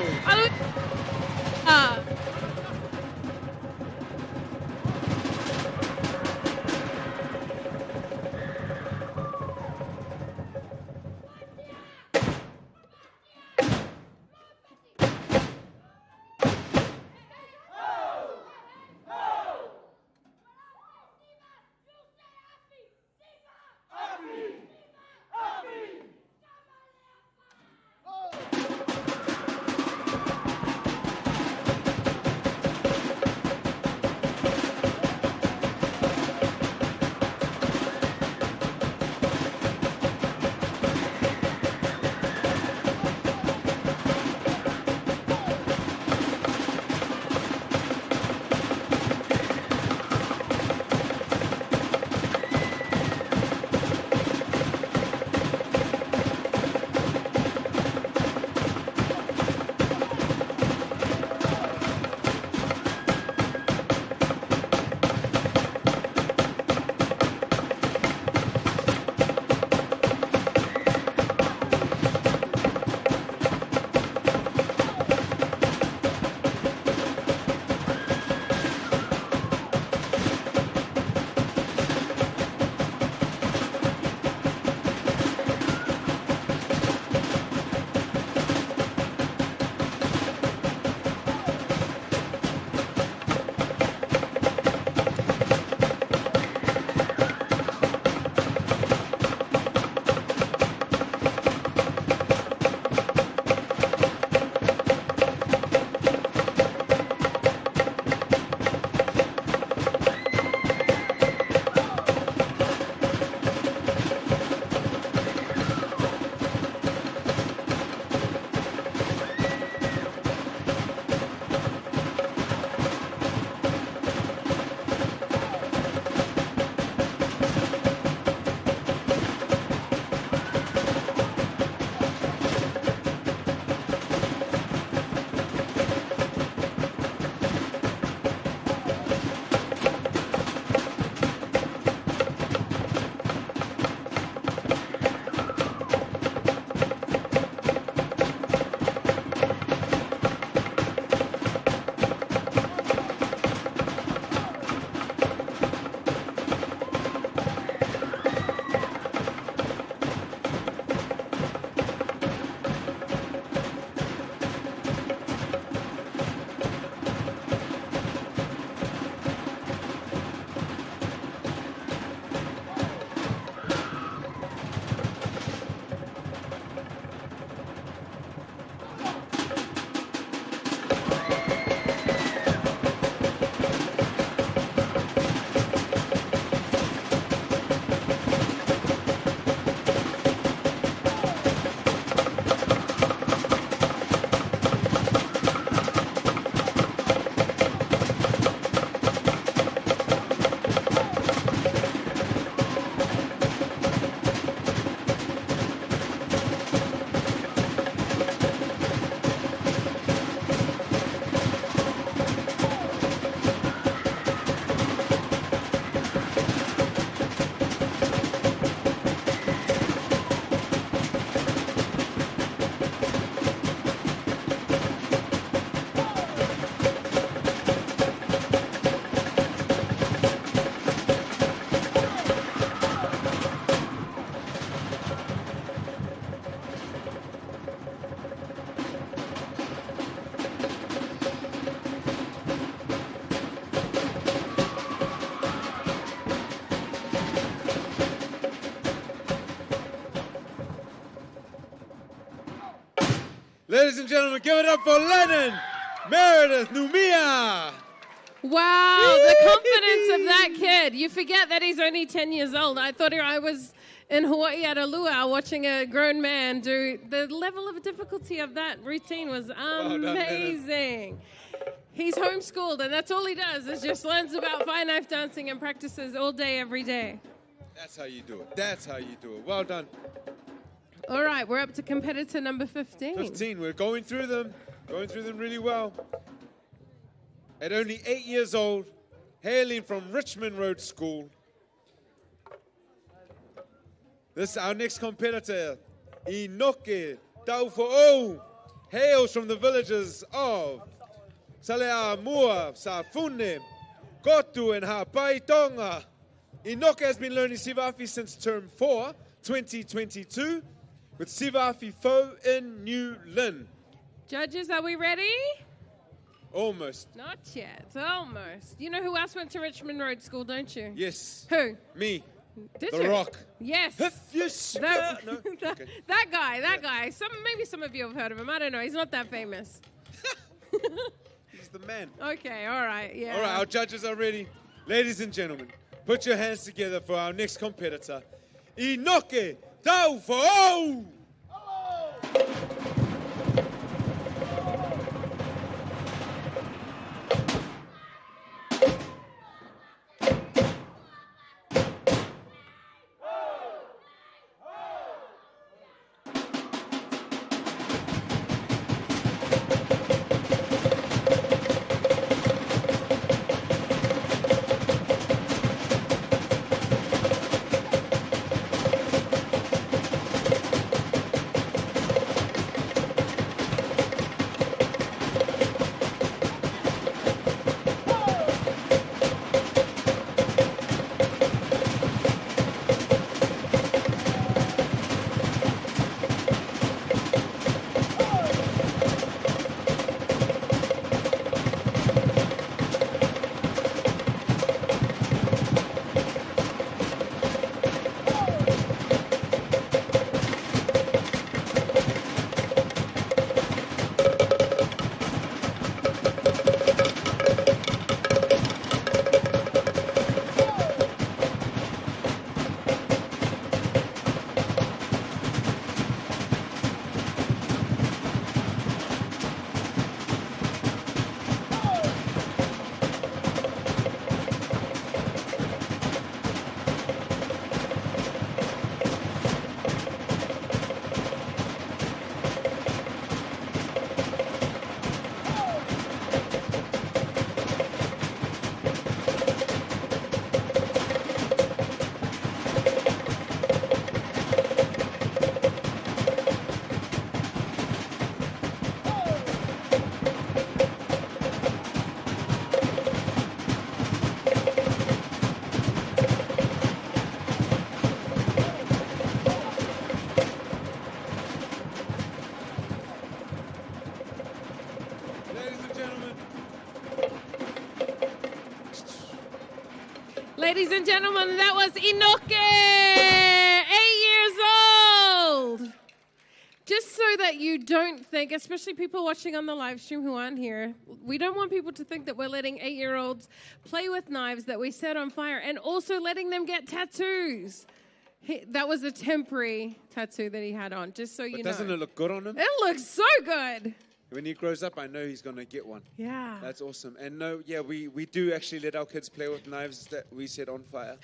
Ladies and gentlemen, give it up for Lennon Meredith Numia. Wow, the confidence of that kid. You forget that he's only 10 years old. I thought I was in Hawaii at a luau watching a grown man do. The level of difficulty of that routine was amazing. He's homeschooled, and that's all he does is just learns about fire knife dancing and practices all day, every day. That's how you do it. That's how you do it. Well done. All right, we're up to competitor number 15. 15, we're going through them really well. At only 8 years old, hailing from Richmond Road School. This our next competitor, Inoke Taufo'ou, hails from the villages of Saleamua, Safune, Kotu, and Hapaitonga. Inoke has been learning SIVA since term 4, 2022, with SIVA Fo in New Lynn. Judges, are we ready? Almost. Not yet, almost. You know who else went to Richmond Road School, don't you? Yes. Who? Me. Did The you? Rock. Yes. Yes. That, No. Okay. that guy. Maybe some of you have heard of him. I don't know. He's not that famous. He's the man. Okay, all right, yeah. All right, our judges are ready. Ladies and gentlemen, put your hands together for our next competitor, Inoke Taufo'ou. Ladies and gentlemen, that was Inoke, 8 years old. Just so that you don't think, especially people watching on the live stream who aren't here, we don't want people to think that we're letting 8-year-olds play with knives that we set on fire and also letting them get tattoos. That was a temporary tattoo that he had on, just so you know. Doesn't it look good on him? It looks so good. When he grows up, I know he's going to get one. Yeah. That's awesome. And no, yeah, we do actually let our kids play with knives that we set on fire.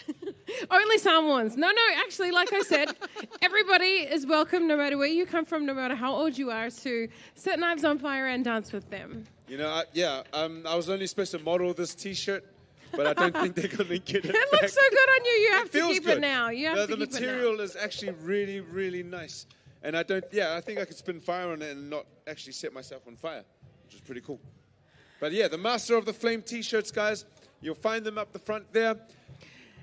Only some ones. No, actually, like I said, everybody is welcome, no matter where you come from, no matter how old you are, to set knives on fire and dance with them. You know, I was only supposed to model this T-shirt, but I don't think they're going to get it It looks so good on you. You have to keep good. it now. The material is actually really, really nice. And I think I could spin fire on it and not actually set myself on fire, which is pretty cool. But yeah, the Master of the Flame T-shirts, guys, you'll find them up the front there.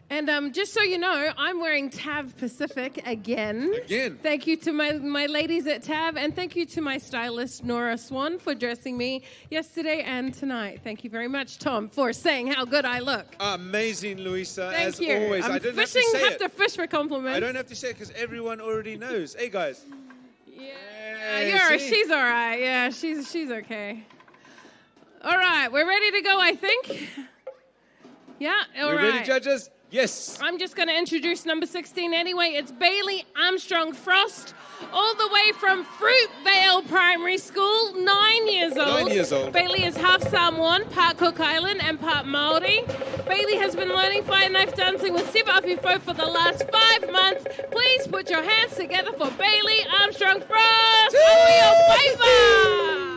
And just so you know, I'm wearing TAV Pacific again. Again. Thank you to my ladies at TAV, and thank you to my stylist, Nora Swan, for dressing me yesterday and tonight. Thank you very much, Tom, for saying how good I look. Amazing, Louisa, Thank as you. always. I'm I didn't fishing, have to say to fish for compliments. I don't have to say it because everyone already knows. Hey, guys. Yeah. She's all right. Yeah, she's okay. All right, we're ready to go, I think. Yeah, all right. Ready, judges? Yes. I'm just going to introduce number 16 anyway. It's Bailey Armstrong Frost, all the way from Fruitvale Primary School, 9 years old. 9 years old. Bailey is half Samoan, part Cook Island, and part Māori. Bailey has been learning fire knife dancing with SIVA AFI for the last 5 months. Please put your hands together for Bailey Armstrong Frost. Over your paper.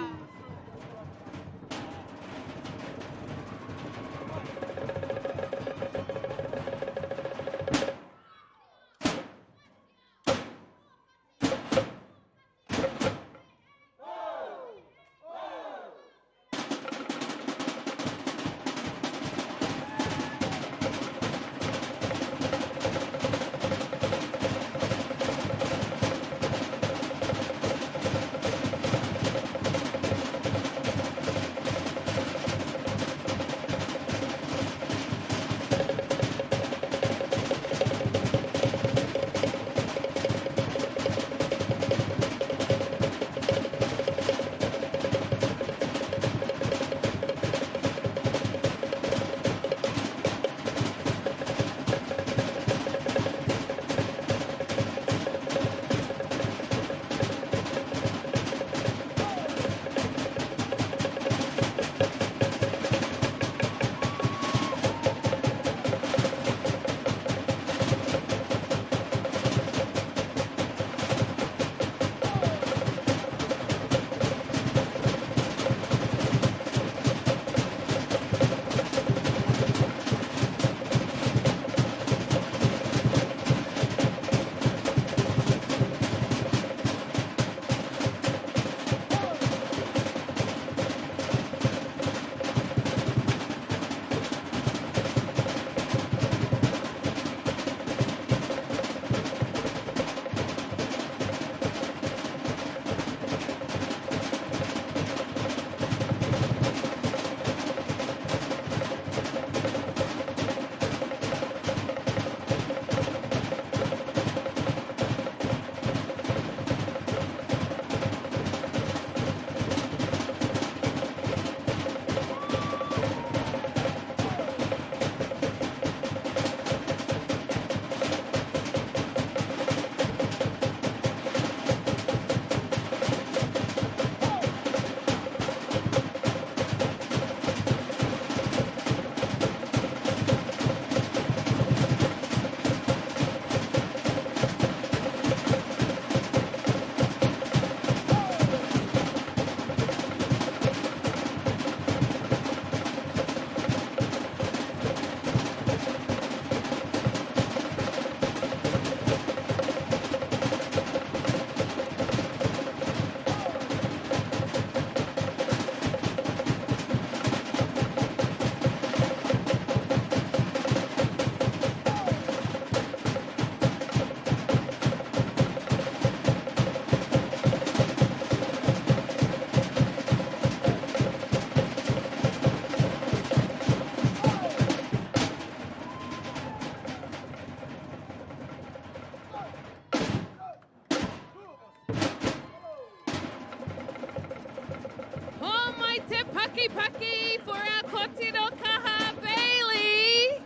Paki Paki for our Kotiro Kaha Bailey.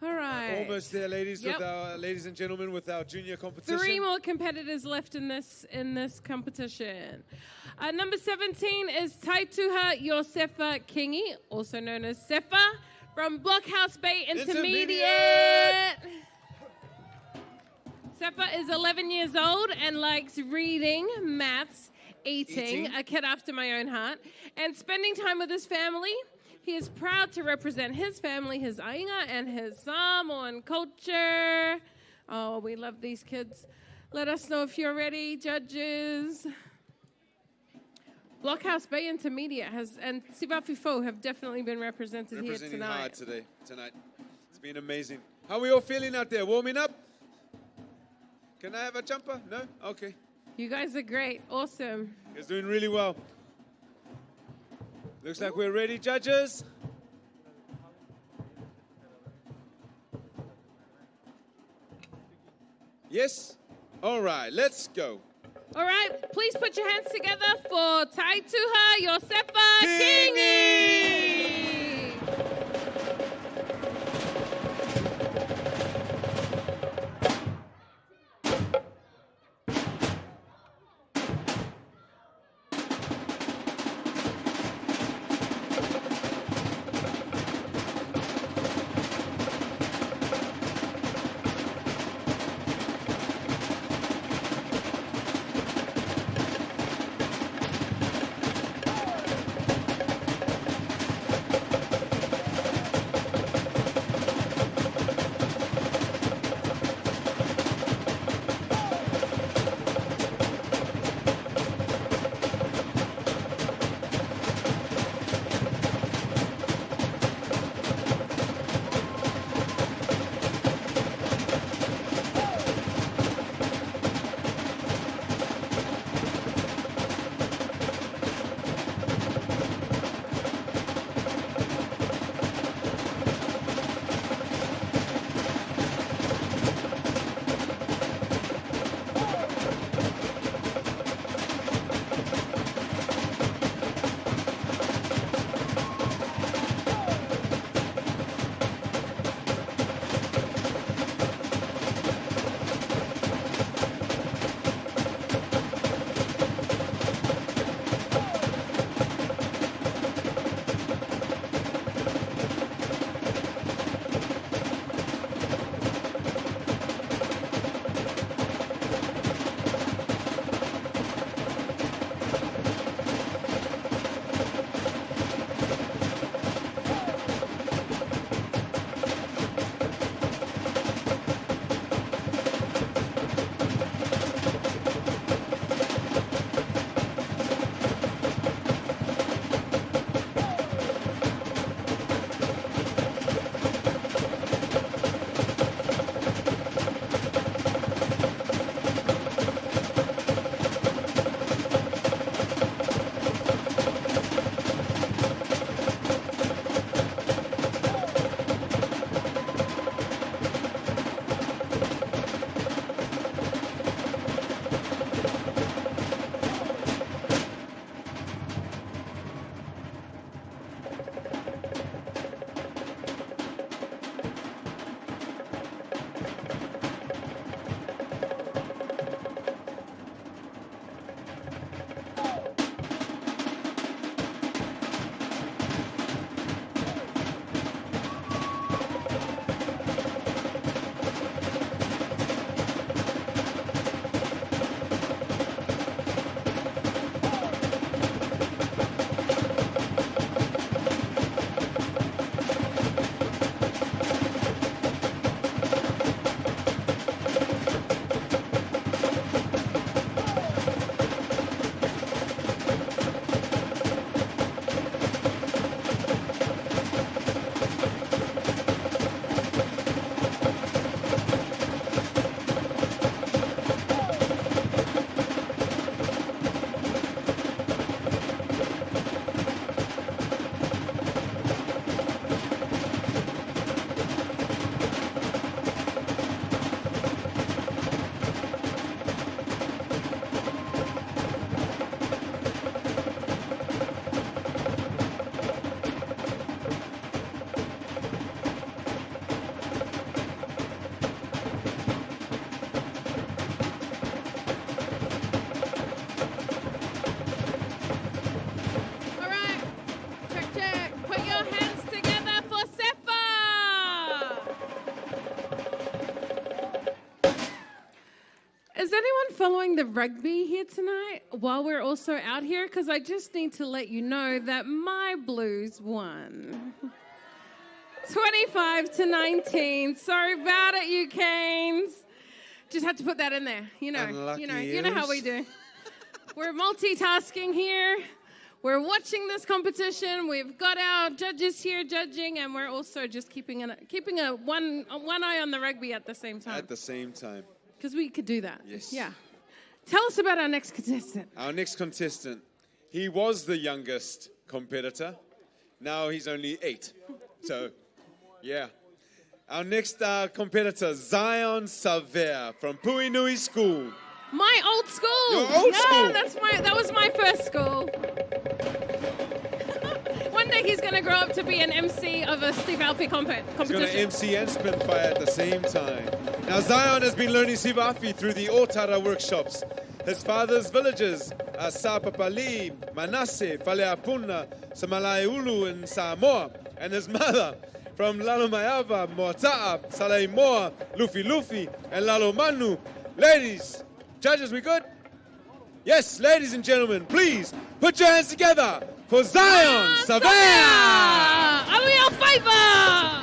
All right. Almost there, ladies, with our ladies and gentlemen, with our junior competition. 3 more competitors left in this competition. Number 17 is Taituha Yosefa Kingi, also known as Sefa, from Blockhouse Bay Intermediate. Sefa is 11 years old and likes reading, maths, eating, a kid after my own heart, and spending time with his family. He is proud to represent his family, his ainga, and his Samoan culture. Oh, we love these kids. Let us know if you're ready, judges. Blockhouse Bay Intermediate and SIVA AFI have definitely been represented here tonight. Representing hard tonight. It's been amazing. How are we all feeling out there? Warming up? Can I have a jumper? No? Okay. You guys are great. Awesome. You guys doing really well. Looks like we're ready, judges. Yes? All right, let's go. All right, please put your hands together for Taituha Yosefa Kingi. Is anyone following the rugby here tonight while we're also out here? Because I just need to let you know that my Blues won. 25-19. Sorry about it, you Canes. Just had to put that in there. You know how we do. We're multitasking here. We're watching this competition. We've got our judges here judging, and we're also just keeping one eye on the rugby at the same time. At the same time. Because we could do that. Yes. Yeah. Tell us about our next contestant. Our next contestant, he was the youngest competitor. Now he's only 8. So, yeah. Our next competitor, Zion Savea from Puinui School. My old school. Your old school. That was my first school. One day he's going to grow up to be an MC of a SIVA competition. He's going to MC and spin fire at the same time. Now, Zion has been learning SIVA through the Otara workshops. His father's villages are Sapapali, Manasse, Faleapuna, Samalaeulu, and Samoa. And his mother from Lalomayava, Moata'a, Salaimoa, Lufi Lufi, and Lalomanu. Ladies, judges, we good? Yes, ladies and gentlemen, please put your hands together for Zion Savea! Are we on favor?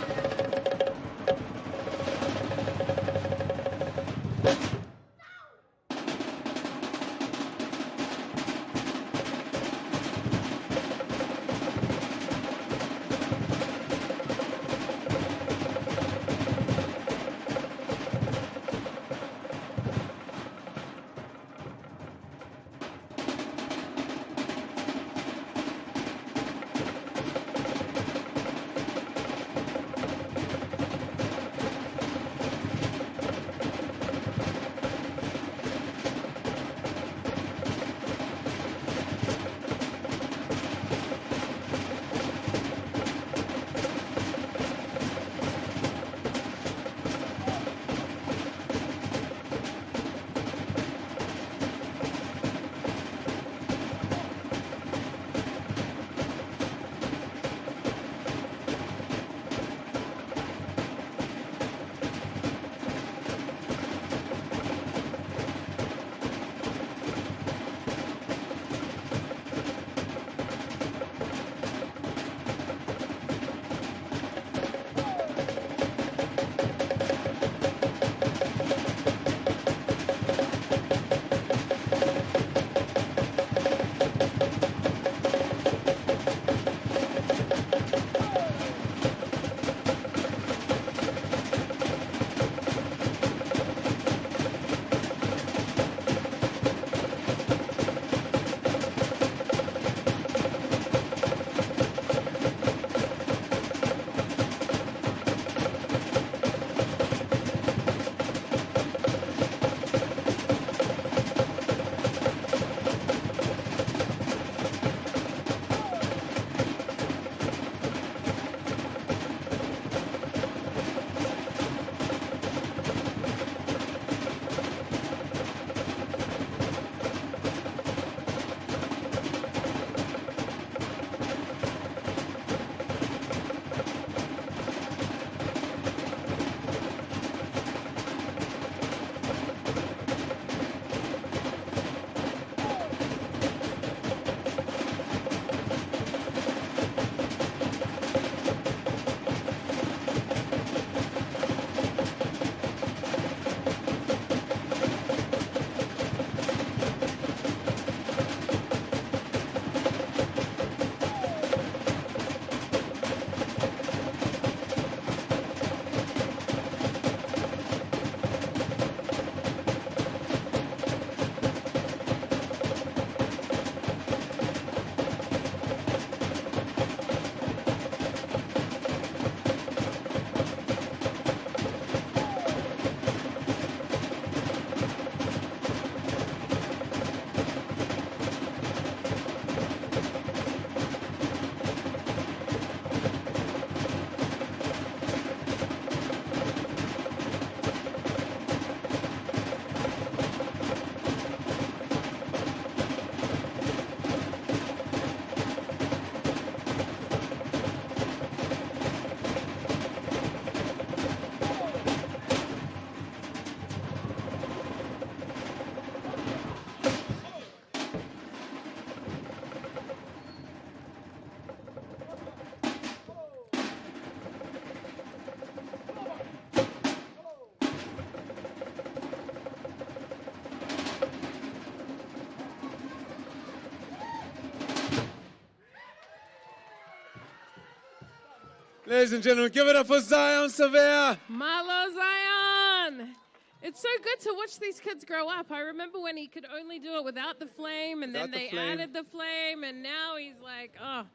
Ladies and gentlemen, give it up for Zion Savea. Malo Zion. It's so good to watch these kids grow up. I remember when he could only do it without the flame, and then they added the flame, and now he's like, oh,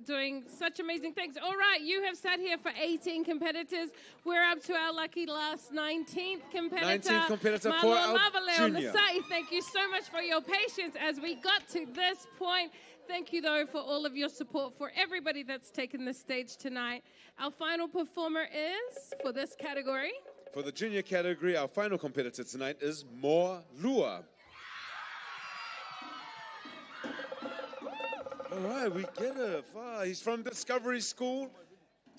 doing such amazing things. All right, you have sat here for 18 competitors. We're up to our lucky last 19th competitor. 19th competitor for our on the junior. side. Thank you so much for your patience as we got to this point. Thank you, though, for all of your support, for everybody that's taken the stage tonight. Our final performer is, for this category. For the junior category, our final competitor tonight is More Lua. All right, we get it. He's from Discovery School,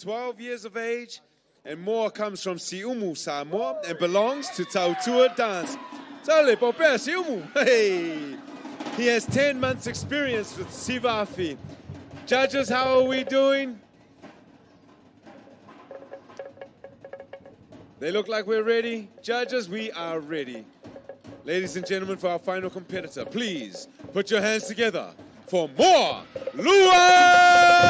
12 years of age, and Moa comes from Siumu, Samoa, and belongs to Tautua Dance. Sale, popea, Siumu. Hey! He has 10 months experience with SIVA AFI. Judges, how are we doing? They look like we're ready. Judges, we are ready. Ladies and gentlemen, for our final competitor, please put your hands together for More Lua!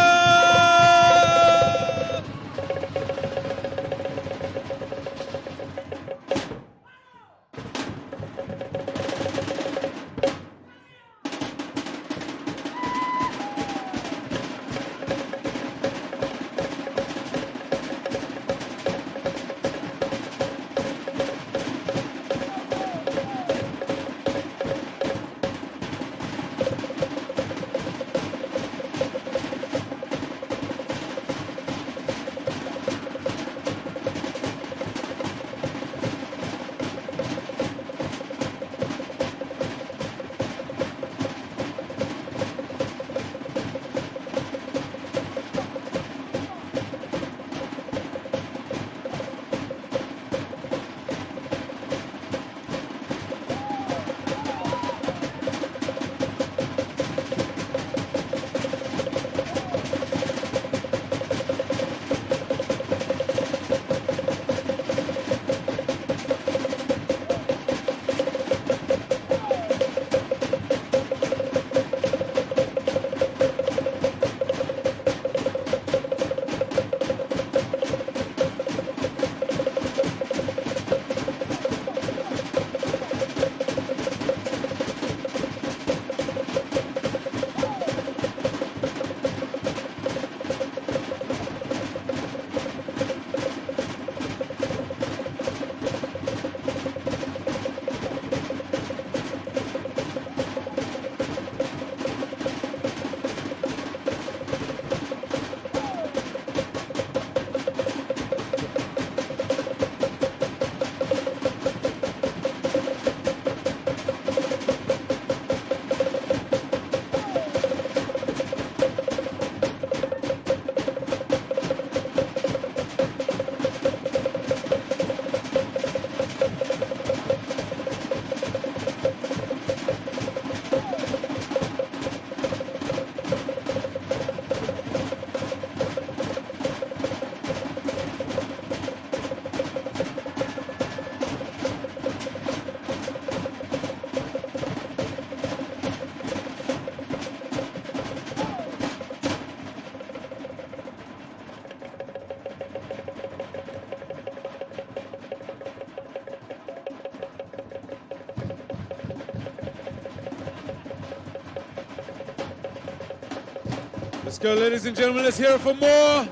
Let's go, ladies and gentlemen. Let's hear it for More.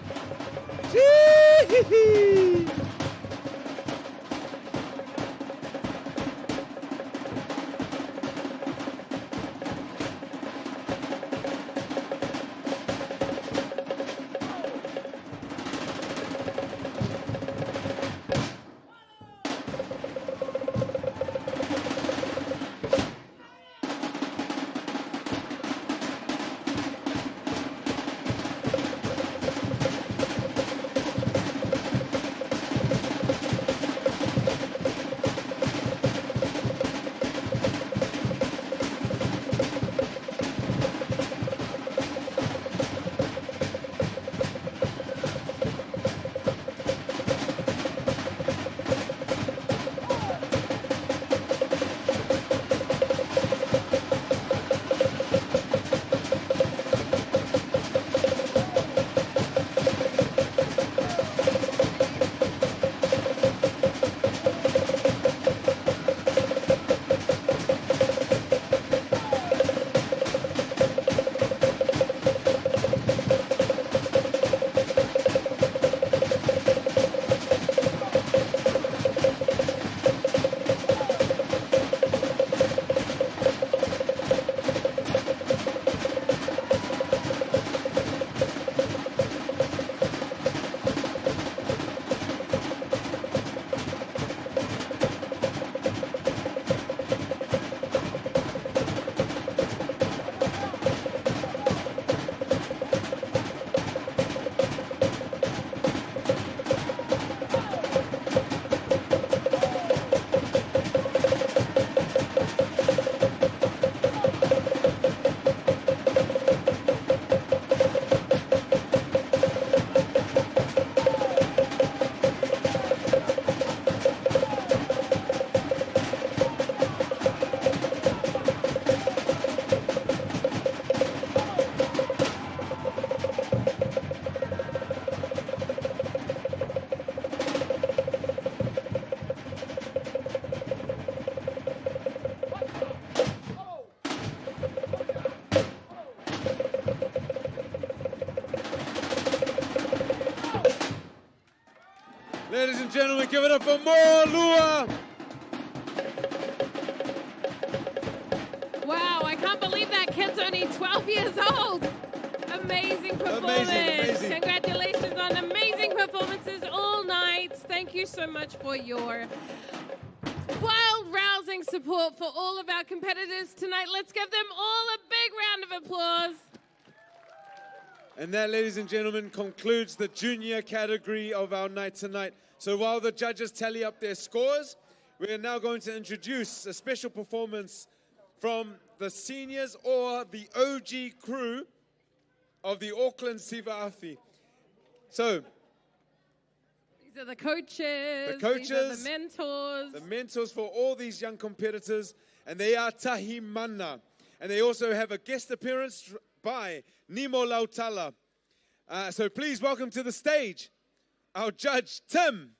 Chee-hee-hee. Ladies and gentlemen, give it up for more Lua. Wow, I can't believe that kid's only 12 years old. Amazing performance. Amazing. Congratulations on amazing performances all night. Thank you so much for your wild, rousing support for all of our competitors tonight. Let's give them all a big round of applause. And that, ladies and gentlemen, concludes the junior category of our night tonight. So while the judges tally up their scores, we are now going to introduce a special performance from the seniors or the OG crew of the Auckland SIVA AFI. So, these are the coaches, these are the mentors. The mentors for all these young competitors, and they are Tahi Mana. And they also have a guest appearance by Nemo Lautala. So please welcome to the stage our judge, Tim,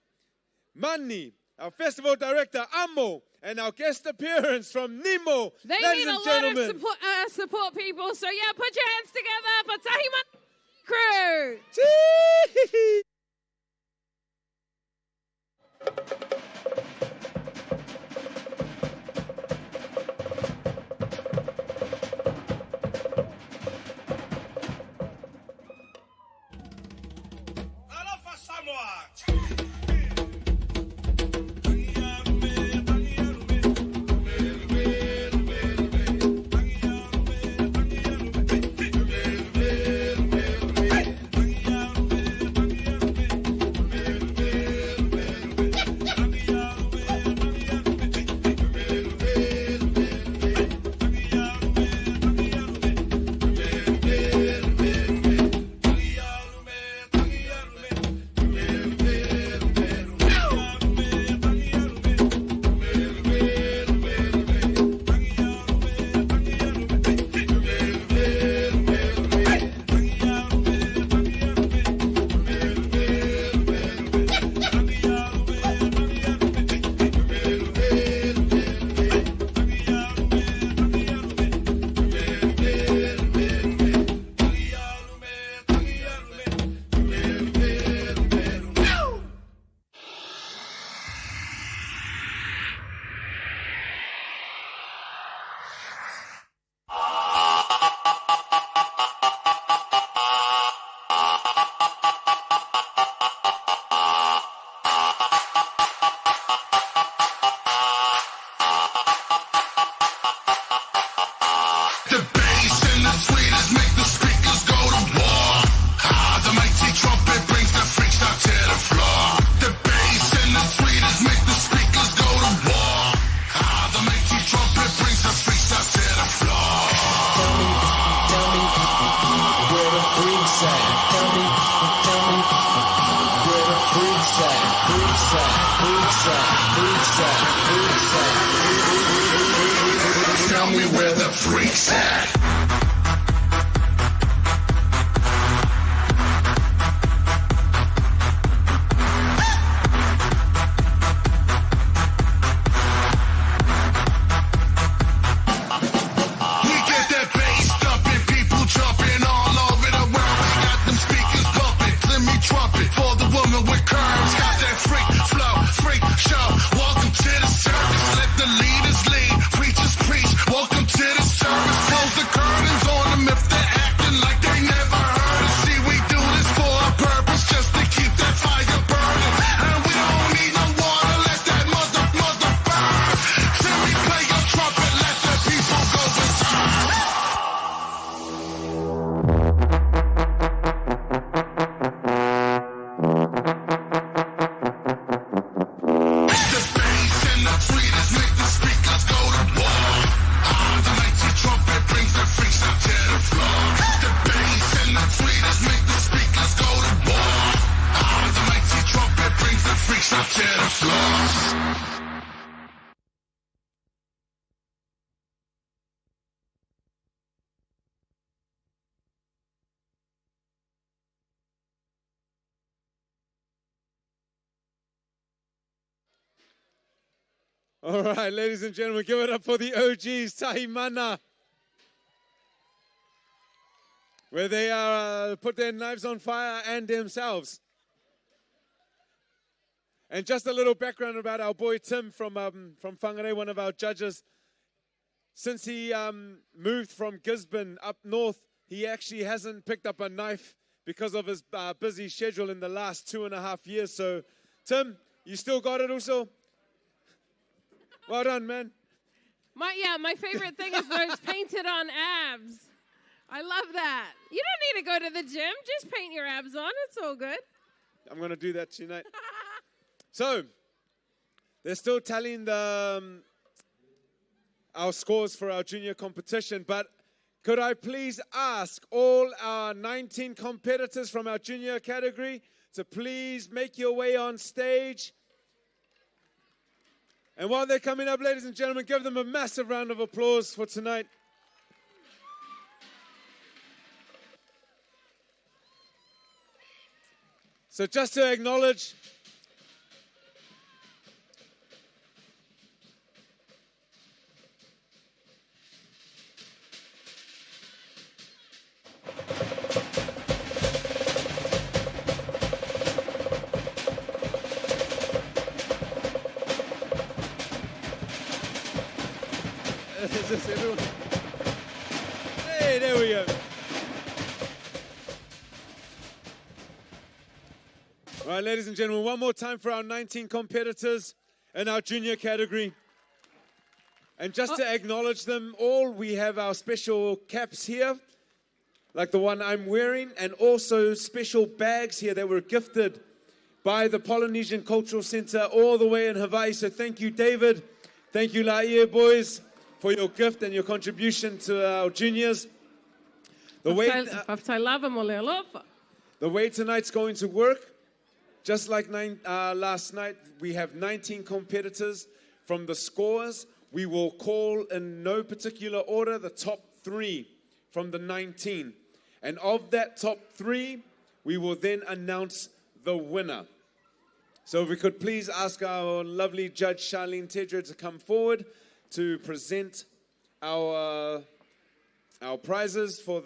Mani, our festival director, Amo, and our guest appearance from Nemo. They need a lot of support, people. So yeah, put your hands together for Tahi Mana crew. Chee! Tell me where the freaks at. All right, ladies and gentlemen, give it up for the OGs, Tahi Mana. Where they are put their knives on fire and themselves. And just a little background about our boy Tim from Whangarei, one of our judges. Since he moved from Gisborne up north, he actually hasn't picked up a knife because of his busy schedule in the last 2.5 years. So, Tim, you still got it also? Well done, man. My favorite thing is those painted on abs. I love that. You don't need to go to the gym. Just paint your abs on. It's all good. I'm going to do that tonight. So, they're still tallying our scores for our junior competition, but could I please ask all our 19 competitors from our junior category to please make your way on stage? And while they're coming up, ladies and gentlemen, give them a massive round of applause for tonight. So just to acknowledge is this everyone? Hey, there we go. All right, ladies and gentlemen, one more time for our 19 competitors in our junior category. And just to acknowledge them all, we have our special caps here, like the one I'm wearing, and also special bags here that were gifted by the Polynesian Cultural Center all the way in Hawaii. So thank you, David. Thank you, Laie boys, for your gift and your contribution to our juniors. The way tonight's going to work, just like last night, we have 19 competitors. From the scores, we will call in no particular order the top 3 from the 19. And of that top 3, we will then announce the winner. So if we could please ask our lovely judge, Charlene Tedra, to come forward to present our prizes for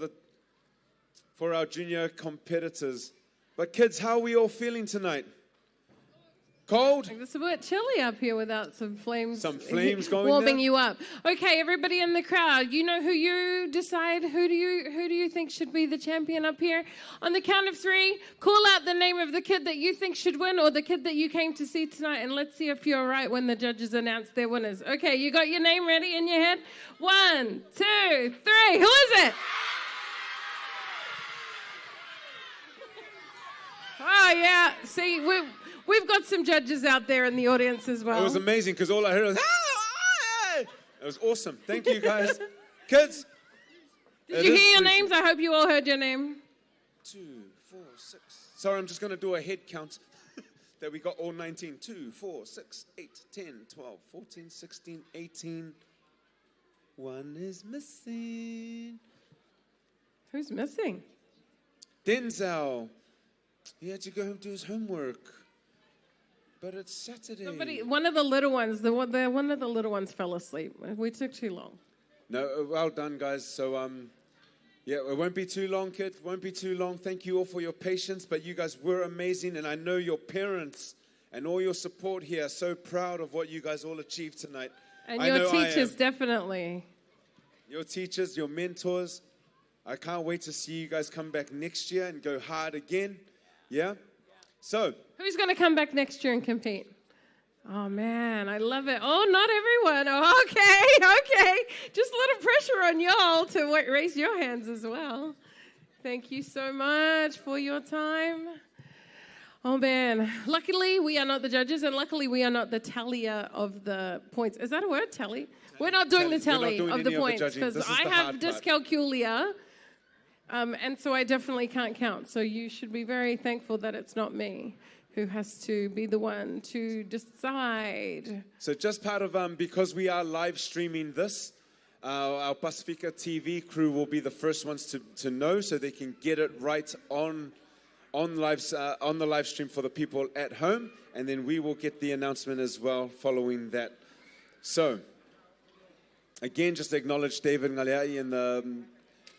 our junior competitors. But kids, how are we all feeling tonight? Cold? It's a bit chilly up here without some flames. Some flames going warming there? you up. Okay, everybody in the crowd, you know who you decide. Who do you think should be the champion up here? On the count of 3, call out the name of the kid that you think should win, or the kid that you came to see tonight, and let's see if you're right when the judges announce their winners. Okay, you got your name ready in your head? 1, 2, 3. Who is it? Oh yeah. See, We've got some judges out there in the audience as well. It was amazing because all I heard was, hey! It was awesome. Thank you, guys. Kids. Did you hear your names? I hope you all heard your name. 2, 4, 6. Sorry, I'm just going to do a head count that we got all 19. 2, 4, 6, 8, 10, 12, 14, 16, 18. One is missing. Who's missing? Denzel. He had to go home and do his homework. But it's Saturday. One of the little ones, one of the little ones fell asleep. We took too long. No, well done, guys. So, yeah, it won't be too long, kid. Won't be too long. Thank you all for your patience. But you guys were amazing. And I know your parents and all your support here are so proud of what you guys all achieved tonight. And your teachers, definitely. Your teachers, your mentors. I can't wait to see you guys come back next year and go hard again. Yeah? So. Who's going to come back next year and compete? Oh, man, I love it. Oh, not everyone. Oh, okay. Just a little pressure on y'all to raise your hands as well. Thank you so much for your time. Oh, man. Luckily, we are not the judges, and luckily, we are not the tallier of the points. Is that a word, tally? We're not doing the tally of the points because I have dyscalculia. And so I definitely can't count. So you should be very thankful that it's not me who has to be the one to decide. So just part of, because we are live streaming this, our Pacifica TV crew will be the first ones to know so they can get it right on the live stream for the people at home. And then we will get the announcement as well following that. So, again, just to acknowledge David Ngaleai and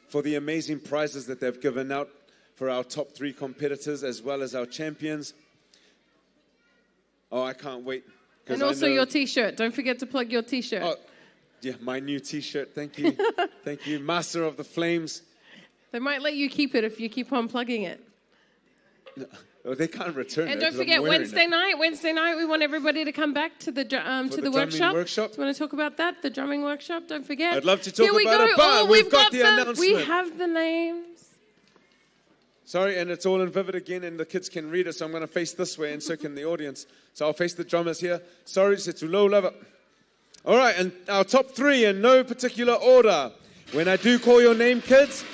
for the amazing prizes that they've given out for our top 3 competitors as well as our champions. Oh, I can't wait. 'Cause And I also know- your T-shirt. Don't forget to plug your T-shirt. Oh, yeah, my new T-shirt. Thank you. Thank you. Master of the Flames. They might let you keep it if you keep on plugging it. No, oh, they can't return it. And don't 'cause I'm forget, wearing Wednesday it. night, we want everybody to come back to the the drumming workshop. workshop? Do you want to talk about that? The drumming workshop. Don't forget. I'd love to talk Here we about go. it, but Oh, we've got the We announcement. have the names. Sorry, and it's all in vivid again, and the kids can read it, so I'm going to face this way, and so can the audience. So I'll face the drummers here. Sorry, it's low level. All right, and our top three in no particular order. When I do call your name, kids,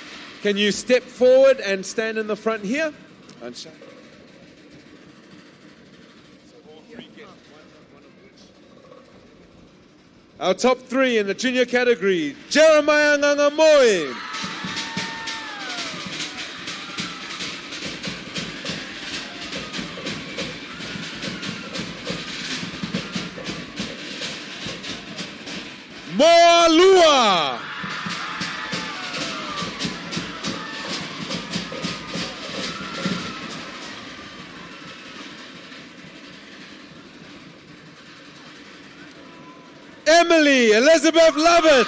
can you step forward and stand in the front here? Our top three in the junior category, Jeremiah Ngangamoy. Moalua. Emily Elizabeth Lovett.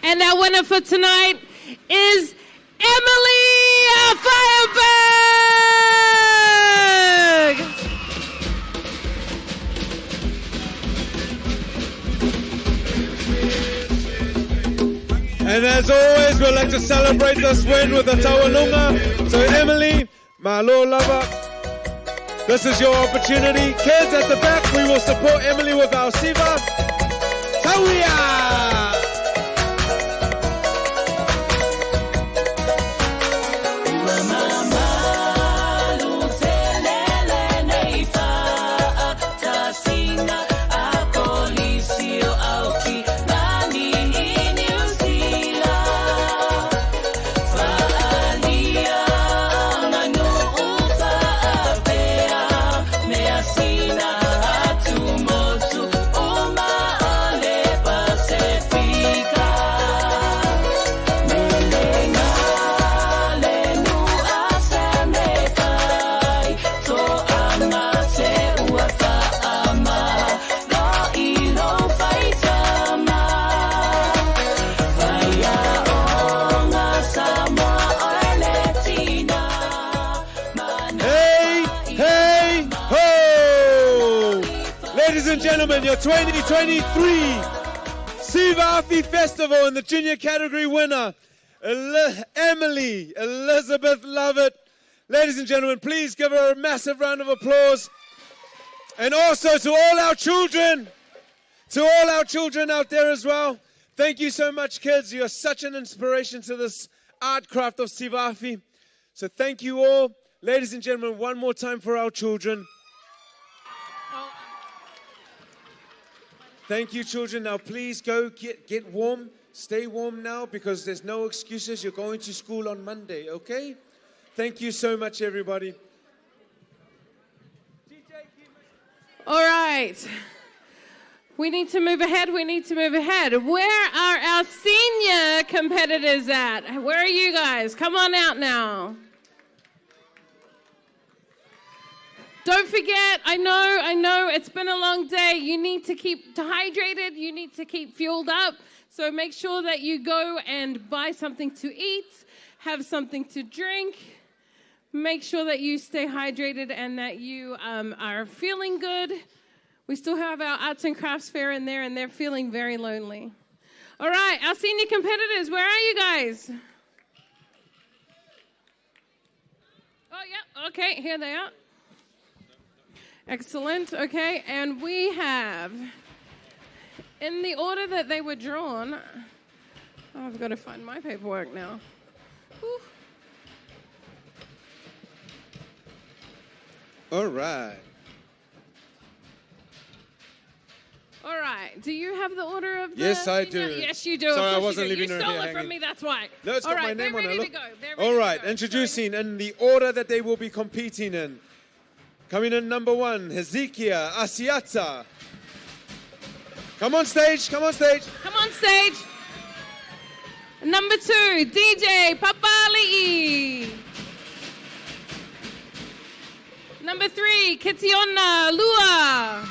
And our winner for tonight is Emily Fireberg. And as always, we'd like to celebrate this win with a tawalunga. So Emily, malo lava, this is your opportunity. Kids at the back, we will support Emily with our SIVA. Tawia! Ladies and gentlemen, your 2023 SIVA AFI Festival in the junior category winner, Emily Elizabeth Lovett. Ladies and gentlemen, please give her a massive round of applause. And also to all our children out there as well. Thank you so much, kids. You are such an inspiration to this art craft of SIVA AFI. So thank you all. Ladies and gentlemen, one more time for our children. Thank you, children. Now, please go get warm. Stay warm now because there's no excuses. You're going to school on Monday, okay? Thank you so much, everybody. All right. We need to move ahead. Where are our senior competitors at? Where are you guys? Come on out now. Don't forget, I know, it's been a long day. You need to keep hydrated. You need to keep fueled up. So make sure that you go and buy something to eat, have something to drink. Make sure that you stay hydrated and that you are feeling good. We still have our arts and crafts fair in there, and they're feeling very lonely. All right, our senior competitors, where are you guys? Oh, yeah, okay, here they are. Excellent, okay, and we have, in the order that they were drawn, I've got to find my paperwork now. Whew. All right. All right, do you have the order of the... Yes, I do. Yes, you do. Sorry, I Of course wasn't you do. leaving her You stole here it from hanging. me, that's why. No, it's All got right, my name they're on it. ready Look. to go. They're ready All to right, go. introducing in the order that they will be competing in. Coming in number 1, Hezekiah Asiata. Come on stage, come on stage. Come on stage. Number 2, DJ Papali'i. Number 3, Kitiona Lua.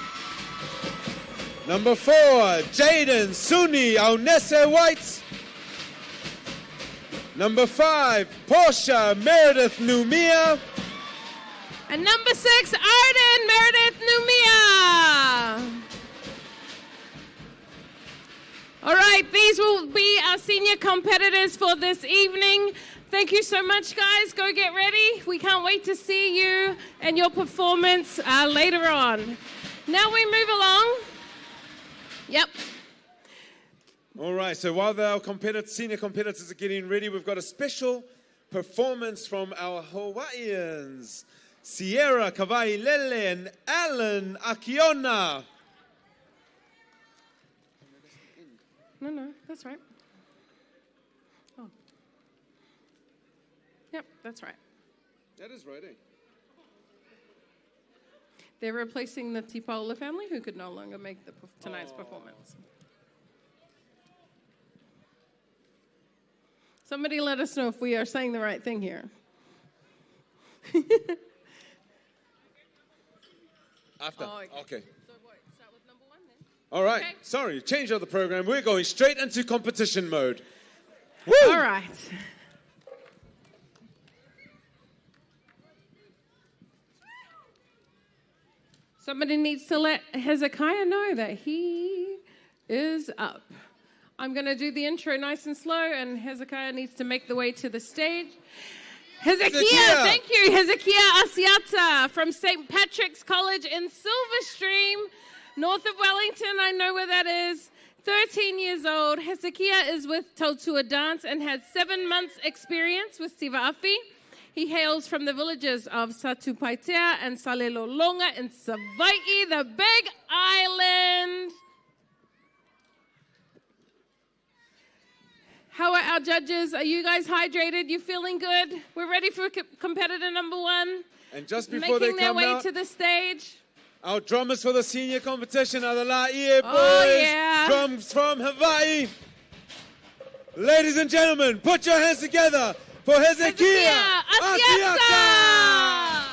Number 4, Jaden Suni Aunese White. Number 5, Portia Meredith Numia. And number 6, Arden Meredith Numia. All right, these will be our senior competitors for this evening. Thank you so much, guys. Go get ready. We can't wait to see you and your performance later on. Now we move along. Yep. All right, so while our senior competitors are getting ready, we've got a special performance from our Hawaiians, Sierra Kavailele and Alan Akiona. No, that's right. Oh. Yep, that's right. That is right, eh? They're replacing the Tipaola family who could no longer make tonight's performance. Somebody let us know if we are saying the right thing here. After. Oh, okay. So what, start with number 1 then? All right. Okay. Sorry, change of the program. We're going straight into competition mode. Woo! All right. Somebody needs to let Hezekiah know that he is up. I'm going to do the intro nice and slow, and Hezekiah needs to make the way to the stage. Hezekiah, thank you. Hezekiah Asiata from St. Patrick's College in Silverstream, north of Wellington. I know where that is. 13 years old. Hezekiah is with Tautua Dance and has 7 months experience with SIVA AFI. He hails from the villages of Satupaitea and Salelolonga in Savaii, the Big Island. How are our judges? Are you guys hydrated? You feeling good? We're ready for competitor number 1. And just before they making their come way out, to the stage. our drummers for the senior competition are the Laie boys. Oh, yeah. Drums from Hawaii. Ladies and gentlemen, put your hands together for Hezekiah Asiata.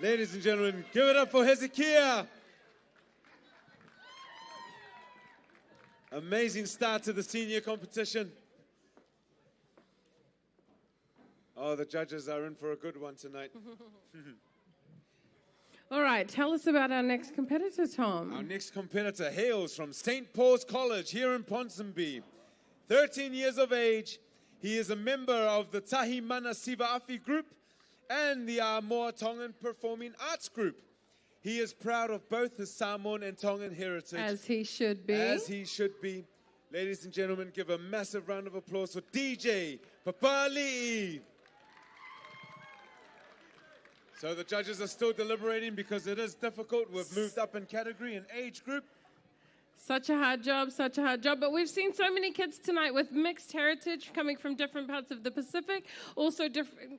Ladies and gentlemen, give it up for Hezekiah. Amazing start to the senior competition. Oh, the judges are in for a good one tonight. All right, tell us about our next competitor, Tom. Our next competitor hails from St. Paul's College here in Ponsonby. 13 years of age, he is a member of the Tahi Mana SIVA AFI group and the Amoa Tongan Performing Arts group. He is proud of both his Samoan and Tongan heritage. As he should be. As he should be. Ladies and gentlemen, give a massive round of applause for DJ Papali'i. So the judges are still deliberating because it is difficult. We've moved up in category and age group. Such a hard job, such a hard job. But we've seen so many kids tonight with mixed heritage coming from different parts of the Pacific, also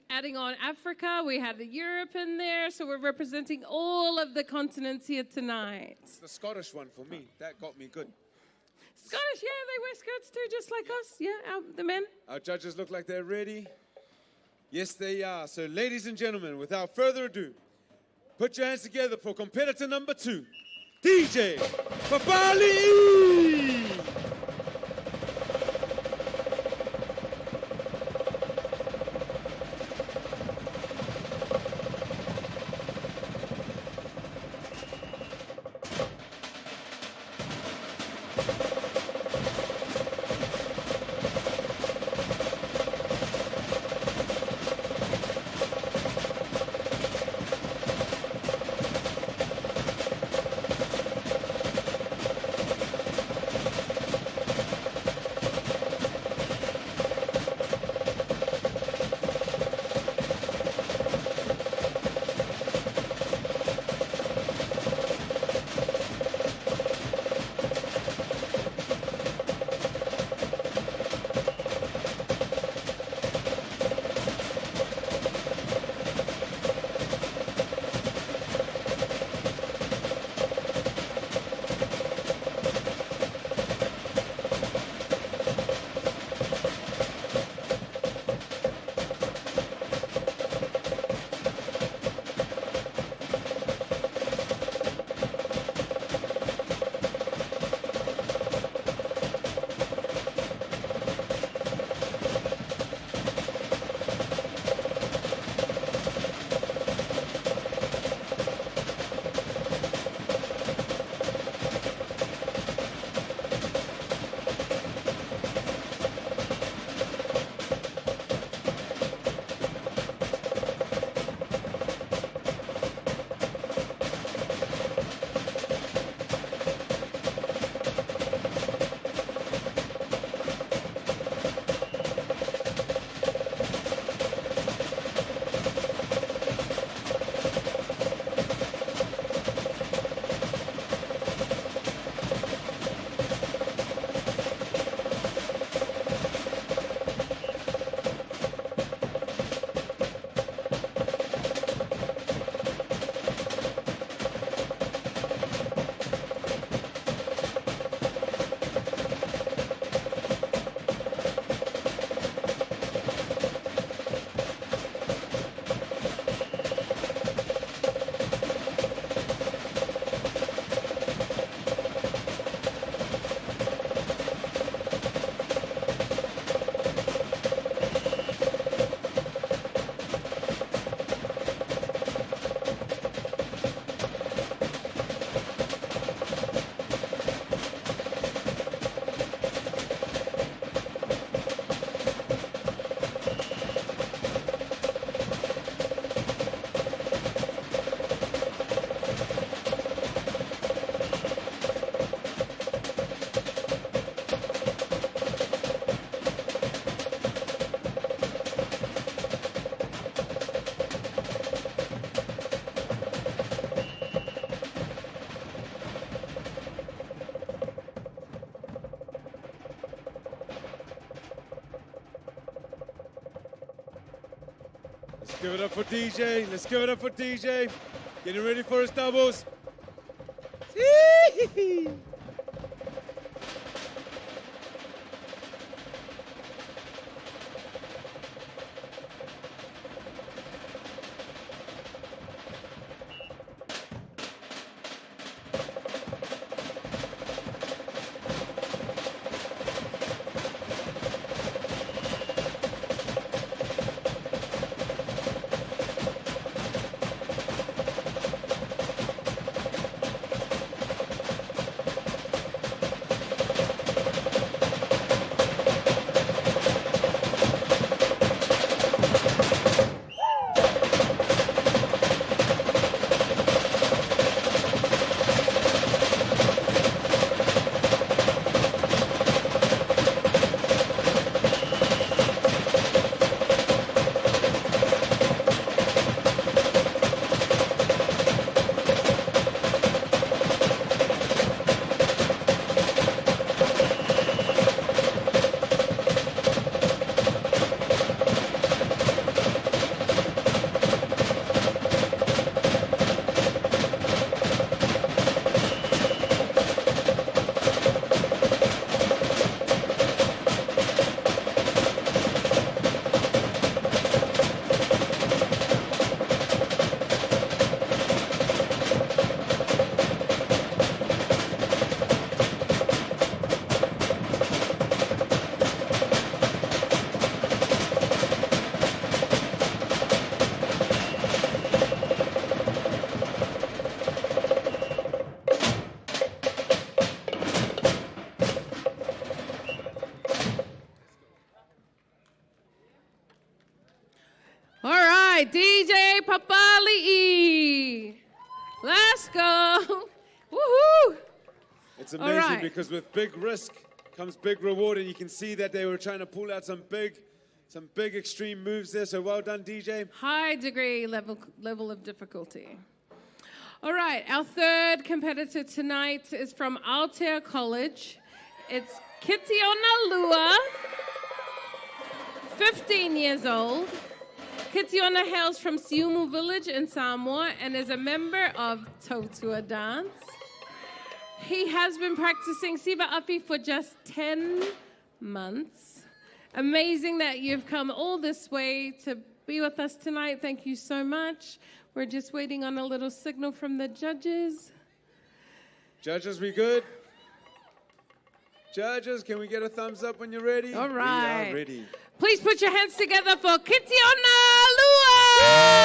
adding on Africa. We have the Europe in there, so we're representing all of the continents here tonight. It's the Scottish one for me. That got me good. Scottish, yeah, they wear skirts too, just like us. Yeah, the men. Our judges look like they're ready. Yes, they are. So, ladies and gentlemen, without further ado, put your hands together for competitor number 2, DJ Papali'i. Let's give it up for DJ. Let's give it up for DJ. Getting ready for his doubles. right, DJ Papali'i. Let's go. Woohoo! It's amazing right. because with big risk comes big reward, and you can see that they were trying to pull out some big extreme moves there. So well done, DJ. High degree level of difficulty. All right, our third competitor tonight is from Aotea College. It's Kitiona Lua, 15 years old. Kitiona hails from Siumu village in Samoa and is a member of Tautua dance. He has been practicing SIVA AFI for just 10 months. Amazing that you've come all this way to be with us tonight. Thank you so much. We're just waiting on a little signal from the judges. Judges, we good? Judges, can we get a thumbs up when you're ready? All right. We are ready. Please put your hands together for Kitiona Lua!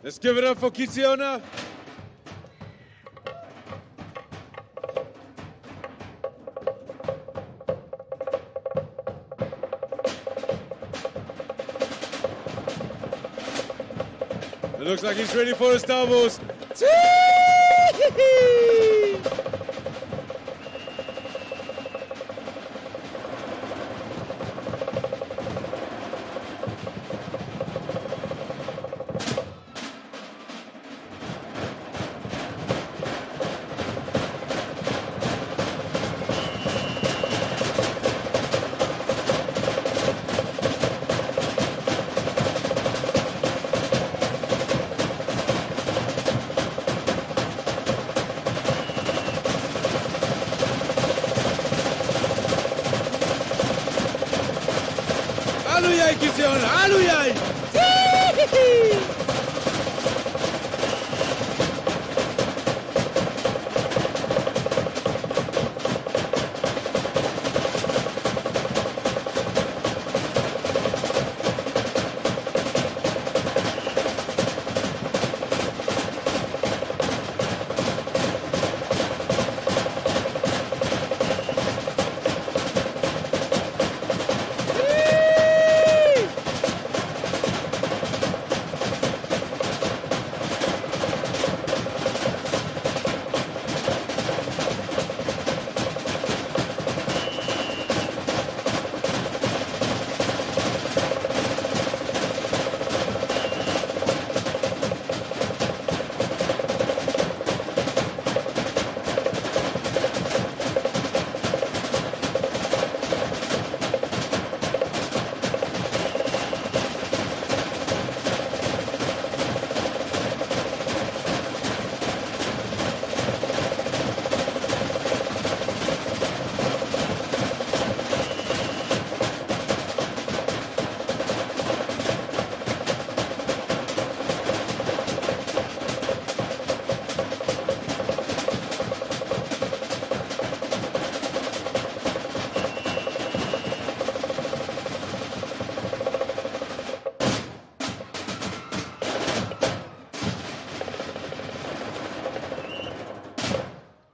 Let's give it up for Kitiona. It looks like he's ready for his doubles. Aluyay, Kitiona, aluyay!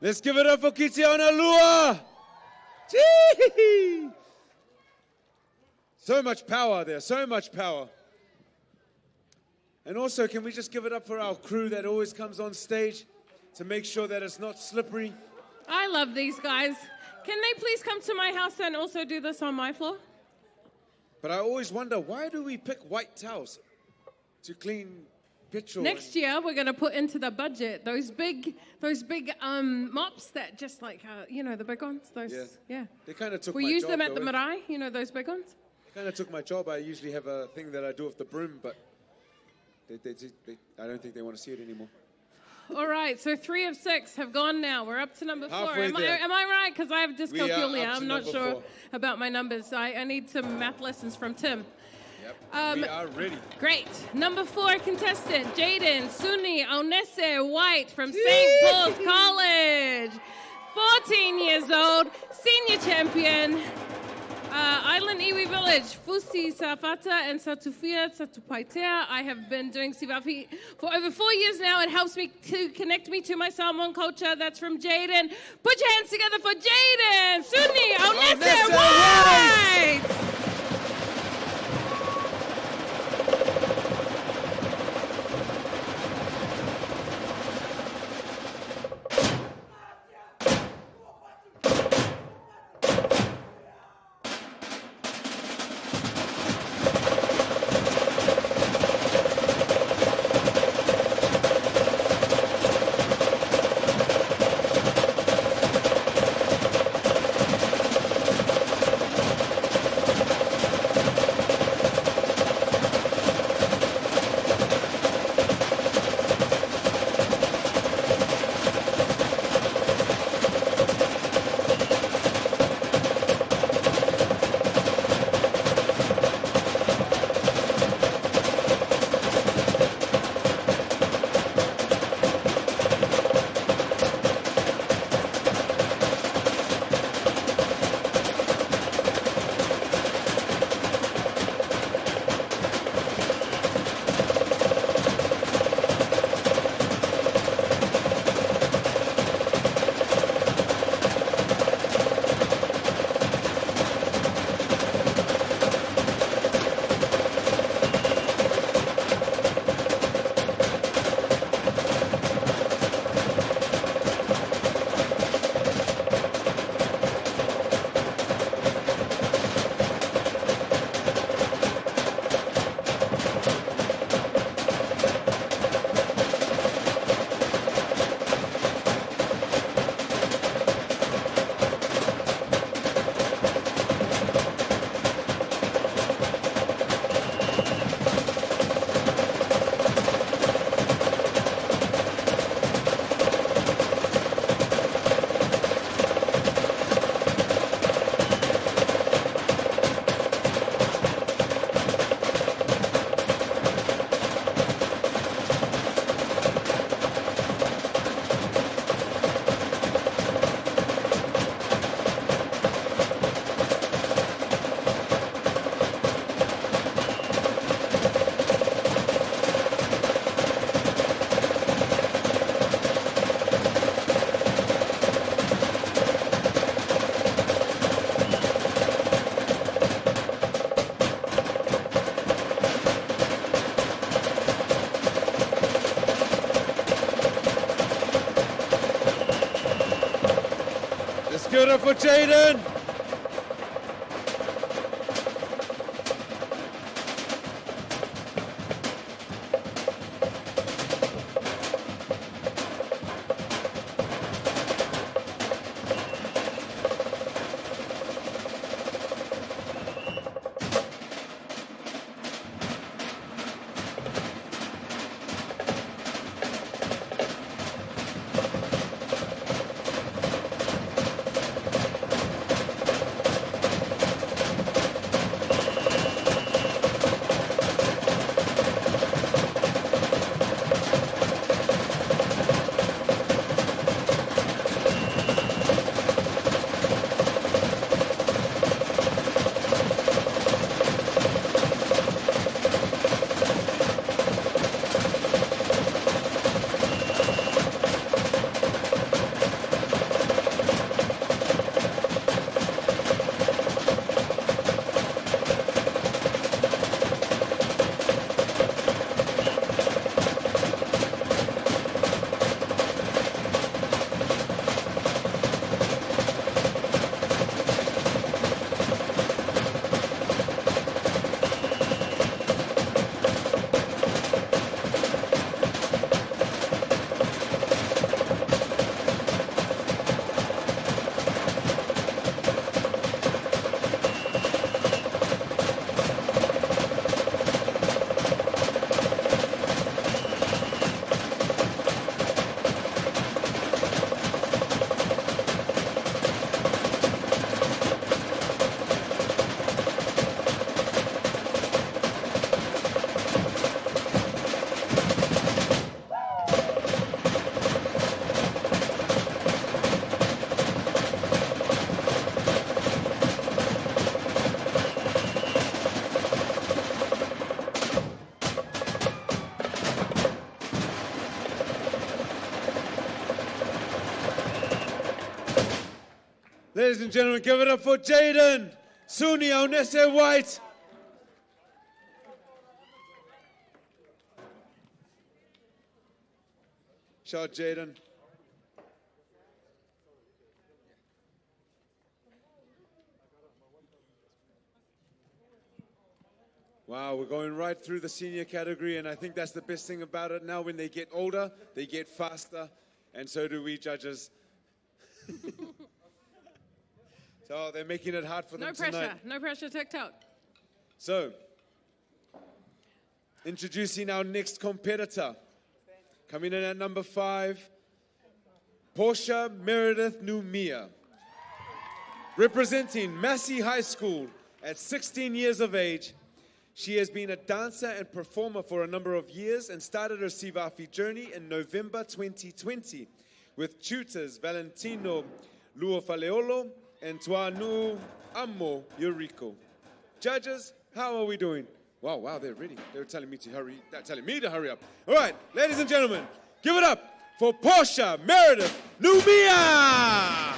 Let's give it up for Kitiana Lua. Gee! So much power there, so much power. And also, can we just give it up for our crew that always comes on stage to make sure that it's not slippery? I love these guys. Can they please come to my house and also do this on my floor? But I always wonder, why do we pick white towels to clean petrol? Next year, we're going to put into the budget those big mops that just like, the big ones. Those, yeah. They kind of took we my job. We use them at the though, marae, those big ones. They kind of took my job. I usually have a thing that I do with the broom, but I don't think they want to see it anymore. All right, so 3 of 6 have gone now. We're up to number 4. Halfway Am there. I right? Because I have dyscalculia. I'm not sure 4. about my numbers. I need some math lessons from Tim. Yep. We are ready. Great. Number 4 contestant, Jaden Suni Onese White from St. Paul's College. 14 years old, senior champion. Island Iwi Village, Fusi Safata and Satufia Satupaitea. I have been doing SIVA for over 4 years now. It helps me to connect me to my Samoan culture. That's from Jaden. Put your hands together for Jaden Suni Onese White. Give it up for Jaden. Ladies and gentlemen, give it up for Jaden Suni Aunese White. Shout out Jaden. Wow, we're going right through the senior category, and I think that's the best thing about it. Now when they get older, they get faster, and so do we judges. So they're making it hard for them tonight. No pressure, TikTok. So, introducing our next competitor. Coming in at number 5, Portia Meredith Numia. Representing Massey High School at 16 years of age, she has been a dancer and performer for a number of years and started her SIVA journey in November 2020 with tutors Valentino Luofaleolo and Tuanu Amo Yuriko. Judges, how are we doing? Wow, they're ready. They're telling me to hurry. They're telling me to hurry up. All right, ladies and gentlemen, give it up for Portia Meredith Numia.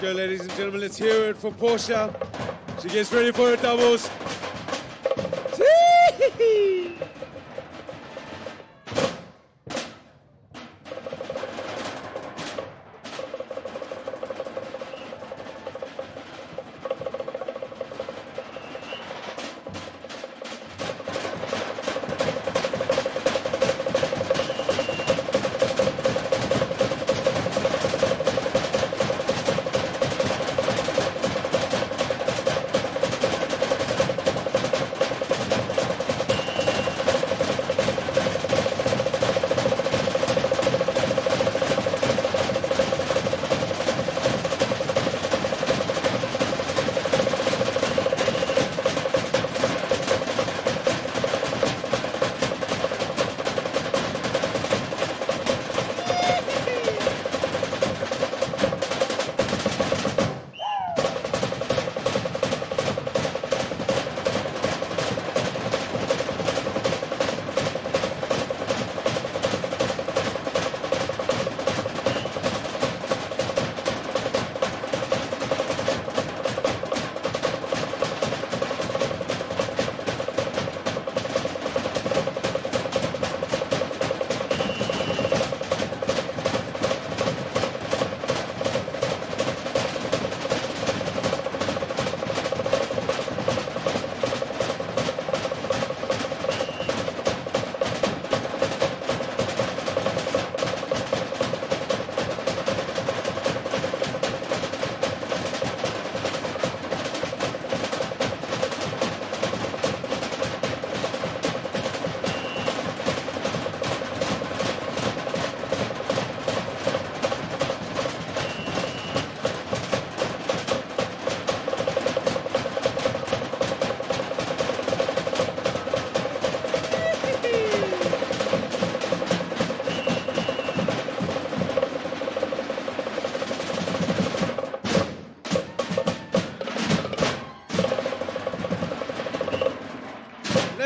go, ladies and gentlemen. Let's hear it for Portia. She gets ready for her doubles.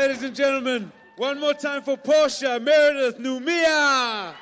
ladies and gentlemen, one more time for Portia Meredith Numia.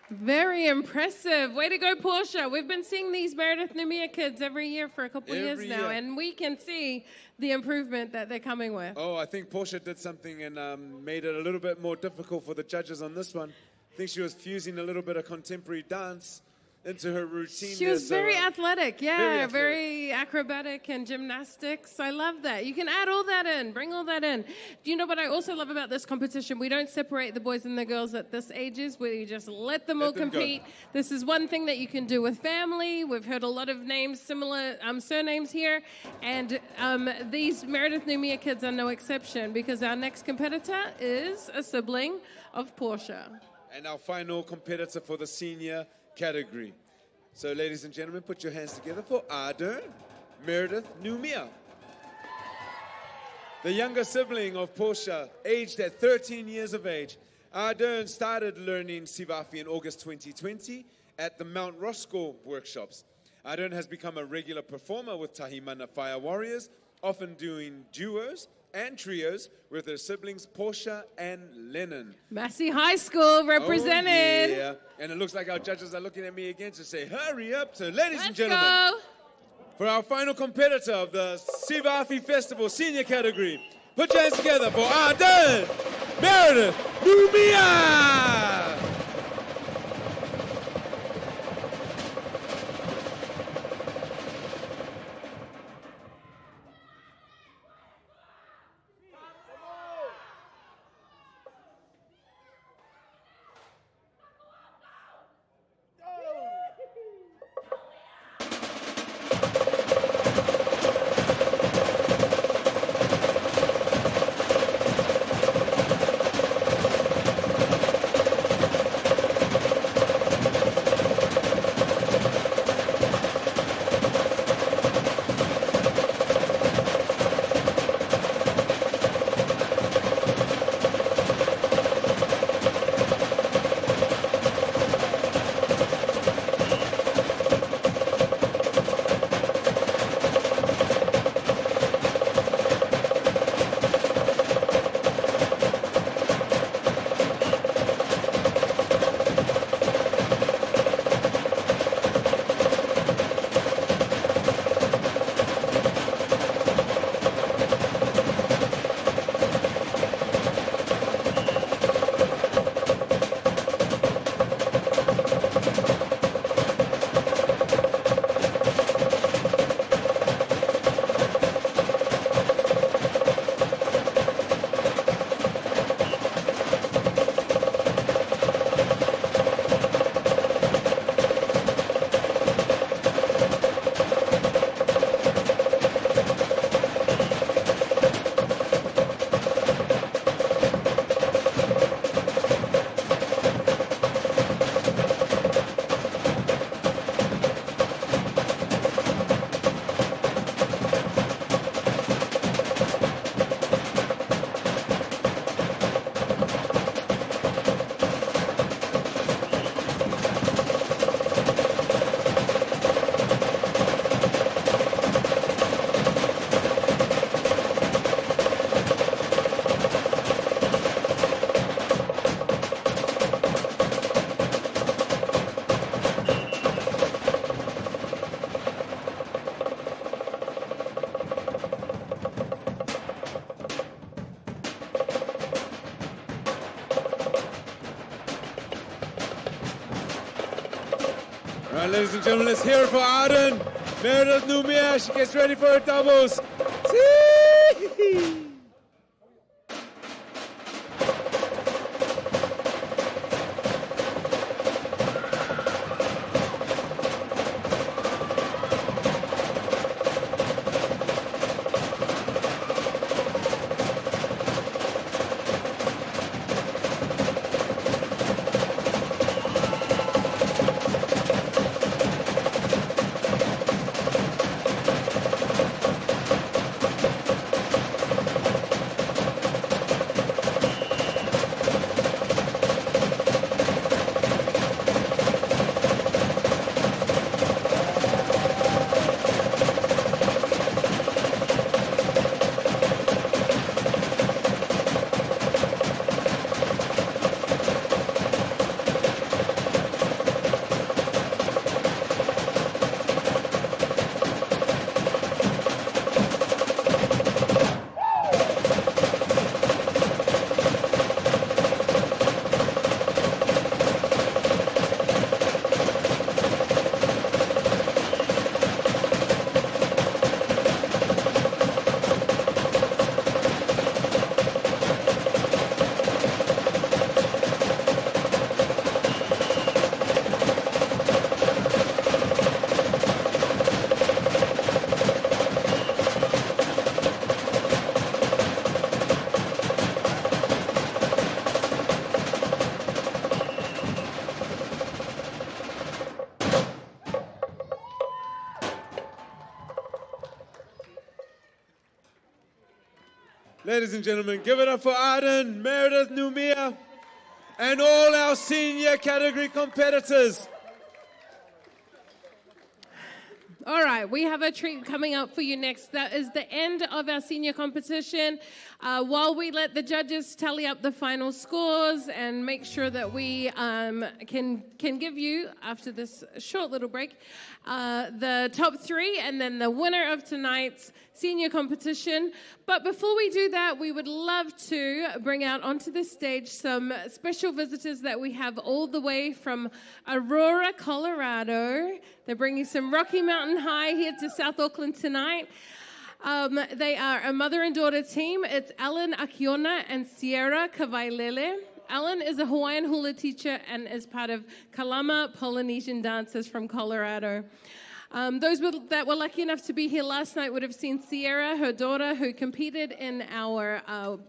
Very impressive. Way to go, Portia. We've been seeing these Meredith Numia kids every year for a couple of years now, and we can see the improvement that they're coming with. Oh, I think Portia did something and made it a little bit more difficult for the judges on this one. I think she was fusing a little bit of contemporary dance into her routine. She was very athletic, yeah, very very acrobatic and gymnastics. I love that. You can add all that in, bring all that in. Do you know what I also love about this competition? We don't separate the boys and the girls at this ages, where you just let them all compete. This is one thing that you can do with family. We've heard a lot of names, similar surnames here, and these Meredith Numia kids are no exception, because our next competitor is a sibling of Portia. And our final competitor for the senior category. So, ladies and gentlemen, put your hands together for Ardern Meredith Numia. The younger sibling of Portia, aged at 13 years of age. Ardern started learning Sivafi in August 2020 at the Mount Roscoe workshops. Ardern has become a regular performer with Tahimana Fire Warriors, often doing duos and trios with her siblings Portia and Lennon. Massey High School represented. Oh, yeah. And it looks like our judges are looking at me again to say, hurry up. So, ladies and gentlemen, go. For our final competitor of the Sivafi Festival senior category, put your hands together for Ardern Meredith Numia. All right, ladies and gentlemen, let's hear it for Ardern Meredith Numia. She gets ready for her doubles. Ladies and gentlemen, give it up for Arden, Meredith, Numia, and all our senior category competitors. All right, we have a treat coming up for you next. That is the end of our senior competition. While we let the judges tally up the final scores and make sure that we can give you, after this short little break, the top three and then the winner of tonight's senior competition. But before we do that, we would love to bring out onto the stage some special visitors that we have all the way from Aurora, Colorado. They're bringing some Rocky Mountain High here to South Auckland tonight. They are a mother and daughter team. It's Alan Akiona and Sierra Kavailele. Alan is a Hawaiian hula teacher and is part of Kalama Polynesian dancers from Colorado. Those that were lucky enough to be here last night would have seen Sierra, her daughter, who competed in our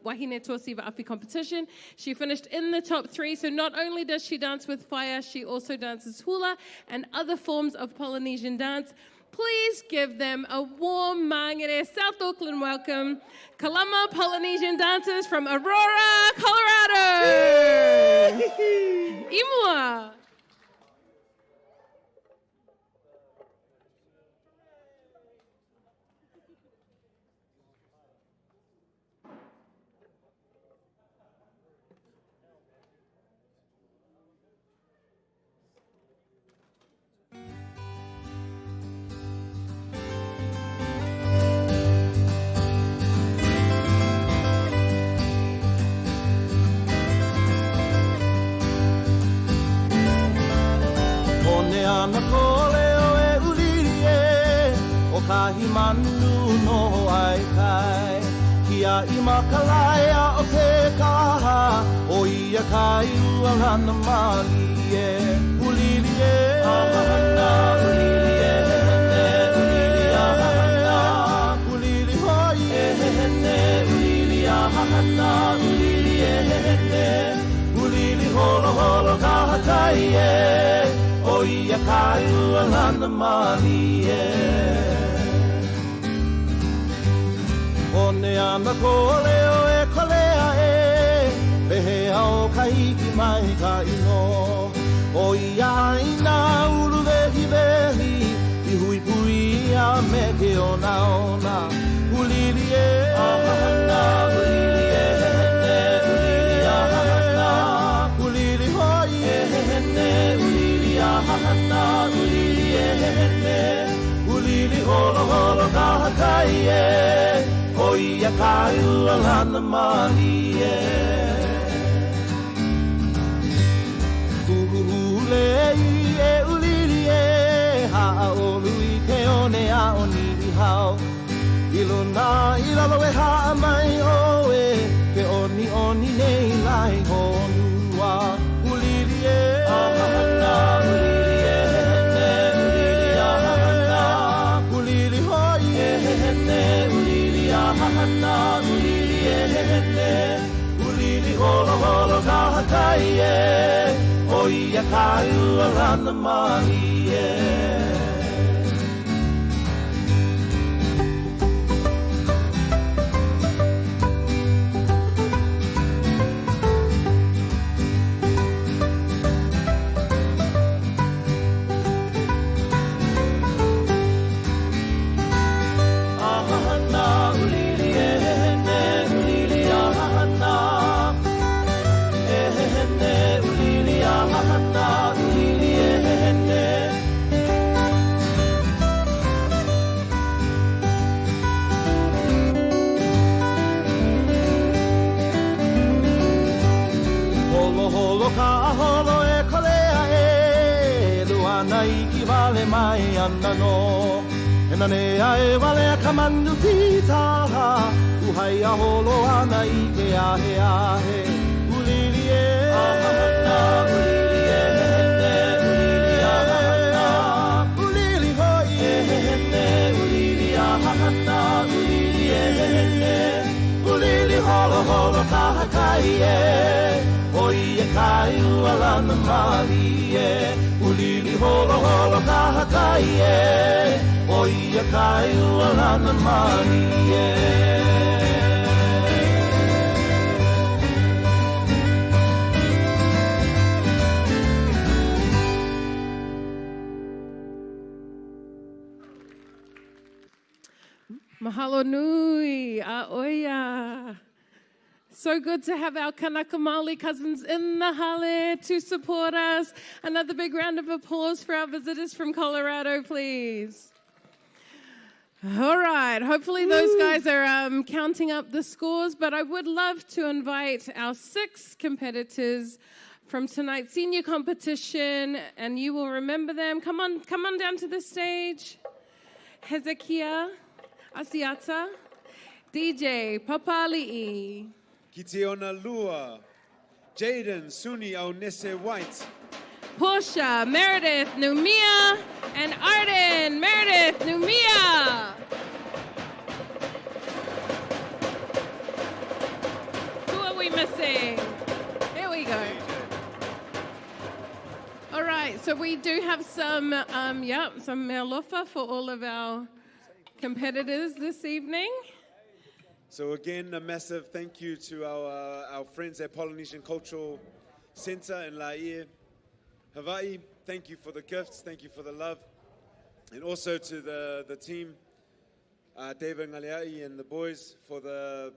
Wahine Toa SIVA AFI competition. She finished in the top three, so not only does she dance with fire, she also dances hula and other forms of Polynesian dance. Please give them a warm Mangere South Auckland welcome. Kalama Polynesian dancers from Aurora, Colorado. Imua. Ana kole o e uliri e o kahi manu no ai kai kia I makalaia o te kaha o ia kai uangana mali e uliri e ahana uliri e hene uliri ahana uliri hoi e hene uliri ahana uliri e hene uliri holo holo kaha kai e o ia kai uangana mali e o ne ana kole o e kolea e pehe au kahiki mai ka ino o ia ina uru vehi vehi I hui pui a me ke ona ona uliri e ahana uliri e hene uliri ahana uliri hoi e hene uliri ahana uliri e hene uliri holo holo kaha kai e o ia kai uangana mali e Uhule e uliri e haa olu I te one a oni I hao Ilona I lalo e haa mai o e ke oni oni nei lai honua uliri e ahana uliri e hene uliri ahana uliri hoi e hene uliri ahana uliri e hene uliri holo holo kaha kai e o ia kai uangana mali e mai ana no ena ne ai vale a kamandu pita uhai a holo ana I ke ahe ahe uliri e ahana uliri e hene uliri ahana uliri hoi e hene uliri ahana uliri e hene uliri holo holo kaha kai e oi e kai ualana mali e ulili holo holo kaha kai e o ia kai ualana mali e Mahalo nui, a oia. So good to have our Kanaka Māori cousins in the hale to support us. Another big round of applause for our visitors from Colorado, please. All right, hopefully those guys are counting up the scores, but I would love to invite our 6 competitors from tonight's senior competition, and you will remember them. Come on down to the stage. Hezekiah Asiata, DJ Papali'i, Ki te ona lua, Jaden Suni au Nese White, Portia Meredith Numia, and Arden Meredith Numia. Who are we missing? Here we go. All right, so we do have some mealofa for all of our competitors this evening. So again, a massive thank you to our friends at Polynesian Cultural Center in Laie, Hawaii. Thank you for the gifts, thank you for the love. And also to the team, David Ngaleai and the boys for the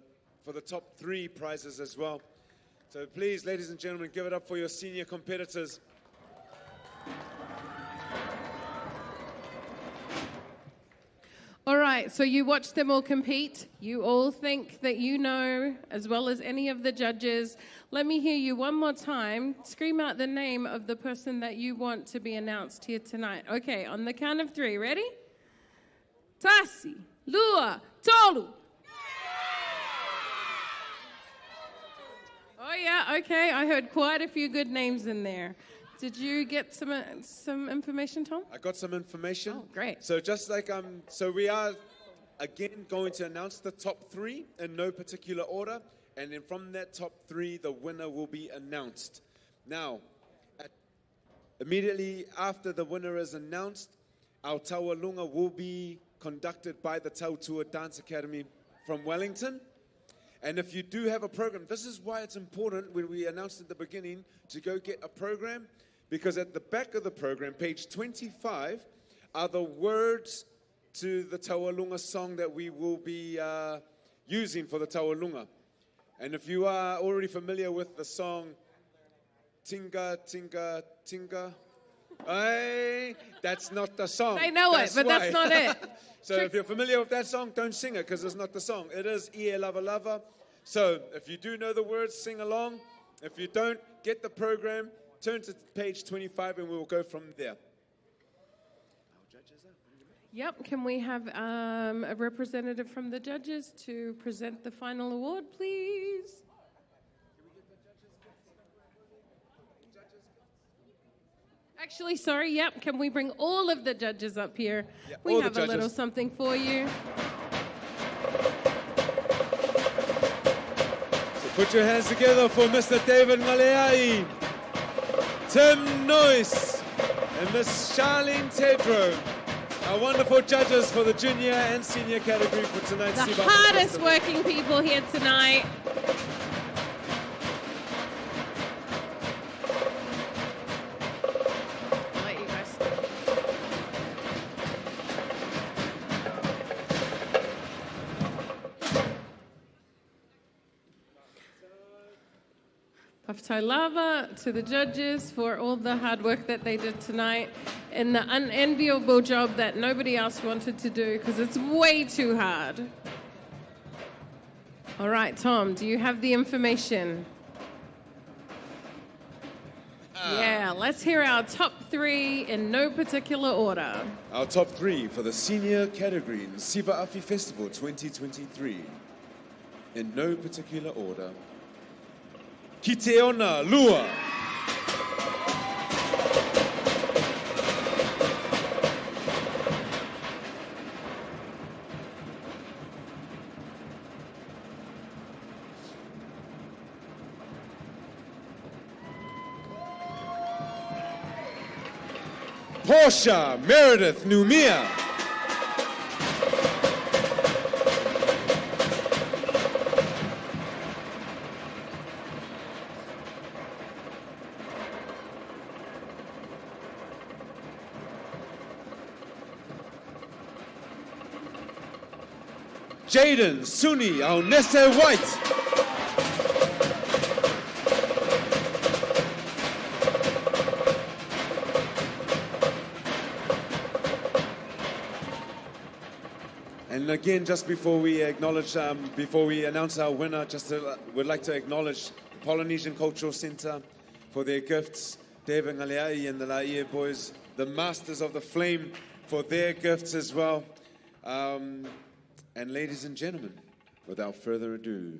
top 3 prizes as well. So please, ladies and gentlemen, give it up for your senior competitors. All right, so you watch them all compete. You all think that you know as well as any of the judges. Let me hear you one more time. Scream out the name of the person that you want to be announced here tonight. Okay, on the count of 3. Ready? Tasi, Lua, Tolu. Oh, yeah, okay. I heard quite a few good names in there. Did you get some information, Tom? I got some information. Oh, great. So just like so we are again going to announce the top 3 in no particular order, and then from that top 3, the winner will be announced. Now, immediately after the winner is announced, our Taualunga will be conducted by the Tautua Dance Academy from Wellington. And if you do have a program, this is why it's important when we announced at the beginning to go get a program, because at the back of the program, page 25, are the words to the Taualunga song that we will be using for the Taualunga. And if you are already familiar with the song, Tinga, Tinga, Tinga, that's not the song. I know it, but that's not it. So if you're familiar with that song, don't sing it because it's not the song. It is Ie Lava Lava. So if you do know the words, sing along. If you don't, get the program, turn to page 25 and we will go from there. Yep, can we have a representative from the judges to present the final award, please? Actually, sorry, yep, can we bring all of the judges up here? Yep, we have a little something for you. So put your hands together for Mr. David Ngaleai, Tim Noyce, and Miss Charlene Tedrow, our wonderful judges for the junior and senior category for tonight's The SIVA hardest Festival. working people here tonight. I'll let you guys start. Paftai Lava to the judges for all the hard work that they did tonight and the unenviable job that nobody else wanted to do because it's way too hard. All right, Tom, do you have the information? Yeah, let's hear our top 3 in no particular order. Our top 3 for the senior category in SIVA AFI Festival 2023. In no particular order. Ki te ona lua. Portia Meredith Numia. Jaden Suni Aunese White. And again, just before we announce our winner, would like to acknowledge the Polynesian Cultural Center for their gifts, David Ngaleai and the Laie boys, the Masters of the Flame for their gifts as well. And ladies and gentlemen, without further ado,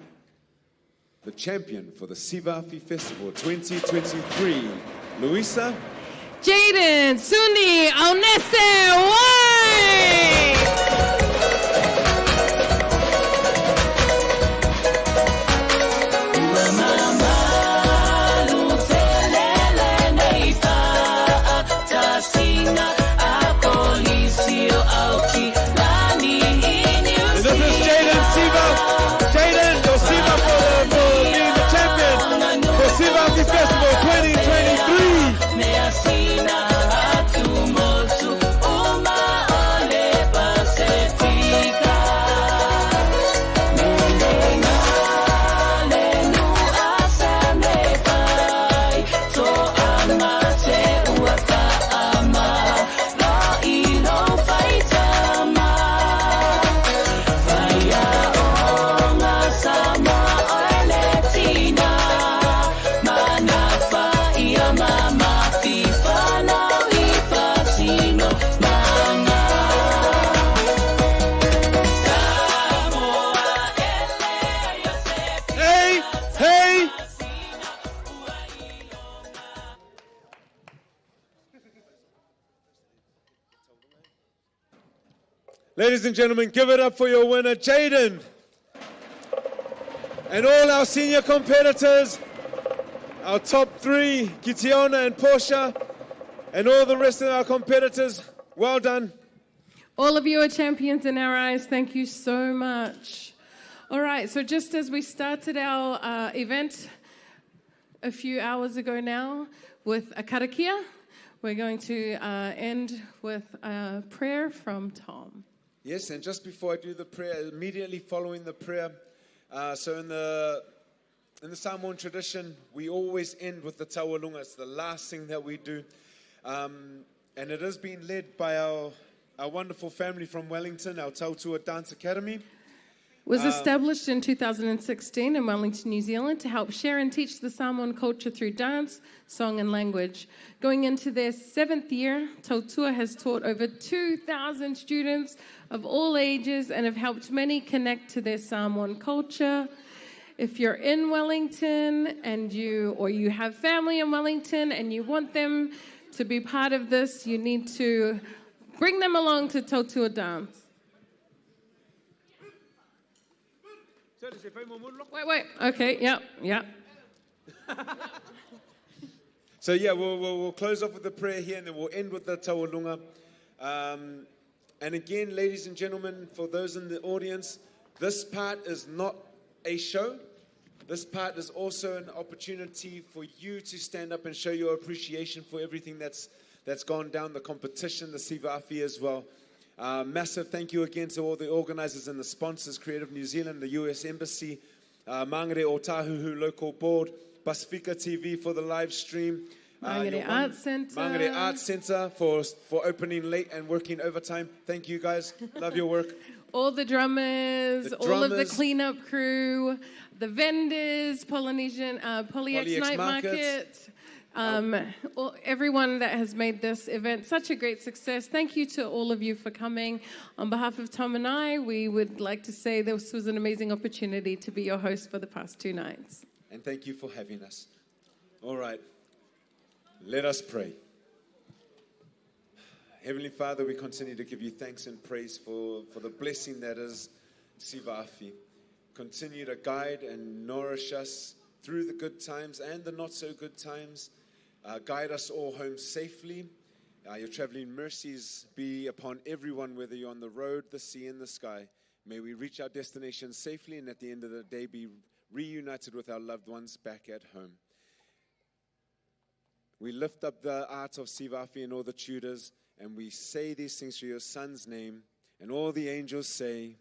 the champion for the SIVA AFI Festival 2023, Luisa Jaden Suni Aunese White. Festival 2023. Ladies and gentlemen, give it up for your winner, Jaden. And all our senior competitors, our top three, Kitiona and Portia, and all the rest of our competitors, well done. All of you are champions in our eyes. Thank you so much. All right, so just as we started our event a few hours ago now with a karakia, we're going to end with a prayer from Tom. Yes, and just before I do the prayer, immediately following the prayer, so in the Samoan tradition, we always end with the taualunga. It's the last thing that we do. And it has been led by our wonderful family from Wellington, our Tautua Dance Academy. It was established in 2016 in Wellington, New Zealand to help share and teach the Samoan culture through dance, song and language. Going into their 7th year, Tautua has taught over 2,000 students of all ages and have helped many connect to their Samoan culture. If you're in Wellington and you have family in Wellington and you want them to be part of this, you need to bring them along to Tautua Dance. Wait. Okay, yeah. So yeah, we'll close off with the prayer here and then we'll end with the taualunga. And again, ladies and gentlemen, for those in the audience, this part is not a show. This part is also an opportunity for you to stand up and show your appreciation for everything that's gone down, the competition, the SIVA AFI as well. Massive thank you again to all the organizers and the sponsors, Creative New Zealand, the US Embassy, Mangere Otahuhu Local Board, Pacifica TV for the live stream. Mangere Arts Centre. Mangere Arts Centre for opening late and working overtime. Thank you guys. Love your work. All the drummers, all of the cleanup crew, the vendors, Polynesian Poly-X Night Market. Everyone that has made this event such a great success. Thank you to all of you for coming. On behalf of Tom and I, we would like to say this was an amazing opportunity to be your host for the past 2 nights. And thank you for having us. All right, let us pray. Heavenly Father, we continue to give you thanks and praise for the blessing that is SIVA AFI. Continue to guide and nourish us through the good times and the not so good times. Guide us all home safely. Your traveling mercies be upon everyone, whether you're on the road, the sea, and the sky. May we reach our destination safely and at the end of the day be reunited with our loved ones back at home. We lift up the art of SIVA AFI and all the tutors, and we say these things through your Son's name. And all the angels say,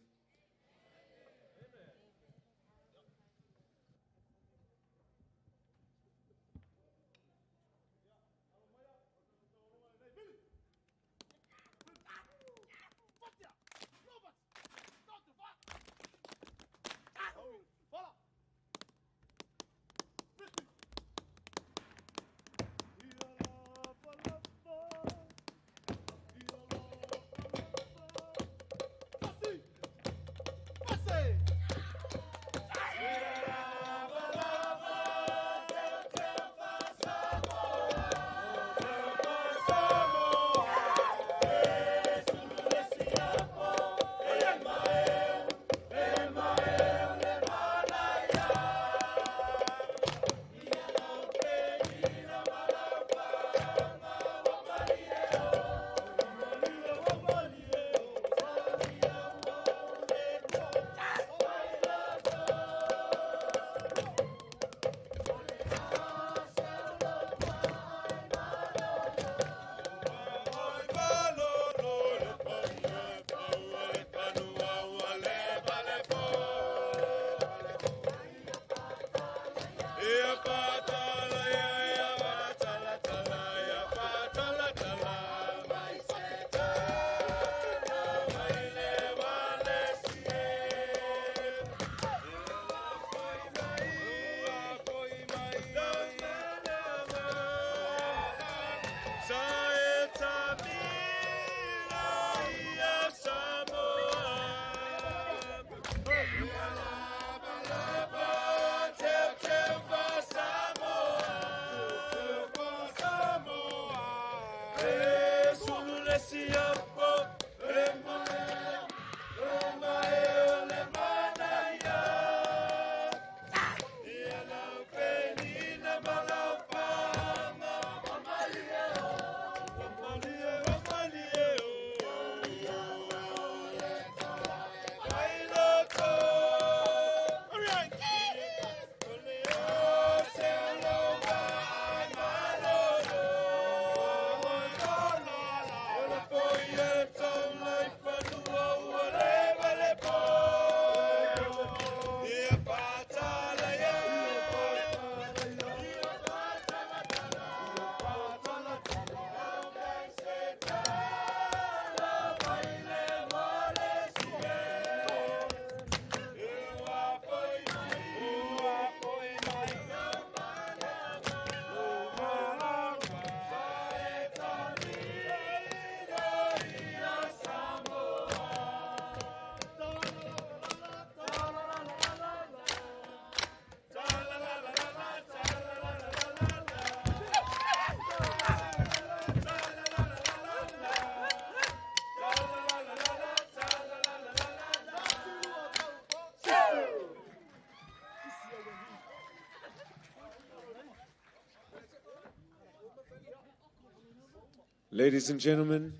Ladies and gentlemen,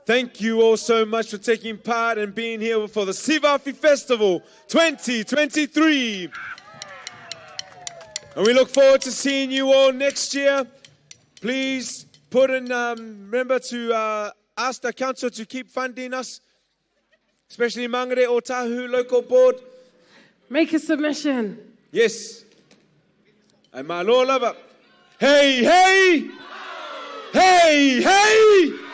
thank you all so much for taking part and being here for the SIVA Festival 2023. And we look forward to seeing you all next year. Please put in, remember to ask the council to keep funding us, especially Mangere Otahu local board. Make a submission. Yes. And my Lord lover. Hey, hey! Hey, hey!